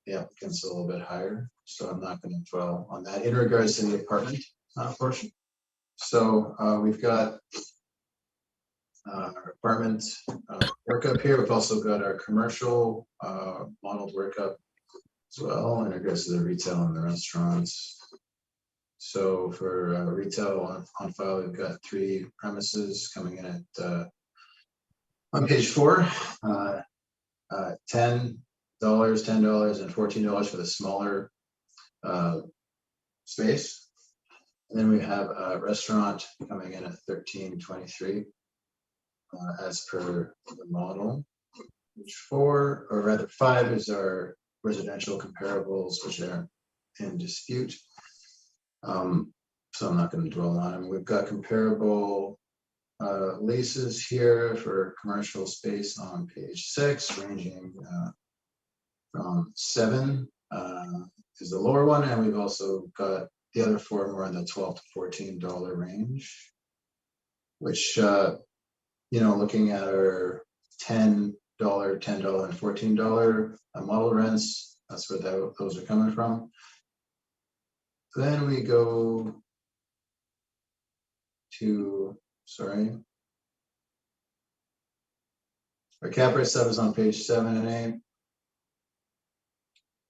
the applicant's a little bit higher, so I'm not going to dwell on that in regards to the apartment portion. So we've got our apartment workup here. We've also got our commercial modeled workup as well in regards to the retail and the restaurants. So for retail on file, we've got 3 premises coming in at on page 4, $10, $10, and $14 for the smaller space. And then we have a restaurant coming in at $13.23 as per the model. Page 4, or rather 5, is our residential comparables, which are in dispute. So I'm not going to dwell on them. We've got comparable leases here for commercial space on page 6, ranging from 7 is the lower one, and we've also got the other 4 more in the $12 to $14 range, which looking at our $10, $10, and $14 model rents, that's where those are coming from. Then we go to, our cap rate stuff is on page 7 and 8.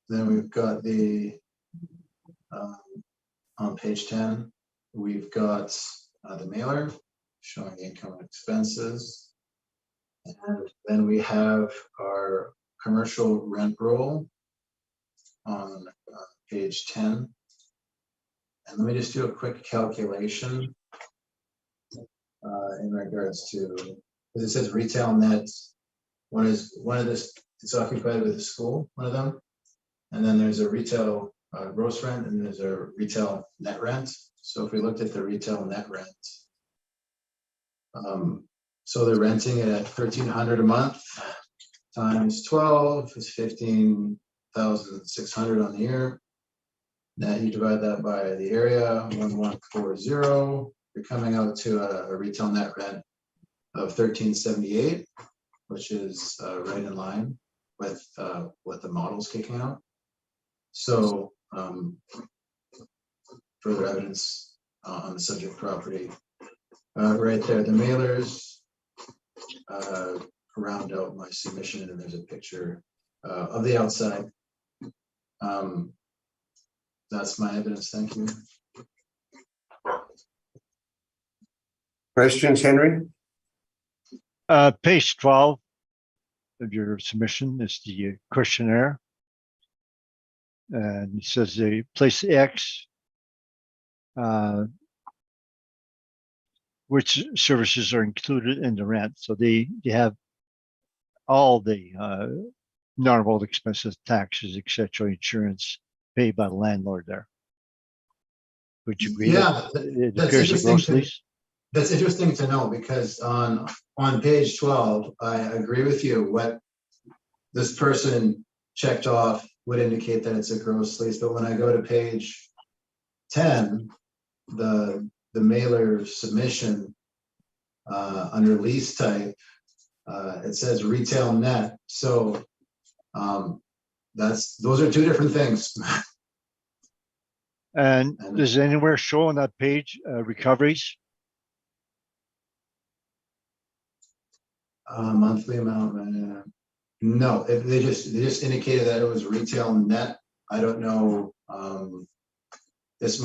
Then we've got the, on page 10, we've got the mailer showing the income and expenses. And then we have our commercial rent roll on page 10. And let me just do a quick calculation in regards to, because it says retail net. One of this, it's occupied with a school, one of them. And then there's a retail gross rent and there's a retail net rent. So if we looked at the retail net rent, so they're renting it at $1,300 a month times 12 is $15,600 on the year. Now you divide that by the area, 1140, you're coming out to a retail net rent of $1,378, which is right in line with what the model's kicking out. So further evidence on the subject property. Right there, the mailers round out my submission, and there's a picture of the outside. That's my evidence. Thank you. Questions, Henry? Page 12 of your submission is the questionnaire. And it says the place X, which services are included in the rent. So they have all the normal expenses, taxes, etc., insurance paid by the landlord there. Would you agree? Yeah, it that's appears a interesting gross lease? That's interesting to know, because on page 12, I agree with you. What this person checked off would indicate that it's a gross lease, but when I go to page 10, the mailer submission under lease type, it says retail net. So those are 2 different things. And does anywhere show on that page recoveries? Monthly amount, no, they just indicated that it was retail net. I don't know, this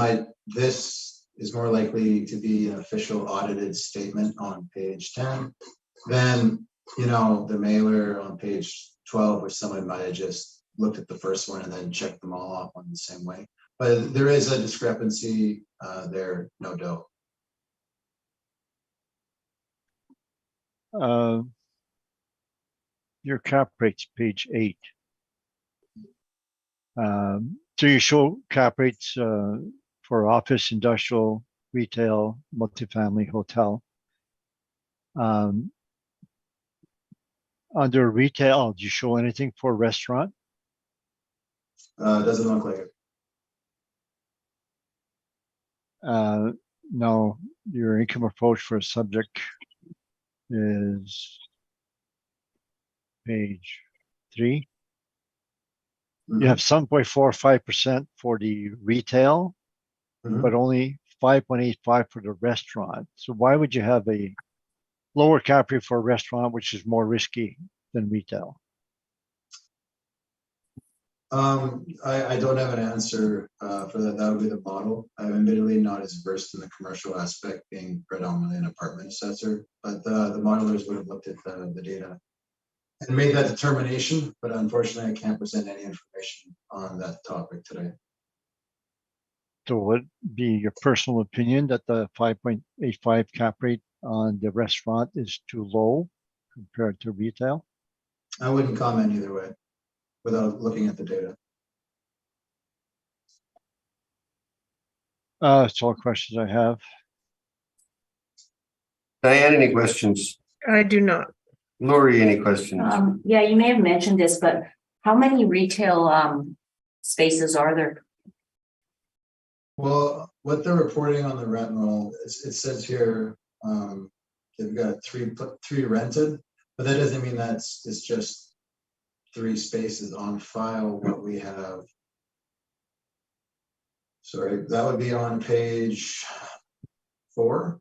is more likely to be an official audited statement on page 10 than, the mailer on page 12, where somebody might have just looked at the first one and then checked them all off on the same way. But there is a discrepancy there, no doubt. Your cap rates, page 8. So you show cap rates for office, industrial, retail, multifamily, hotel. Under retail, do you show anything for restaurant? Doesn't look like it. No, your income approach for a subject is page 3. You have 7.45% for the retail, Mhm. but only 5.85 for the restaurant. So why would you have a lower cap rate for a restaurant, which is more risky than retail? I don't have an answer for that. That would be the model. I'm admittedly not as versed in the commercial aspect, being predominantly an apartment assessor, but the modelers would have looked at the data and made that determination. But unfortunately, I can't present any information on that topic today. So would it be your personal opinion that the 5.85 cap rate on the restaurant is too low compared to retail? I wouldn't comment either way without looking at the data. That's all questions I have. Diane, any questions? I do not. Lori, any questions? Yeah, you may have mentioned this, but how many retail spaces are there? Well, what they're reporting on the rent roll, it says here, they've got three rented, but that doesn't mean it's just 3 spaces on file. What we have, sorry, that would be on page 4.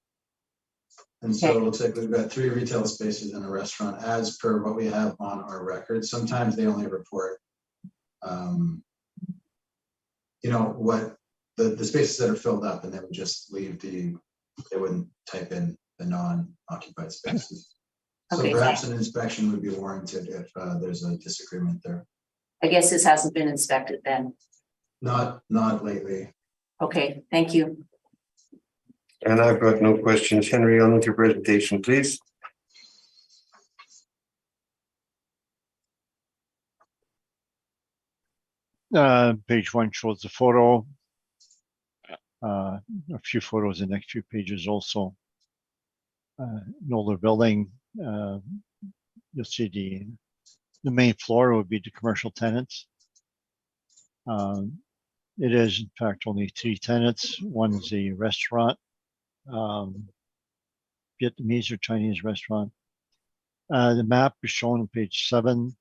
And so it looks like we've got 3 retail spaces in a restaurant as per what we have on our record. Sometimes they only report, what the spaces that are filled up, and they would just leave they wouldn't type in the non-occupied spaces. So Okay, perhaps an inspection would be warranted if there's a disagreement there. I guess this hasn't been inspected then. Not lately. Okay, thank you. And I've got no questions. Henry, on with your presentation, please. Page 1 shows the photo. A few photos in the next few pages also. An older building. You'll see the main floor would be the commercial tenants. It is in fact only 3 tenants. One is a restaurant, Vietnamese or Chinese restaurant. The map is shown on page 7.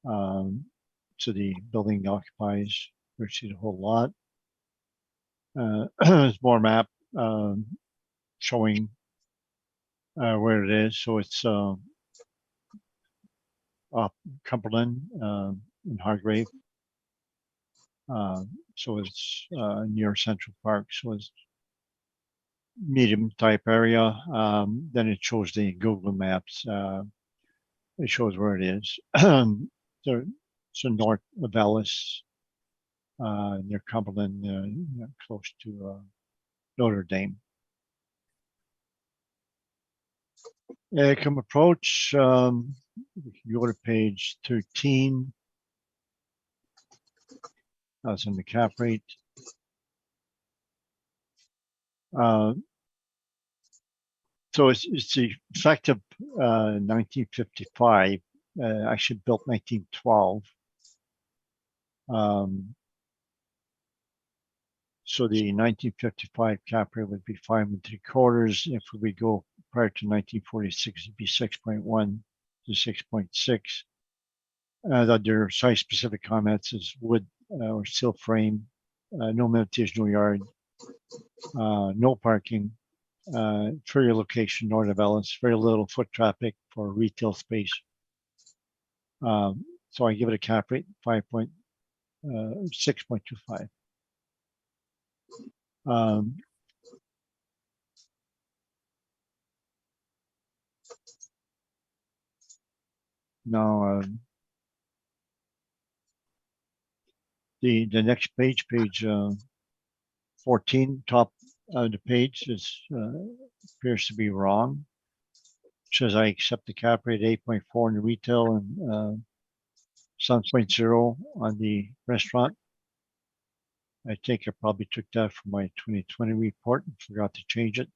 So the building occupies virtually the whole lot. There's more map showing where it is. So it's up Cumberland in Hargrave. So it's near Central Park. So it's medium type area. Then it shows the Google Maps. It shows where it is. So north of Ellis, near Cumberland, close to Notre Dame. Income approach. We can go to page 13. That's on the cap rate. So it's the effective 1955. Actually built 1912. So the 1955 cap rate would be 5 3/4. If we go prior to 1946, it'd be 6.1 to 6.6. Under site-specific comments is wood or steel frame, no limitation, no yard, no parking, for your location, north of Ellis, very little foot traffic for retail space. So I give it a cap rate 6.25. Now, the next page, page 14, top of the page is appears to be wrong. It says I accept the cap rate 8.4 in the retail and 7.0 on the restaurant. I think I probably took that from my 2020 report and forgot to change it.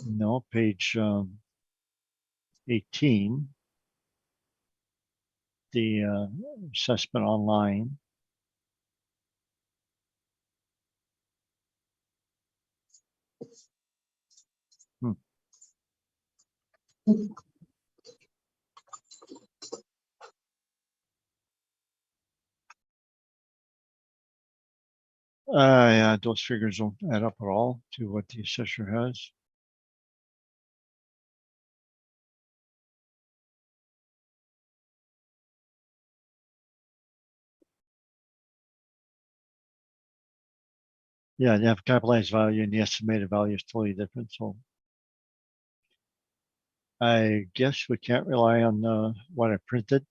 No, page 18, the assessment online. Yeah, those figures don't add up at all to what the assessor has. Yeah, they have capitalized value and the estimated value is totally different. So I guess we can't rely on what I printed.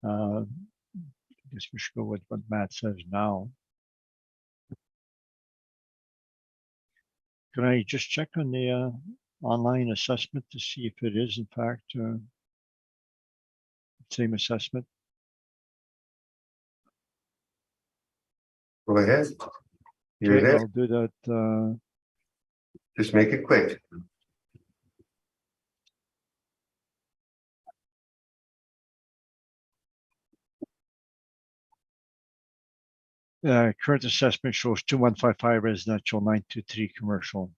I guess we should go with what Matt says now. Can I just check on the online assessment to see if it is in fact same assessment? Go ahead. You're Okay, there. I'll do that. Just make it quick. Current assessment shows 2155 residential, 923 commercial.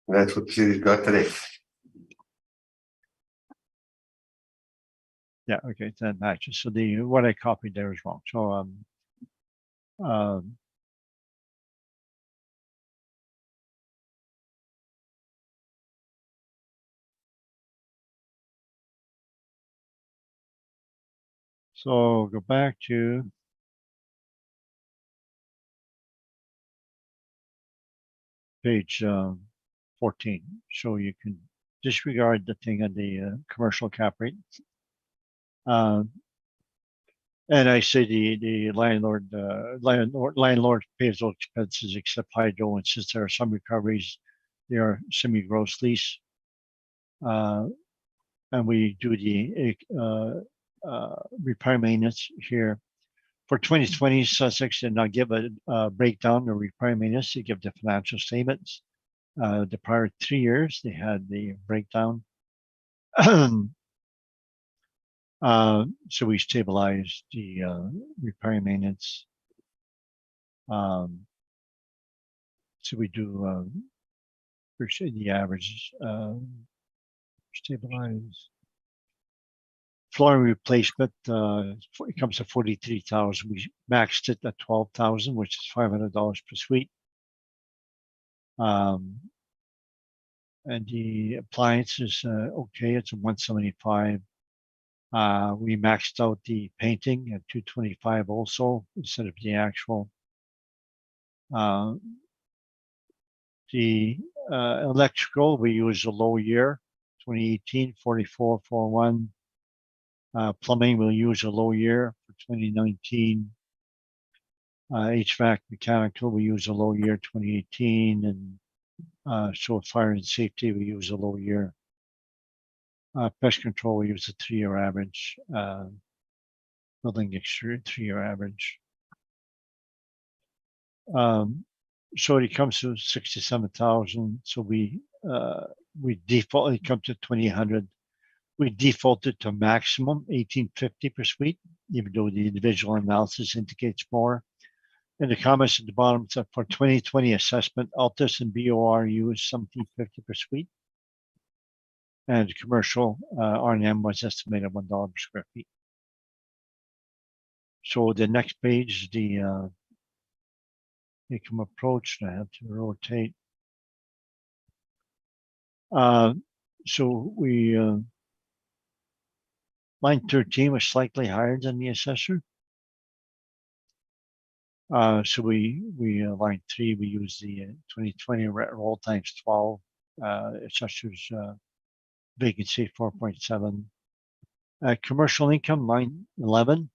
And that's what the city's got today. Yeah, okay, that matches. So the what I copied there is wrong. So so go back to page 14. So you can disregard the thing on the commercial cap rate. And I say the landlord pays those expenses except hydro, and since there are some recoveries, they are semi-gross lease. And we do the repair maintenance here. For 2020, Sussex did not give a breakdown of repair maintenance. They give the financial statements. The prior 3 years, they had the breakdown. So we stabilized the repair maintenance. So we do the average stabilize. Flooring replacement, it comes to 43,000. We maxed it at 12,000, which is $500 per suite. And the appliances, okay, it's a 175. We maxed out the painting at 225 also instead of the actual. The electrical, we use a low year, 2018, 4441. Plumbing, we'll use a low year for 2019. HVAC mechanical, we use a low year 2018, and so fire and safety, we use a low year. Pest control, we use a 3-year average. Building exterior 3-year average. So it comes to 67,000. So we default, it comes to 2,800. We defaulted to maximum 1,850 per suite, even though the individual analysis indicates more. And the comments at the bottom said for 2020 assessment, Altus and BOR use 1,750 per suite. And commercial R&M was estimated $1 per square feet. So the next page, the income approach, I have to rotate. So we line 13 was slightly higher than the assessor. So we line 3, we use the 2020 rent roll times 12. Assessor's vacancy 4.7. Commercial income line 11.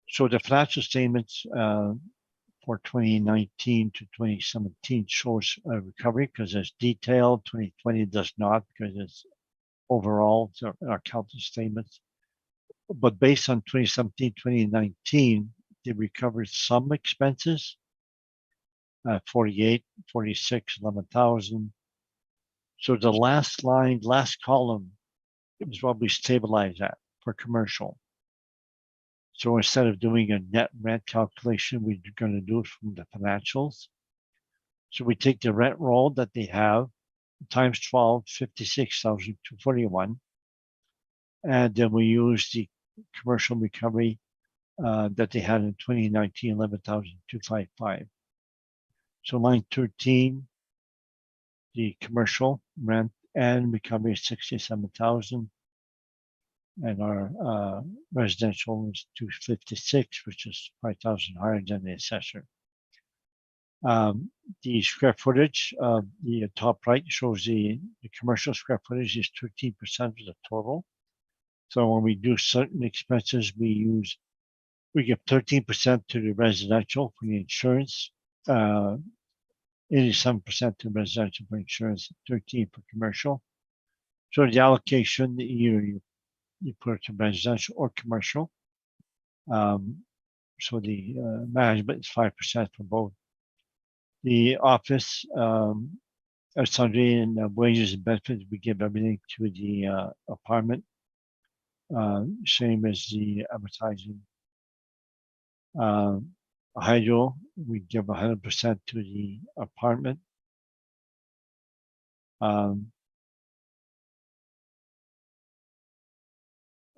So the financial statements for 2019 to 2017 shows a recovery because it's detailed. 2020 does not because it's overall our accounting statements. But based on 2017, 2019, they recovered some expenses, 48, 46, 11,000. So the last line, last column is what we stabilize at for commercial. So instead of doing a net rent calculation, we're going to do it from the financials. So we take the rent roll that they have times 12, 56,241. And then we use the commercial recovery that they had in 2019, 11,255. So line 13, the commercial rent and recovery is 67,000. And our residential is 256, which is 5,000 higher than the assessor. The square footage of the top right shows the commercial square footage is 13% of the total. So when we do certain expenses, we give 13% to the residential for the insurance, 87% to residential for insurance, 13% for commercial. So the allocation, you put it to residential or commercial. So the management is 5% for both. The office, sundry and wages and benefits, we give everything to the apartment. Same as the advertising. Hydro, we give 100% to the apartment.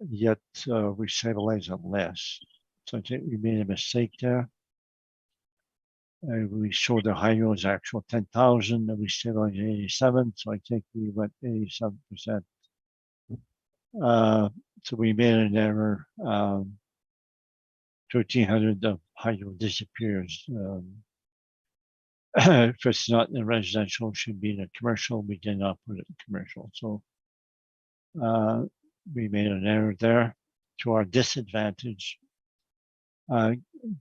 Yet we stabilize it less. So I think we made a mistake there. We showed the hydro is actual 10,000 and we stabilized 87. So I think we went 87%. So we made an error. 1,300 of hydro disappears. If it's not in residential, it should be in a commercial. We did not put it in commercial. So we made an error there to our disadvantage.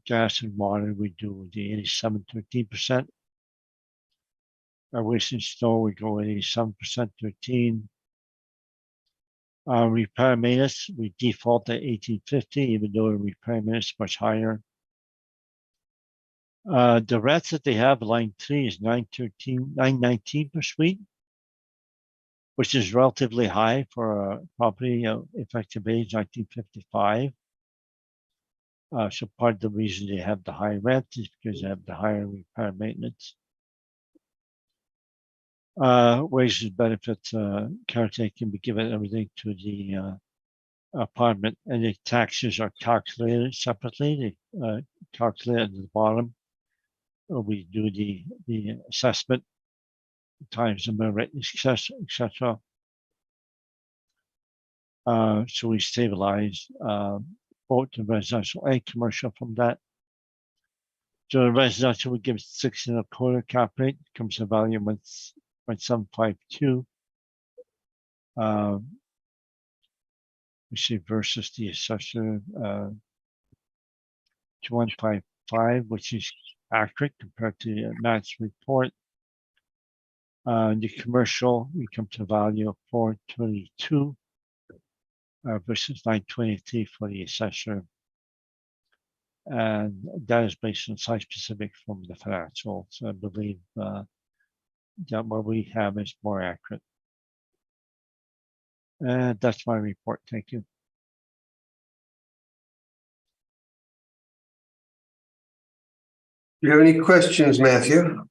Gas and water, we do the 87, 13%. Our waste and snow, we go 87%, 13. Repair maintenance, we default at 1850, even though repair maintenance is much higher. The rents that they have, line 3 is 919 per suite, which is relatively high for a property effective age 1955. So part of the reason they have the high rent is because they have the higher repair maintenance. Wages, benefits, caretaking can be given everything to the apartment, and the taxes are calculated separately. They calculate at the bottom. We do the assessment times the mill rate, etc. So we stabilize both the residential and commercial from that. So the residential we give 6.25 cap rate, comes to value 1.752. We see versus the assessor 2155, which is accurate compared to the match report. The commercial, we come to a value of 422 versus 923 for the assessor. And that is based on site specific from the financial. So I believe that what we have is more accurate. And that's my report. Thank you. Do you have any questions, Matthew?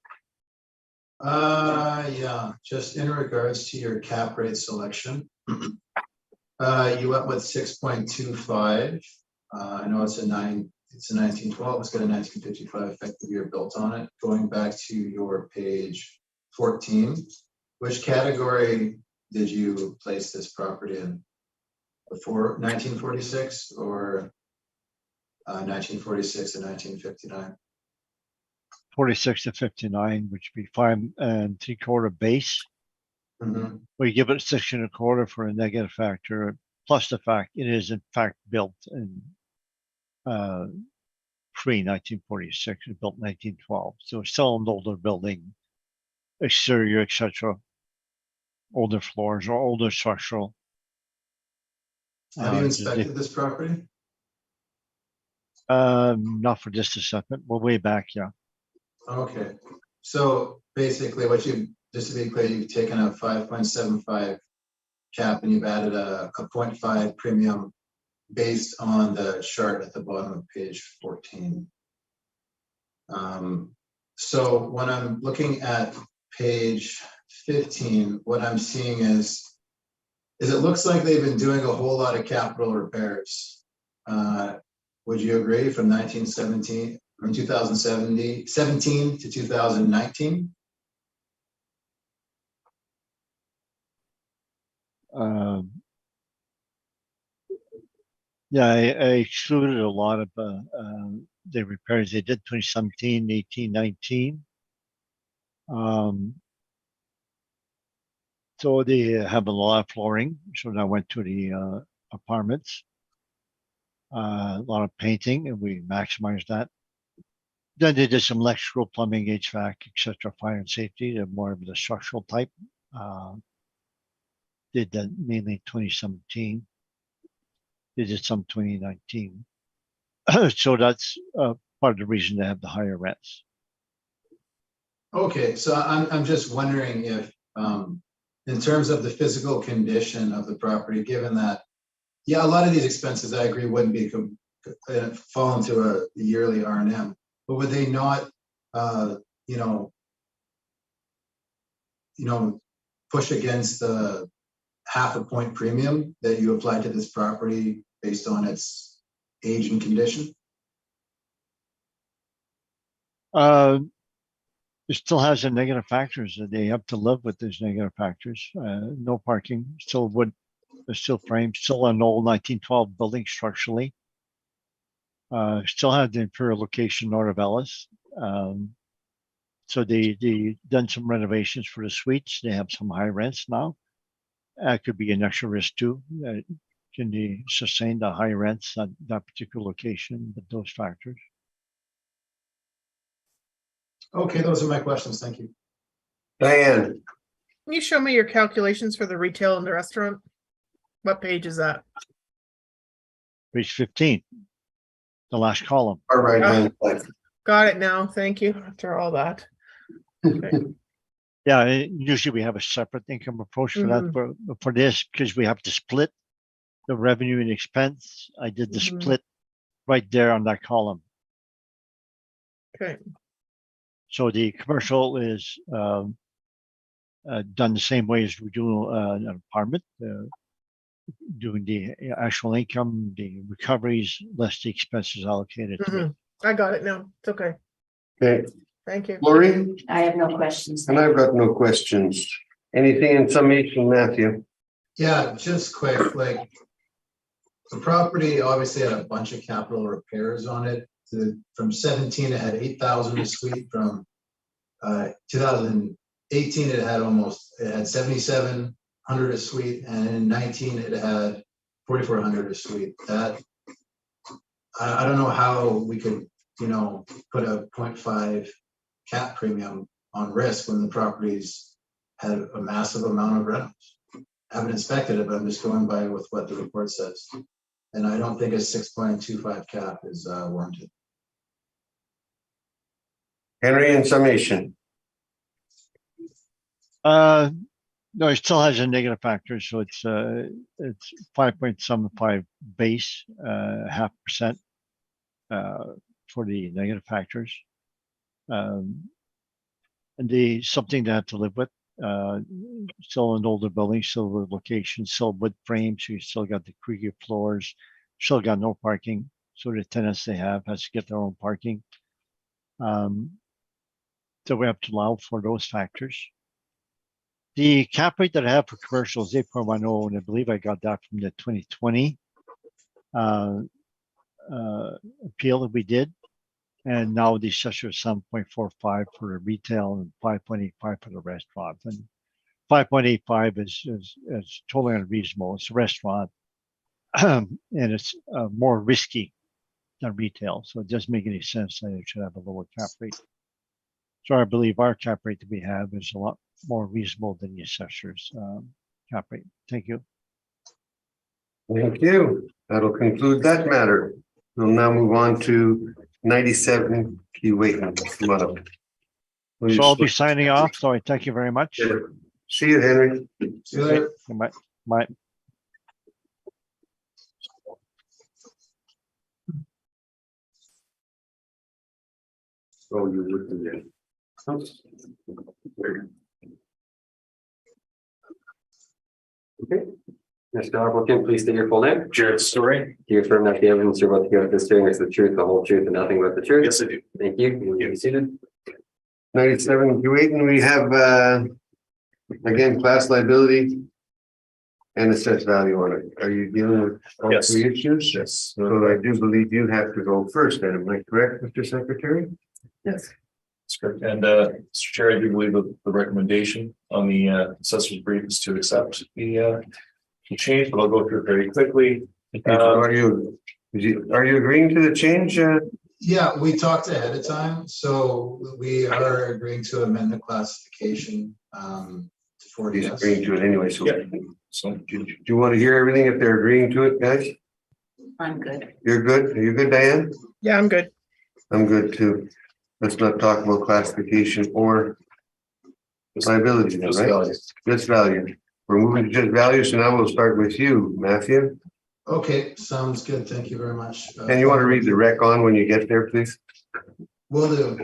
Yeah, just in regards to your cap rate selection. You went with 6.25. I know it's a 1912, it's got a 1955 effective year built on it. Going back to your page 14, which category did you place this property in? Before 1946 or 1946 and 1959? 46 to 59, which would be 5 3/4 base. Mhm. We give it 6 1/4 for a negative factor, plus the fact it is in fact built in pre-1946, it built 1912. So it's still an older building, exterior, etc. Older floors or older structural. Have you Just inspected this property? not for this assessment, but way back, yeah. Okay, so basically what you, just to be clear, you've taken a 5.75 cap and you've added a 0.5 premium based on the chart at the bottom of page 14. So when I'm looking at page 15, what I'm seeing is it looks like they've been doing a whole lot of capital repairs. Would you agree, from 2017 to 2019? Yeah, I excluded a lot of the repairs they did 2017, 18, 19. So they have a lot of flooring. So I went to the apartments. A lot of painting, and we maximized that. Then they did some electrical, plumbing, HVAC, etc., fire and safety. They're more of the structural type. Did that mainly 2017. They did some 2019. So that's part of the reason they have the higher rents. Okay, so I'm just wondering if, in terms of the physical condition of the property, given that, yeah, a lot of these expenses, I agree, wouldn't be fall into a yearly R&M, but would they not, you know, push against the 0.5 point premium that you applied to this property based on its age and condition? It still has the negative factors that they have to live with. These negative factors. No parking, still wood, steel frame, still an old 1912 building structurally. Still have the inferior location north of Ellis. So they done some renovations for the suites. They have some high rents now. Could be an extra risk too. Can they sustain the high rents at that particular location with those factors? Okay, those are my questions. Thank you. Diane, Can you show me your calculations for the retail and the restaurant? What page is that? Page 15, the last column. our right hand side. Got it now. Thank you. After all that. Okay. Yeah, usually we have a separate income approach for that. For this, because we have to split the revenue and expense, I did the split right there on that column. Okay. So the commercial is done the same way as we do an apartment, doing the actual income, the recoveries, less the expenses allocated to it. I got it now. It's okay. Okay, Thank you. Lori, I have no questions. and I've got no questions. Anything in summation, Matthew? Yeah, just quick, like, the property obviously had a bunch of capital repairs on it. From 17, it had 8,000 a suite. From 2018, it had 7,700 a suite, and in 19, it had 4,400 a suite. That I don't know how we could, put a 0.5 cap premium on risk when the properties had a massive amount of rentals. I haven't inspected it, but I'm just going by with what the report says. And I don't think a 6.25 cap is warranted. Henry, in summation? No, it still has a negative factor, so it's 5.75 base, 0.5% for the negative factors. and something to have to live with. Still an older building, still the location, still wood frame, so you still got the creaky floors, still got no parking. So the tenants they have has to get their own parking. So we have to allow for those factors. The cap rate that I have for commercial is 8.10, and I believe I got that from the 2020 appeal that we did. And now the assessor is 7.45 for the retail and 5.85 for the restaurant. And 5.85 is totally unreasonable. It's a restaurant, and it's more risky than retail. So it doesn't make any sense that it should have a lower cap rate. So I believe our cap rate that we have is a lot more reasonable than the assessor's cap rate. Thank you. Thank you. That'll conclude that matter. We'll now move on to 97 Keewatin. Come on up. So I'll be signing off. So I thank you very much. Yeah. See you, Henry. See you later. Bye. Bye. Oh, you're looking there. Okay. Mr. Applicant, please state your full name. Jared Story. Do you affirm that the evidence you're about to give at this hearing is the truth, the whole truth, and nothing but the truth? Yes, I do. Thank you. You may be seated. 97 Keewatin, we have again, class liability and assessed value on it. Are you dealing with all Yes. three issues? Yes. So I do believe you have to go first, then, am I correct, Mr. Secretary? Yes. That's correct. And Mr. Chair, I do believe the recommendation on the assessor's brief is to accept the change, but I'll go through it very quickly. Are you agreeing to the change? Yeah, we talked ahead of time, so we are agreeing to amend the classification to He's 40S. agreeing to it anyway, so. Yeah. So Do you want to hear everything if they're agreeing to it, guys? I'm good. You're good? Are you good, Diane? Yeah, I'm good. I'm good too. Let's not talk about classification or liability, then, just right? values. Just value. We're moving to just value, so now we'll start with you, Matthew. Okay, sounds good. Thank you very much. And you want to read the rec on when you get there, please? Will do.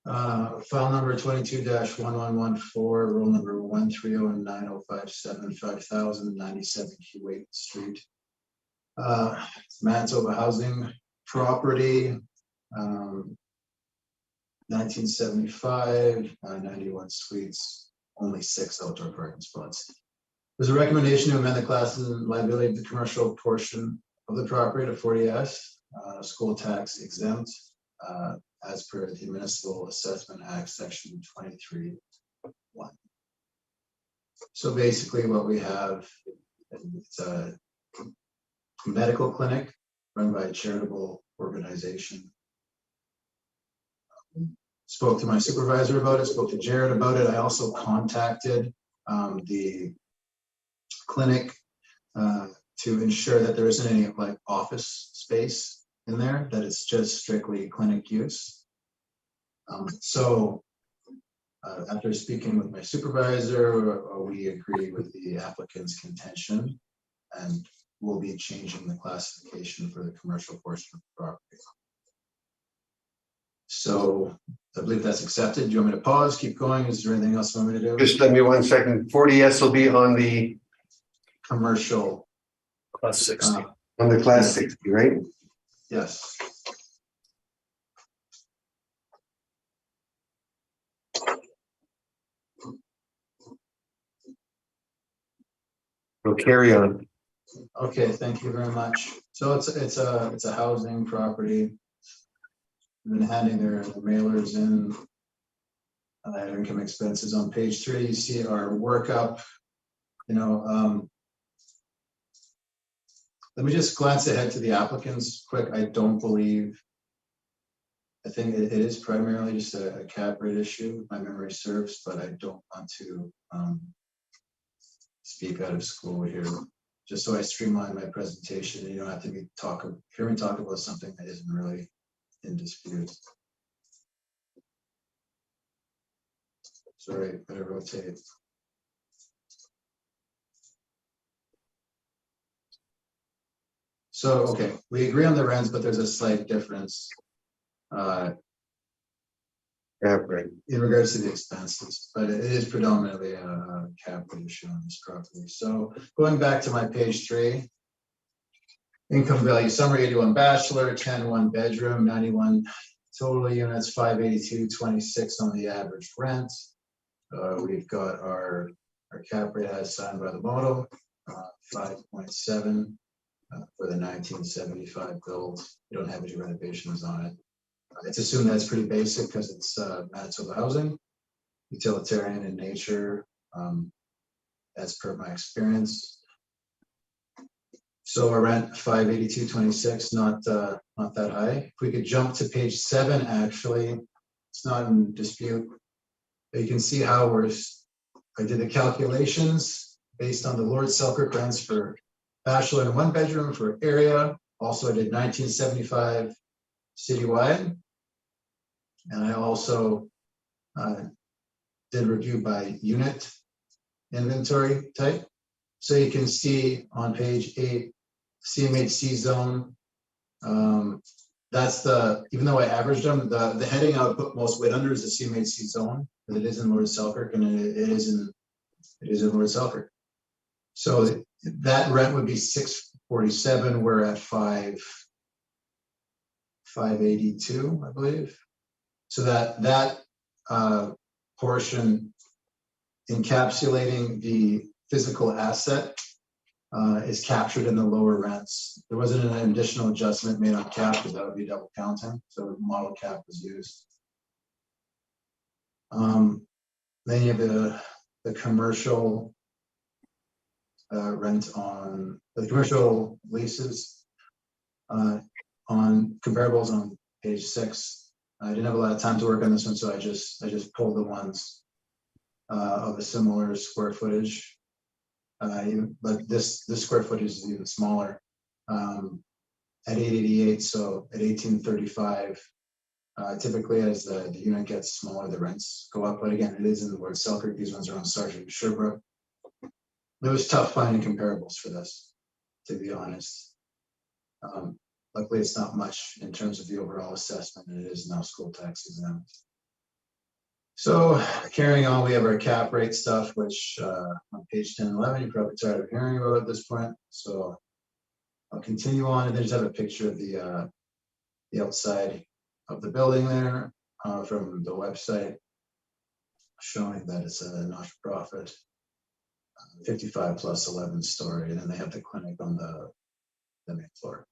File number 22-1114, roll number 1309057, 5097 Keewatin Street. Manitoba housing property, 1975, 91 suites, only 6 outdoor parking spots. There's a recommendation to amend the class and liability of the commercial portion of the property to 40S, school tax exempt, as per the Municipal Assessment Act, section 23(1). So basically what we have, it's a medical clinic run by a charitable organization. Spoke to my supervisor about it, spoke to Jared about it. I also contacted the clinic to ensure that there isn't any like office space in there, that it's just strictly clinic use. So after speaking with my supervisor, we agree with the applicant's contention and we'll be changing the classification for the commercial portion of the property. So I believe that's accepted. Do you want me to pause, keep going? Is there anything else you want me to do? Just let me 1 second. 40S will be on the Commercial, Class 60. on the class 60, right? yes. So carry on. Okay, thank you very much. So it's a housing property. Been handing their mailers in. Income expenses on page 3. You see our workup. You know, let me just glance ahead to the applicants quick. I don't believe. I think it is primarily just a cap rate issue. If my memory serves, but I don't want to speak out of school here. Just so I streamline my presentation, you don't have to hear me talk about something that isn't really in dispute. Sorry, better rotate. So, okay, we agree on the rents, but there's a slight difference. cap rate. in regards to the expenses, but it is predominantly a cap rate issue on this property. So going back to my page 3, income value summary, 81 bachelor, 10 one bedroom, 91 total units, 582.26 on the average rent. We've got our cap rate as signed by the model, 5.7 for the 1975 build. We don't have any renovations on it. It's assumed that's pretty basic because it's Manitoba housing, utilitarian in nature, as per my experience. So our rent 582.26, not that high. If we could jump to page 7, actually, it's not in dispute. But you can see how I did the calculations based on the Lord Selkirk rents for bachelor and 1 bedroom for area. Also, I did 1975 citywide. And I also did review by unit inventory type. So you can see on page 8, CMHC zone. That's even though I averaged them, the heading I would put most weight under is the CMHC zone, because it is in Lord Selkirk and it is in Lord Selkirk. So that rent would be 647. We're at 582, I believe. So that portion encapsulating the physical asset is captured in the lower rents. There wasn't an additional adjustment made on cap because that would be double counting. So model cap was used. Then you have the commercial rent on the commercial leases on comparables on page 6. I didn't have a lot of time to work on this one, so I just pulled the ones of a similar square footage. But this square footage is even smaller at 888. So at 1835, typically as the unit gets smaller, the rents go up. But again, it is in the Lord Selkirk. These ones are on Sergeant Sherbrooke. It was tough finding comparables for this, to be honest. Luckily, it's not much in terms of the overall assessment, and it is now school tax exempt. So carrying on, we have our cap rate stuff, which on page 10 and 11, you're probably tired of hearing about at this point. So I'll continue on, and then just have a picture of the outside of the building there from the website, showing that it's a not-for-profit, 55 plus 11 story, and then they have the clinic on the main floor.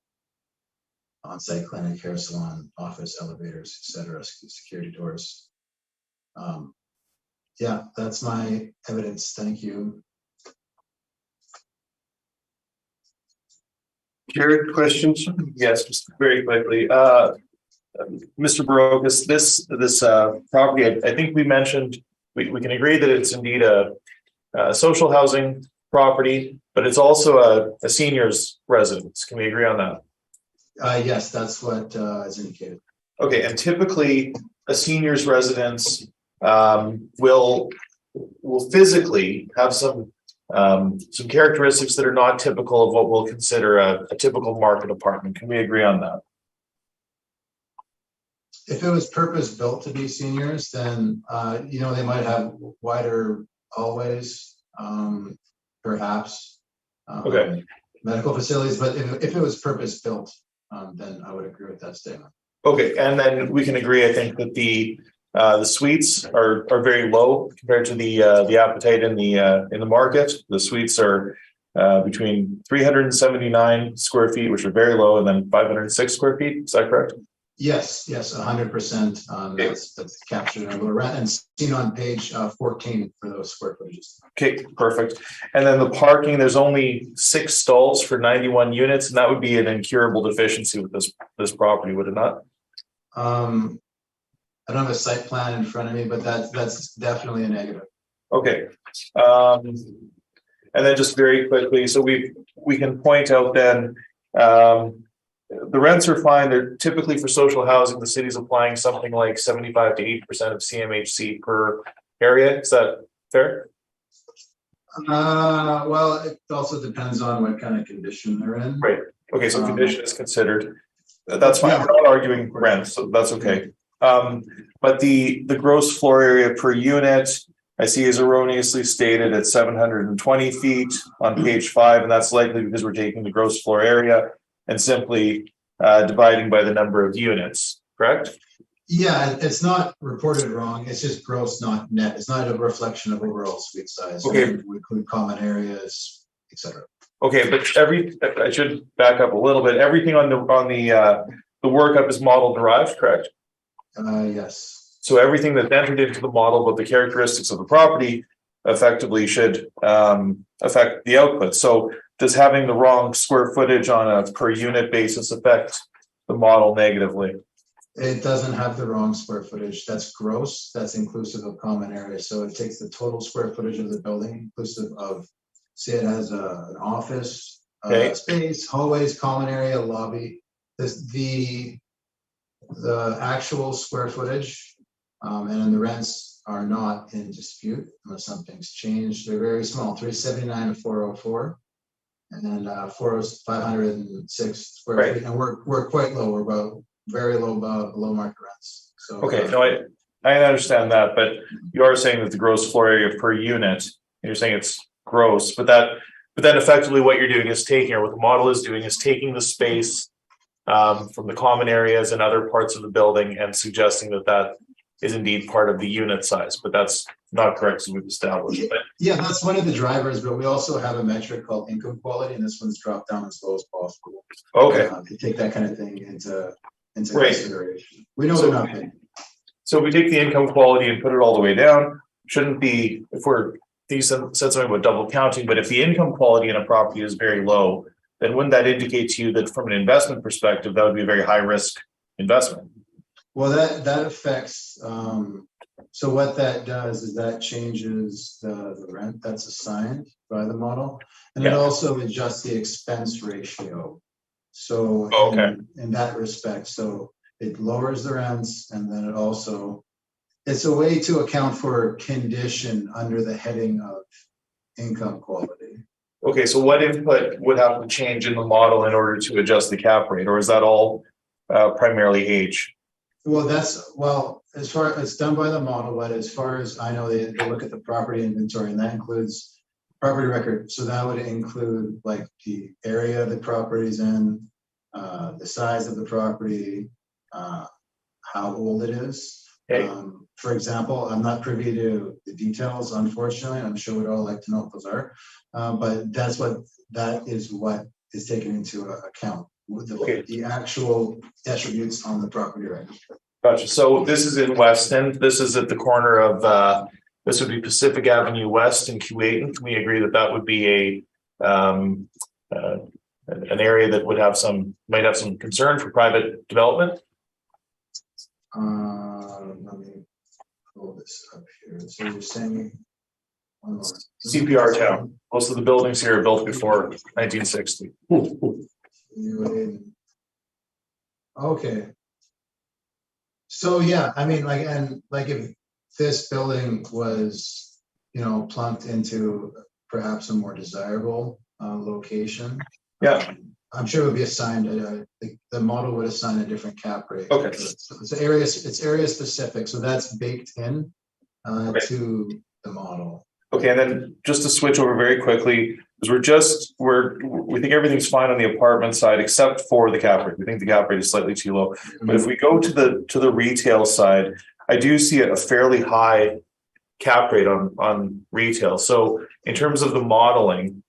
On-site clinic, hair salon, office, elevators, etc., security doors. Yeah, that's my evidence. Thank you. Jared, questions? Yes, just very quickly. Mr. Barocas, this property, I think we mentioned, we can agree that it's indeed a social housing property, but it's also a seniors residence. Can we agree on that? Yes, that's what is indicated. Okay, and typically a seniors residence will physically have some characteristics that are not typical of what we'll consider a typical market apartment. Can we agree on that? If it was purpose built to be seniors, then they might have wider hallways, perhaps. Okay. Medical facilities, but if it was purpose built, then I would agree with that statement. Okay, and then we can agree, I think, that the suites are very low compared to the appetite in the market. The suites are between 379 square feet, which are very low, and then 506 square feet. Is that correct? Yes, 100%. That's captured in the rent and seen on page 14 for those square footages. Okay, perfect. And then the parking, there's only 6 stalls for 91 units, and that would be an incurable deficiency with this property, would it not? I don't have a site plan in front of me, but that's definitely a negative. Okay. And then just very quickly, so we can point out then the rents are fine. They're typically for social housing. The city's applying something like 75 to 80% of CMHC per area. Is that fair? Well, it also depends on what kind of condition they're in. Right. Okay, so condition is considered. That's fine. We're not arguing rent, so that's okay. But the gross floor area per unit, I see is erroneously stated at 720 feet on page 5, and that's likely because we're taking the gross floor area and simply dividing by the number of units, correct? Yeah, it's not reported wrong. It's just gross, not net. It's not a reflection of overall suite size. Okay. We include common areas, etc. Okay, but I should back up a little bit. Everything on the workup is model derived, correct? Yes. So everything that's entered into the model, but the characteristics of the property effectively should affect the output. So does having the wrong square footage on a per unit basis affect the model negatively? It doesn't have the wrong square footage. That's gross. That's inclusive of common areas. So it takes the total square footage of the building, inclusive of, say it has an office, space, hallways, common area, lobby. The actual square footage and the rents are not in dispute unless something's changed. They're very small, 379 to 404. And then 506 square feet. And we're quite low. We're about very low, below market rents. So okay, no, I understand that, but you are saying that the gross floor area per unit, you're saying it's gross, but then effectively what you're doing is taking, or what the model is doing is taking the space from the common areas and other parts of the building and suggesting that is indeed part of the unit size, but that's not correct as we've established. Yeah, that's one of the drivers, but we also have a metric called income quality, and this one's dropped down as low as possible. Okay. To take that kind of thing into Right. consideration. We know they're not big. So if we take the income quality and put it all the way down, shouldn't be, if we're, you said something about double counting, but if the income quality in a property is very low, then wouldn't that indicate to you that from an investment perspective, that would be a very high risk investment? Well, that affects, so what that does is that changes the rent that's assigned by the model. And it also adjusts the expense ratio. So in that respect, so it lowers the rents, and then it also, it's a way to account for condition under the heading of income quality. Okay, so what input would have to change in the model in order to adjust the cap rate, or is that all primarily age? Well, as far it's done by the model, but as far as I know, they look at the property inventory, and that includes property record. So that would include like the area the property's in, the size of the property, how old it is. Okay. For example, I'm not privy to the details, unfortunately. I'm sure we'd all like to know what those are. But that is what is taken into account with the actual attributes on the property register. Gotcha. So this is in Weston. This is at the corner of this would be Pacific Avenue West and Q8. Can we agree that would be an area that might have some concern for private development? Let me pull this up here. So you're saying CPR town. Most of the buildings here are built before 1960. Okay. So yeah, I mean, like if this building was, plunked into perhaps a more desirable location. Yeah. I'm sure it would be assigned. The model would assign a different cap rate. Okay. So it's area specific, so that's baked in to the model. Okay, and then just to switch over very quickly, because we think everything's fine on the apartment side except for the cap rate. We think the cap rate is slightly too low. But if we go to the retail side, I do see a fairly high cap rate on retail. So in terms of the modeling,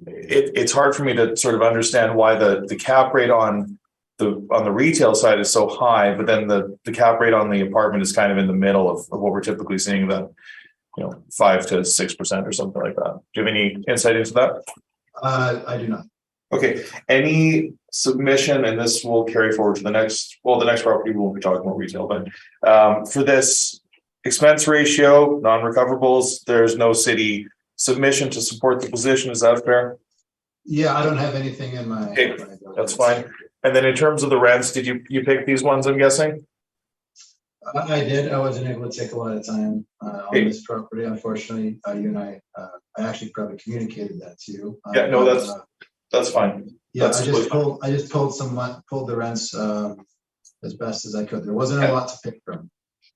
it's hard for me to sort of understand why the cap rate on the retail side is so high, but then the cap rate on the apartment is kind of in the middle of what we're typically seeing, that 5 to 6% or something like that. Do you have any insight into that? I do not. Okay. Any submission, and this will carry forward to the next property, we won't be talking about retail, but for this expense ratio, non-recoverables, there's no city submission to support the position. Is that fair? Yeah, I don't have anything in my. Okay, that's fine. And then in terms of the rents, did you pick these ones, I'm guessing? I did. I wasn't able to take a lot of time on this property, unfortunately. You and I actually probably communicated that to you. Yeah, no, that's fine. Yeah, that's I just pulled the rents as best as I could. There wasn't a lot to pick from.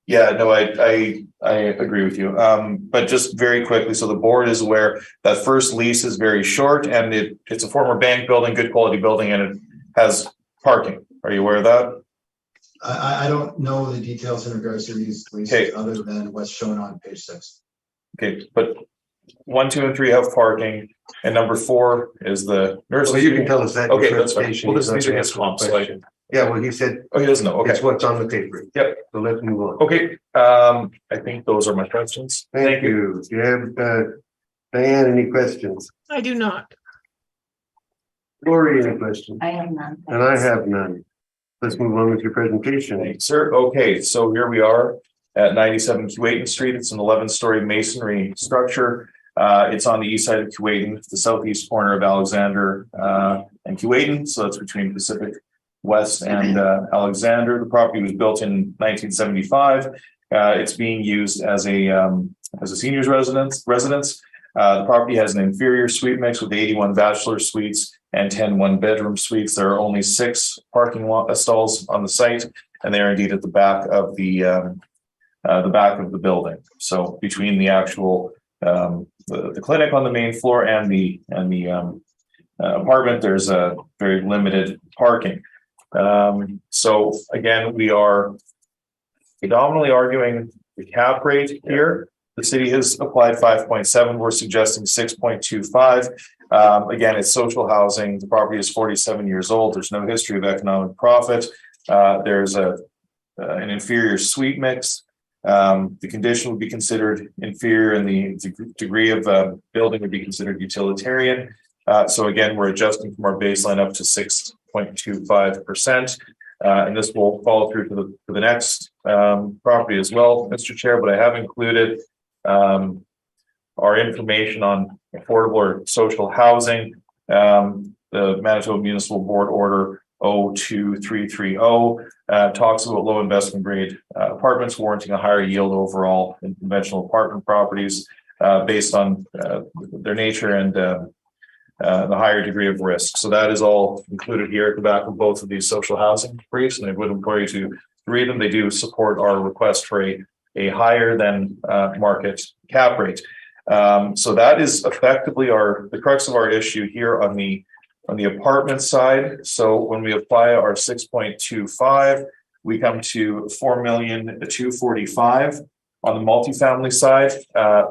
Yeah, no, I agree with you. But just very quickly, so the board is aware that first lease is very short and it's a former bank building, good quality building, and it has parking. Are you aware of that? I don't know the details in regards to these leases Okay. other than what's shown on page 6. Okay, but 1, 2, and 3 have parking, and number 4 is the nurse. Well, you can tell us that. in Okay, that's fine. presentation. Well, He's not these are gonna his answer the comps, so question. Yeah, well, he said Oh, he doesn't know. it's Okay. what's on the paper. Yep. So let's move on. Okay. I think those are my questions. Thank you. Do you have, Diane, any questions? I do not. Lori, any questions? I have none. And I have none. Let's move on with your presentation. Thanks, sir. Okay, so here we are at 97 Kuwaitan Street. It's an 11-story masonry structure. It's on the east side of Kuwaitan, the southeast corner of Alexander and Kuwaitan. So it's between Pacific West and Alexander. The property was built in 1975. It's being used as a seniors residence. The property has an inferior suite mix with 81 bachelor suites and 10 one-bedroom suites. There are only 6 parking stalls on the site, and they are indeed at the back of the back of the building. So between the actual the clinic on the main floor and the apartment, there's a very limited parking. So again, we are predominantly arguing the cap rate here. The city has applied 5.7. We're suggesting 6.25. Again, it's social housing. The property is 47 years old. There's no history of economic profit. There's an inferior suite mix. The condition would be considered inferior, and the degree of building would be considered utilitarian. So again, we're adjusting from our baseline up to 6.25%. And this will follow through to the next property as well, Mr. Chair, but I have included our information on affordable or social housing. The Manitoba Municipal Board Order 02330 talks about low investment grade apartments warranting a higher yield overall in conventional apartment properties based on their nature and the higher degree of risk. So that is all included here at the back of both of these social housing briefs, and I would implore you to read them. They do support our request for a higher than market cap rate. So that is effectively the crux of our issue here on the apartment side. So when we apply our 6.25, we come to 4,245,000 on the multifamily side.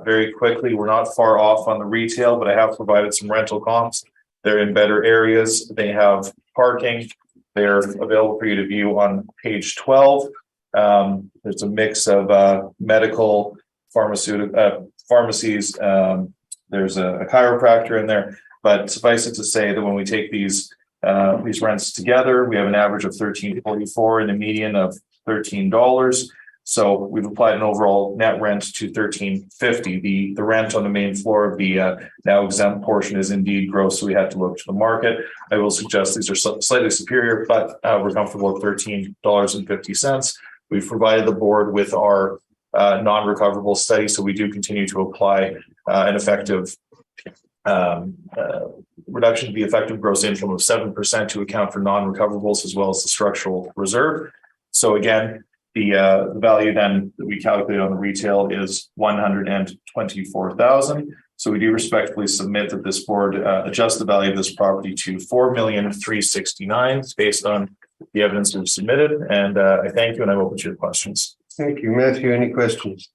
Very quickly, we're not far off on the retail, but I have provided some rental comps. They're in better areas. They have parking. They're available for you to view on page 12. There's a mix of medical, pharmacies. There's a chiropractor in there. But suffice it to say that when we take these rents together, we have an average of $13.44 and a median of $13. So we've applied an overall net rent to $13.50. The rent on the main floor of the now exempt portion is indeed gross, so we had to look to the market. I will suggest these are slightly superior, but we're comfortable at $13.50. We've provided the board with our non-recoverable study, so we do continue to apply an effective reduction to the effective gross income of 7% to account for non-recoverables as well as the structural reserve. So again, the value then that we calculate on the retail is $124,000. So we do respectfully submit that this board adjust the value of this property to $4,369,000 based on the evidence we've submitted. And I thank you, and I'm open to your questions. Thank you. Matthew, any questions?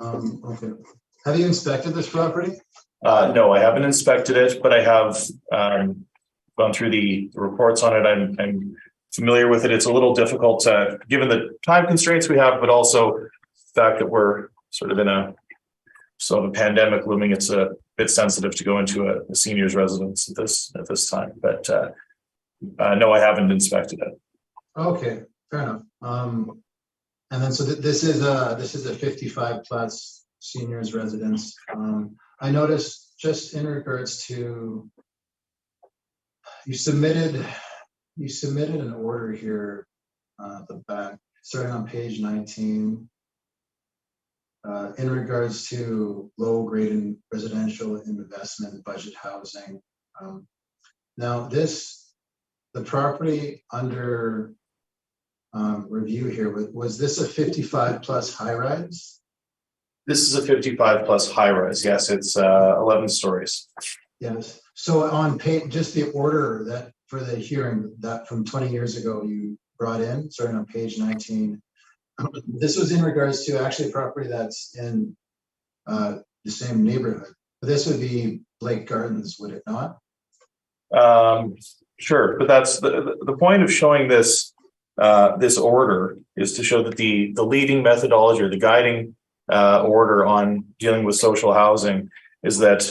Okay. Have you inspected this property? No, I haven't inspected it, but I have gone through the reports on it. I'm familiar with it. It's a little difficult given the time constraints we have, but also the fact that we're sort of in a pandemic looming. It's a bit sensitive to go into a senior's residence at this time. But no, I haven't inspected it. Okay, fair enough. And then so this is a 55 plus seniors residence. I noticed just in regards to you submitted an order here at the back, starting on page 19, in regards to low grade and residential investment budget housing. Now the property under review here, was this a 55 plus high rise? This is a 55 plus high rise. Yes, it's 11 stories. Yes. So on page, just the order that for the hearing that from 20 years ago you brought in, starting on page 19. This was in regards to actually a property that's in the same neighborhood. This would be Blake Gardens, would it not? Sure, but that's the point of showing this this order is to show that the leading methodology or the guiding order on dealing with social housing is that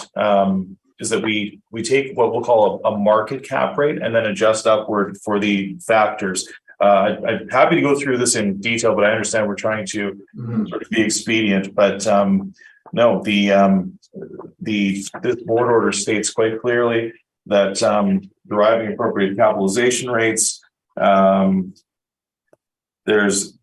we take what we'll call a market cap rate and then adjust upward for the factors. I'm happy to go through this in detail, but I understand we're trying to sort of be expedient. But no, this board order states quite clearly that deriving appropriate capitalization rates, there's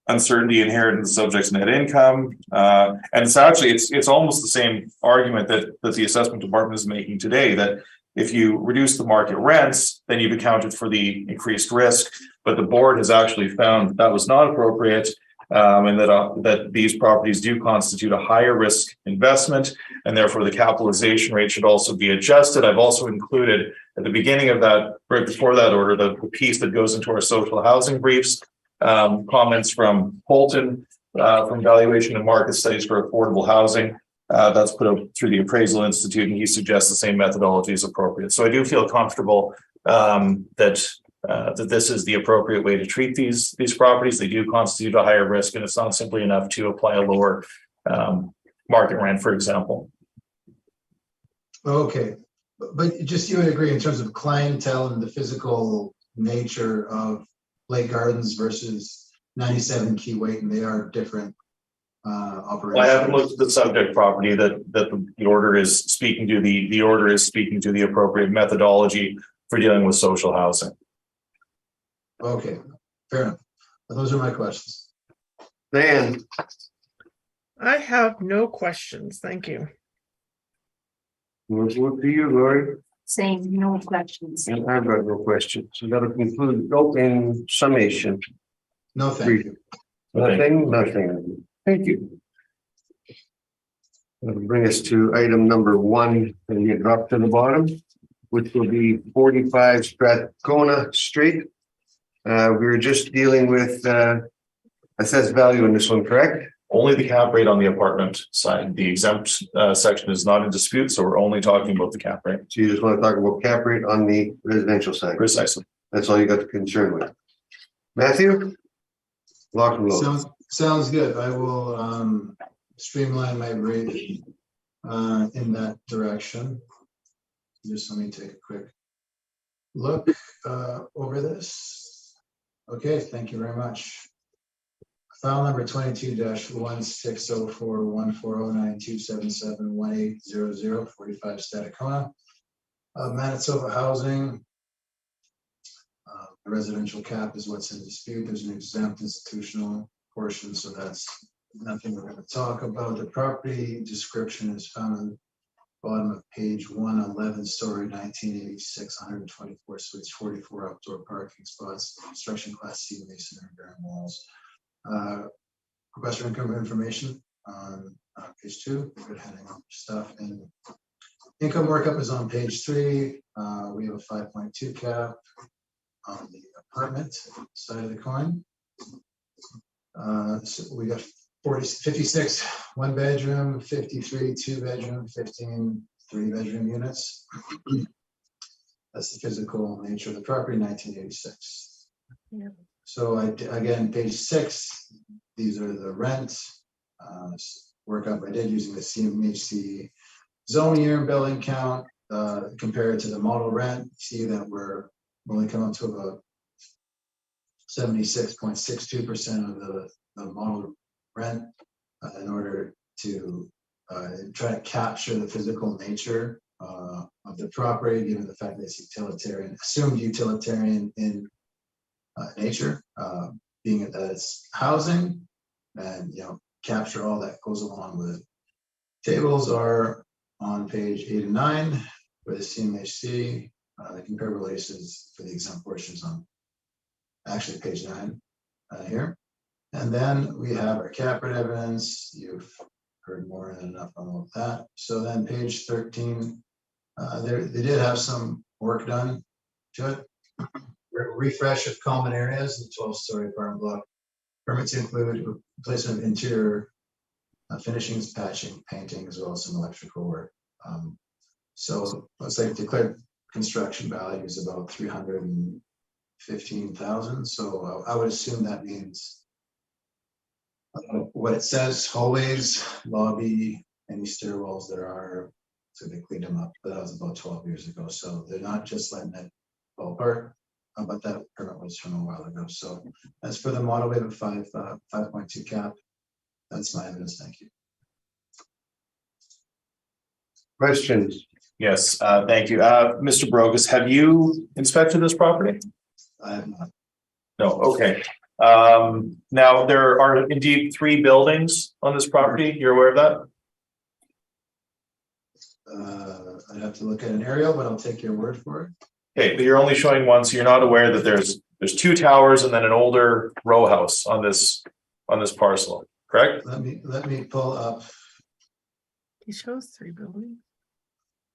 uncertainty inherent in the subject's net income, and it's actually it's almost the same argument that the assessment department is making today, that if you reduce the market rents, then you've accounted for the increased risk. But the board has actually found that was not appropriate, and that these properties do constitute a higher risk investment, and therefore the capitalization rate should also be adjusted. I've also included at the beginning of that, right before that order, the piece that goes into our social housing briefs, comments from Holton, from Valuation and Market Studies for Affordable Housing. That's put up through the Appraisal Institute, and he suggests the same methodology is appropriate. So I do feel comfortable that this is the appropriate way to treat these properties. They do constitute a higher risk, and it's not simply enough to apply a lower market rent, for example. Okay, but just you would agree in terms of clientele and the physical nature of Lake Gardens versus 97 Key Waiton, they are different operations. Well, I haven't looked at the subject property that the order is speaking to. The order is speaking to the appropriate methodology for dealing with social housing. Okay, fair enough. Those are my questions. Dan, I have no questions. Thank you. what do you, Lori? Same, no questions. And I've got no questions. So that'll conclude open summation. No, thank you. Nothing. Thank you. That'll bring us to item number 1, and you drop to the bottom, which will be 45 Strathcona Street. We were just dealing with assessed value in this one, correct? Only the cap rate on the apartment side. The exempt section is not in dispute, so we're only talking about the cap rate. So you just want to talk about cap rate on the residential side. Precisely. That's all you got to concern with. Matthew? Lock and load. Sounds good. I will streamline my brief in that direction. Just let me take a quick look over this. Okay, thank you very much. File number 22-160414092771800 45 Strathcona. Manitoba Housing. The residential cap is what's in dispute. There's an exempt institutional portion, so that's nothing we're going to talk about. The property description is found on the bottom of page 111, story 1986, 124 suites, 44 outdoor parking spots, construction class C masonry bearing walls. Request for income information on page 2. We're handing out stuff, and income workup is on page 3. We have a 5.2 cap on the apartment side of the coin. So we got 56 1 bedroom, 53 2 bedroom, 15 3 bedroom units. That's the physical nature of the property, 1986. Yeah. So again, page 6, these are the rents workup I did using the CMHC zone year and building count compared to the model rent. See that we're only coming to about 76.62% of the model rent in order to try to capture the physical nature of the property, given the fact that it's utilitarian, assumed utilitarian in nature, being that it's housing, and capture all that goes along with it. Tables are on page 8 and 9. with the CMHC, the comparable releases for the exempt portions on actually page 9 here. And then we have our cap rate evidence. You've heard more than enough on that. So then page 13, they did have some work done to it. Refresh of common areas, the 12-story apartment block. Permits include replacement of interior finishings, patching, painting, as well as some electrical work. So looks like declared construction value is about 315,000. So I would assume that means what it says: hallways, lobby, any stairwells there are. So they cleaned them up, but that was about 12 years ago. So they're not just letting it fall apart, but that permit was from a while ago. So as for the model, we have a 5.2 cap. That's my evidence. Thank you. Questions? Yes, thank you. Mr. Brogus, have you inspected this property? I have not. No, okay. Now there are indeed 3 buildings on this property. You're aware of that? I'd have to look at an aerial, but I'll take your word for it. Okay, but you're only showing one, so you're not aware that there's 2 towers and then an older row house on this parcel, correct? Let me pull up. He shows 3 buildings.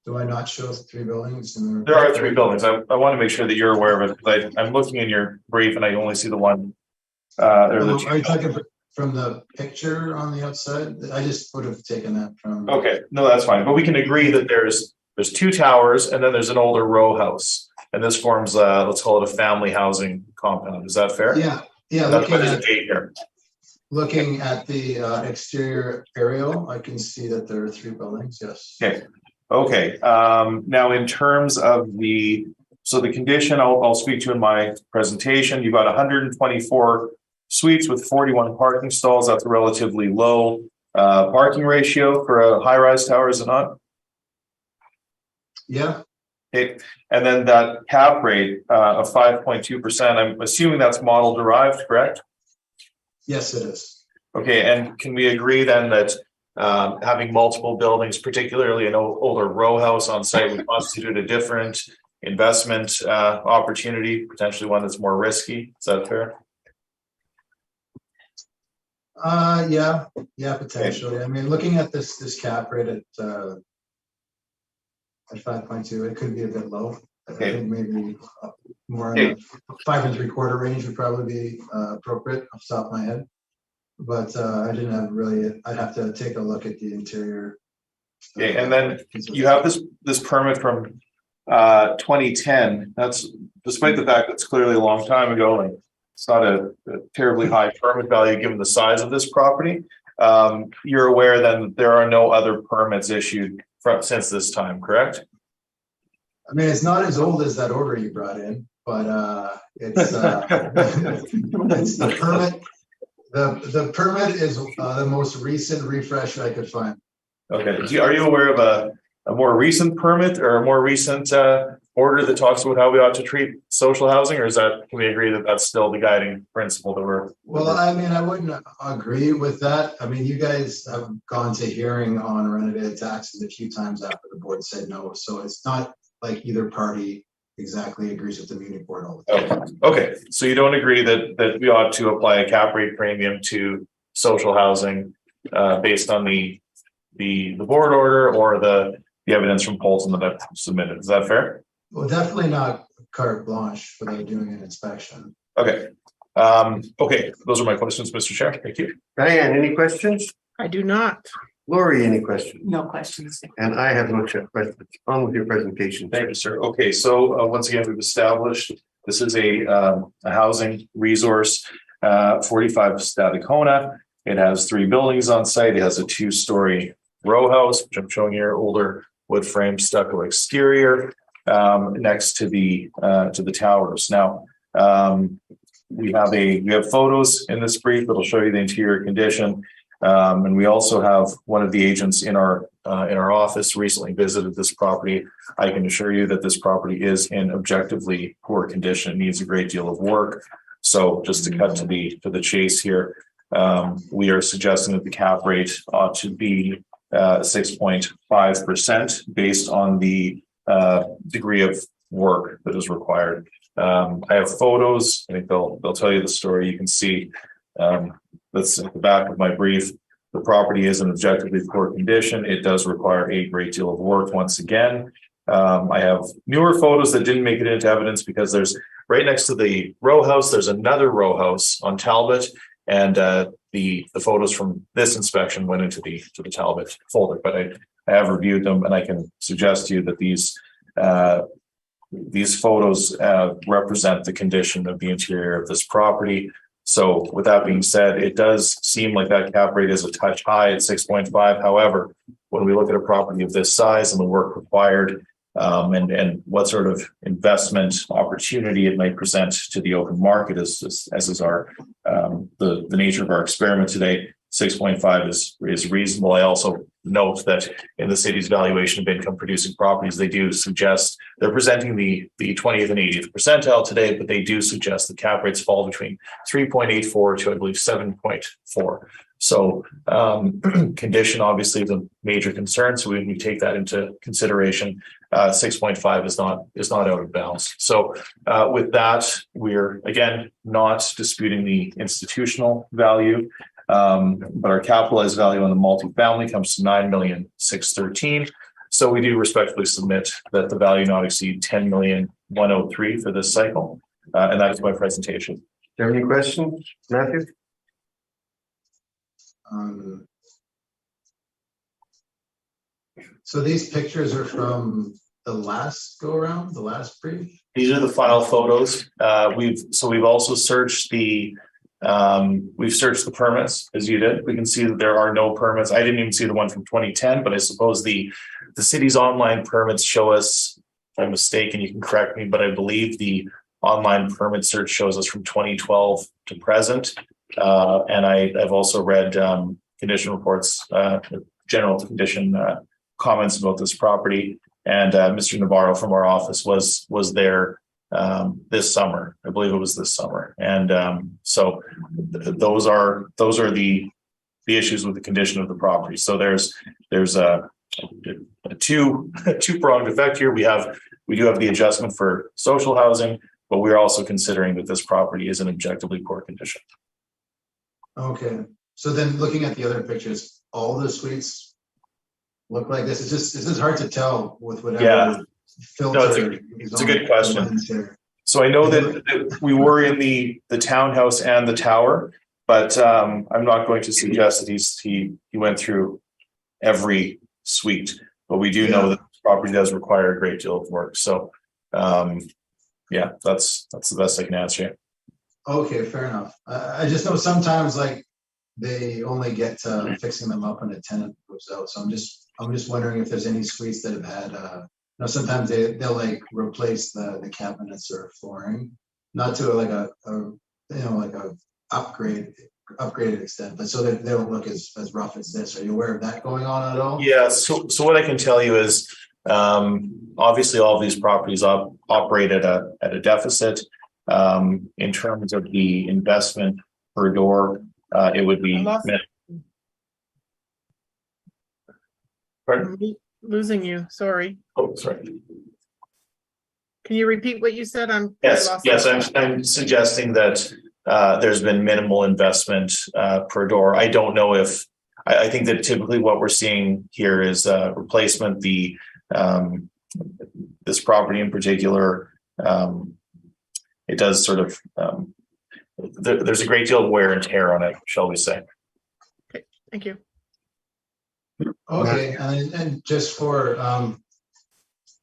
Do I not show 3 buildings? There are 3 buildings. I want to make sure that you're aware of it, because I'm looking in your brief and I only see the one. Are you talking from the picture on the outside? I just would have taken that from. Okay, no, that's fine. But we can agree that there's 2 towers and then there's an older row house. And this forms, let's call it a family housing compound. Is that fair? Yeah. That's why there's a gate here. Looking at the exterior aerial, I can see that there are 3 buildings. Yes. Okay. Now in terms of the condition, I'll speak to in my presentation. You've got 124 suites with 41 parking stalls. That's a relatively low parking ratio for a high-rise tower, is it not? Yeah. Okay. And then that cap rate of 5.2%, I'm assuming that's model derived, correct? Yes, it is. Okay. And can we agree then that having multiple buildings, particularly an older row house on site, would constitute a different investment opportunity, potentially one that's more risky? Is that fair? Yeah, potentially. Okay. I mean, looking at this cap rate at 5.2, it could be a bit low. Okay. I think maybe more in the 5 3/4 range would probably be appropriate off the top of my head. But I didn't have really. I'd have to take a look at the interior. Okay, and then you have this permit from 2010. That's despite the fact that's clearly a long time ago, and it's not a terribly high permit value given the size of this property. You're aware then that there are no other permits issued since this time, correct? I mean, it's not as old as that order you brought in, but it's it's the permit. The permit is the most recent refresh I could find. Okay. Are you aware of a more recent permit or a more recent order that talks about how we ought to treat social housing, or can we agree that that's still the guiding principle that we're? Well, I mean, I wouldn't agree with that. I mean, you guys have gone to hearing on renovated taxes a few times after the board said no, so it's not like either party exactly agrees with the Munich board all the time. Okay. So you don't agree that we ought to apply a cap rate premium to social housing based on the board order or the evidence from Polson that I've submitted. Is that fair? Well, definitely not carte blanche without doing an inspection. Okay. Okay. Those are my questions, Mr. Chair. Thank you. Diane, any questions? I do not. Lori, any questions? No questions. And I have no questions. On with your presentation. Thank you, sir. Okay, so once again, we've established this is a housing resource, 45 Stadacona. It has 3 buildings on site. It has a 2-story row house, which I'm showing here, older wood frame stucco exterior, next to the towers. Now, we have photos in this brief that'll show you the interior condition. And we also have one of the agents in our office recently visited this property. I can assure you that this property is in objectively poor condition. It needs a great deal of work. So just to cut to the chase here, we are suggesting that the cap rate ought to be 6.5% based on the degree of work that is required. I have photos. I think they'll tell you the story. You can see that's at the back of my brief. The property is in objectively poor condition. It does require a great deal of work. Once again, I have newer photos that didn't make it into evidence because there's right next to the row house. There's another row house on Talbot, and the photos from this inspection went into the Talbot folder. But I have reviewed them, and I can suggest to you that these photos represent the condition of the interior of this property. So with that being said, it does seem like that cap rate is a touch high at 6.5. However, when we look at a property of this size and the work required, and what sort of investment opportunity it might present to the open market, as is our the nature of our experiment today, 6.5 is reasonable. I also note that in the city's valuation of income producing properties, they do suggest they're presenting the 20th and 80th percentile today, but they do suggest the cap rates fall between 3.84 to, I believe, 7.4. So condition obviously is a major concern. So when we take that into consideration, 6.5 is not out of bounds. So with that, we're again not disputing the institutional value. But our capitalized value on the multifamily comes to $9,613,000. So we do respectfully submit that the value not exceed $10,103,000 for this cycle. And that is my presentation. Do you have any questions, Matthew? So these pictures are from the last go around, the last brief? These are the final photos. We've also searched we've searched the permits as you did. We can see that there are no permits. I didn't even see the one from 2010, but I suppose the city's online permits show us, if I'm mistaken, you can correct me, but I believe the online permit search shows us from 2012 to present. And I've also read condition reports, general condition comments about this property. And Mr. Navarro from our office was there this summer. I believe it was this summer. And so those are the issues with the condition of the property. So there's a two-pronged effect here. We do have the adjustment for social housing, but we're also considering that this property is in objectively poor condition. Okay, so then looking at the other pictures, all the suites look like this. It's just hard to tell with whatever. Yeah. Filter. No, it's a good question. So I know that we were in the townhouse and the tower, but I'm not going to suggest that he went through every suite, but we do know that this property does require a great deal of work. So yeah, that's the best I can answer you. Okay, fair enough. I just know sometimes like they only get to fixing them up when a tenant moves out. So I'm just wondering if there's any suites that have had sometimes they'll like replace the cabinets or flooring, not to like a upgraded extent, but so that they don't look as rough as this. Are you aware of that going on at all? Yeah. So what I can tell you is obviously all of these properties operate at a deficit. In terms of the investment per door, it would be. Pardon? Losing you, sorry. Oh, sorry. Can you repeat what you said? Yes, I'm suggesting that there's been minimal investment per door. I don't know if I think that typically what we're seeing here is replacement. This property in particular, it does sort of there's a great deal of wear and tear on it, shall we say. Okay, thank you. Okay, and just for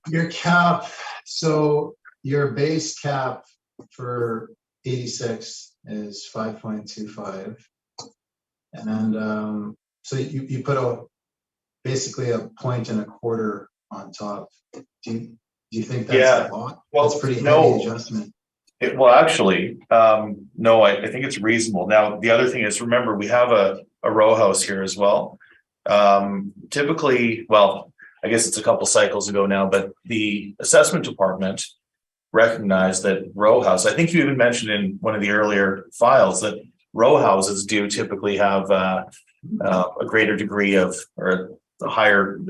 your cap, so your base cap for 86 is 5.25, and so you put basically a point and a quarter on top. Do you think that's a lot? Well, that's pretty heavy adjustment. Well, actually, no, I think it's reasonable. Now, the other thing is, remember, we have a row house here as well. Typically, well, I guess it's a couple cycles ago now, but the assessment department recognized that row house, I think you even mentioned in one of the earlier files that row houses do typically have a greater degree of, or higher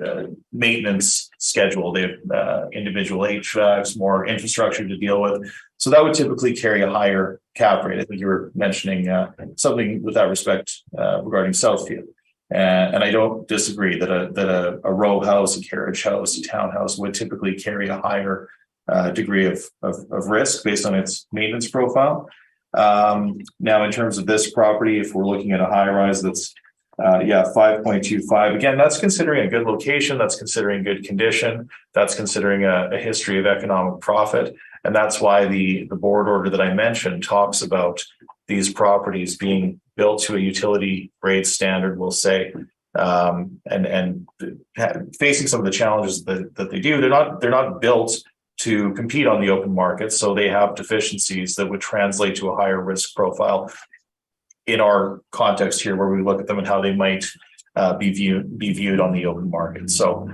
maintenance schedule. They have individual HVACs, more infrastructure to deal with. So that would typically carry a higher cap rate. I think you were mentioning something with that respect regarding Southfield. And I don't disagree that a row house, a carriage house, a townhouse would typically carry a higher degree of risk based on its maintenance profile. Now, in terms of this property, if we're looking at a high rise that's 5.25. Again, that's considering a good location, that's considering good condition, that's considering a history of economic profit. And that's why the board order that I mentioned talks about these properties being built to a utility grade standard, we'll say, and facing some of the challenges that they do. They're not built to compete on the open market, so they have deficiencies that would translate to a higher risk profile in our context here, where we look at them and how they might be viewed on the open market. So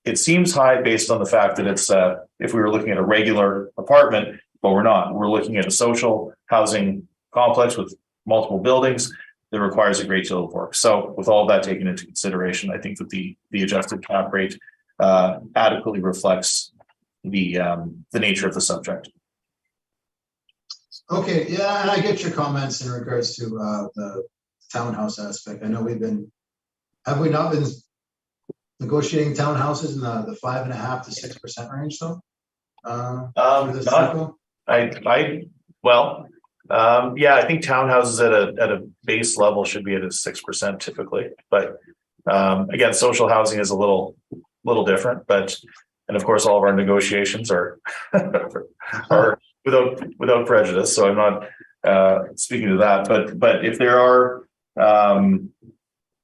it seems high based on the fact that it's if we were looking at a regular apartment, but we're not. We're looking at a social housing complex with multiple buildings that requires a great deal of work. So with all of that taken into consideration, I think that the adjusted cap rate adequately reflects the nature of the subject. Okay, yeah, and I get your comments in regards to the townhouse aspect. I know have we not been negotiating townhouses in the 5.5% to 6% range though? For this cycle? I think townhouses at a base level should be at a 6% typically, but again, social housing is a little different, and of course all of our negotiations are without prejudice, so I'm not speaking to that, but if there are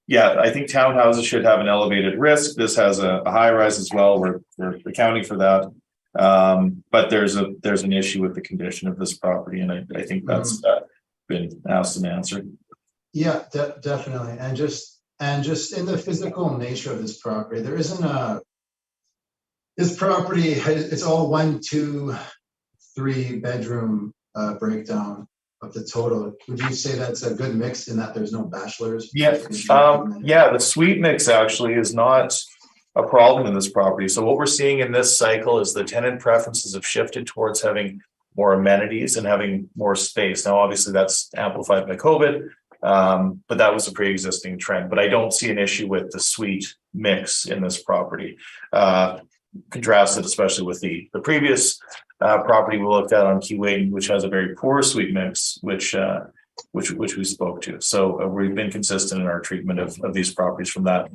I think townhouses should have an elevated risk. This has a high rise as well. We're accounting for that. But there's an issue with the condition of this property, and I think that's been asked and answered. Yeah, definitely. And just in the physical nature of this property, there isn't this property, it's all 1, 2, 3 bedroom breakdown of the total. Would you say that's a good mix in that there's no bachelors? The suite mix actually is not a problem in this property. So what we're seeing in this cycle is the tenant preferences have shifted towards having more amenities and having more space. Now, obviously that's amplified by COVID, but that was a pre-existing trend. But I don't see an issue with the suite mix in this property. Contrasted especially with the previous property we looked at on Keyway, which has a very poor suite mix, which we spoke to. So we've been consistent in our treatment of these properties from that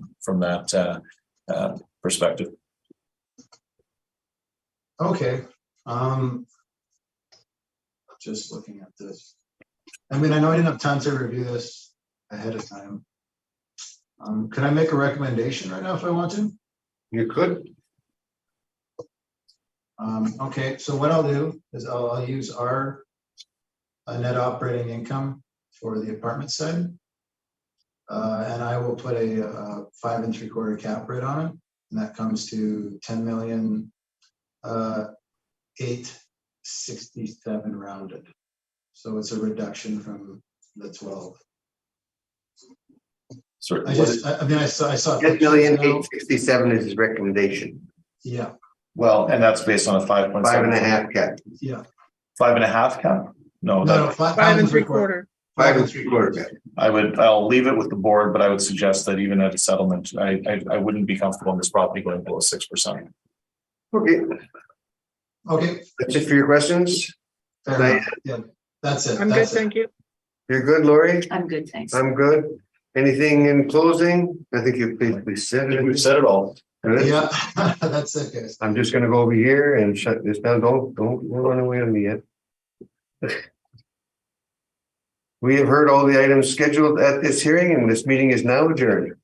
perspective. Okay. Just looking at this. I mean, I know I didn't have time to review this ahead of time. Can I make a recommendation right now if I want to? You could. Okay, so what I'll do is I'll use our net operating income for the apartment side. And I will put a 5 3/4 cap rate on it, and that comes to 10,867,000 rounded. So it's a reduction from the 12. Sorry, I saw 10,867,000 is his recommendation. Yeah. Well, and that's based on a 5.7. 5.5 cap. Yeah. 5.5 cap? No, 5 3/4. 5 3/4 cap. I'll leave it with the board, but I would suggest that even at a settlement, I wouldn't be comfortable in this property going below 6%. Okay. Okay. That's it for your questions? Yeah, that's it. I'm good, thank you. You're good, Lori? I'm good, thanks. I'm good. Anything in closing? I think you've basically said it. We've said it all. Good. Yeah, that's it, guys. I'm just gonna go over here and shut this down. Don't run away on me yet. We have heard all the items scheduled at this hearing, and this meeting is now adjourned.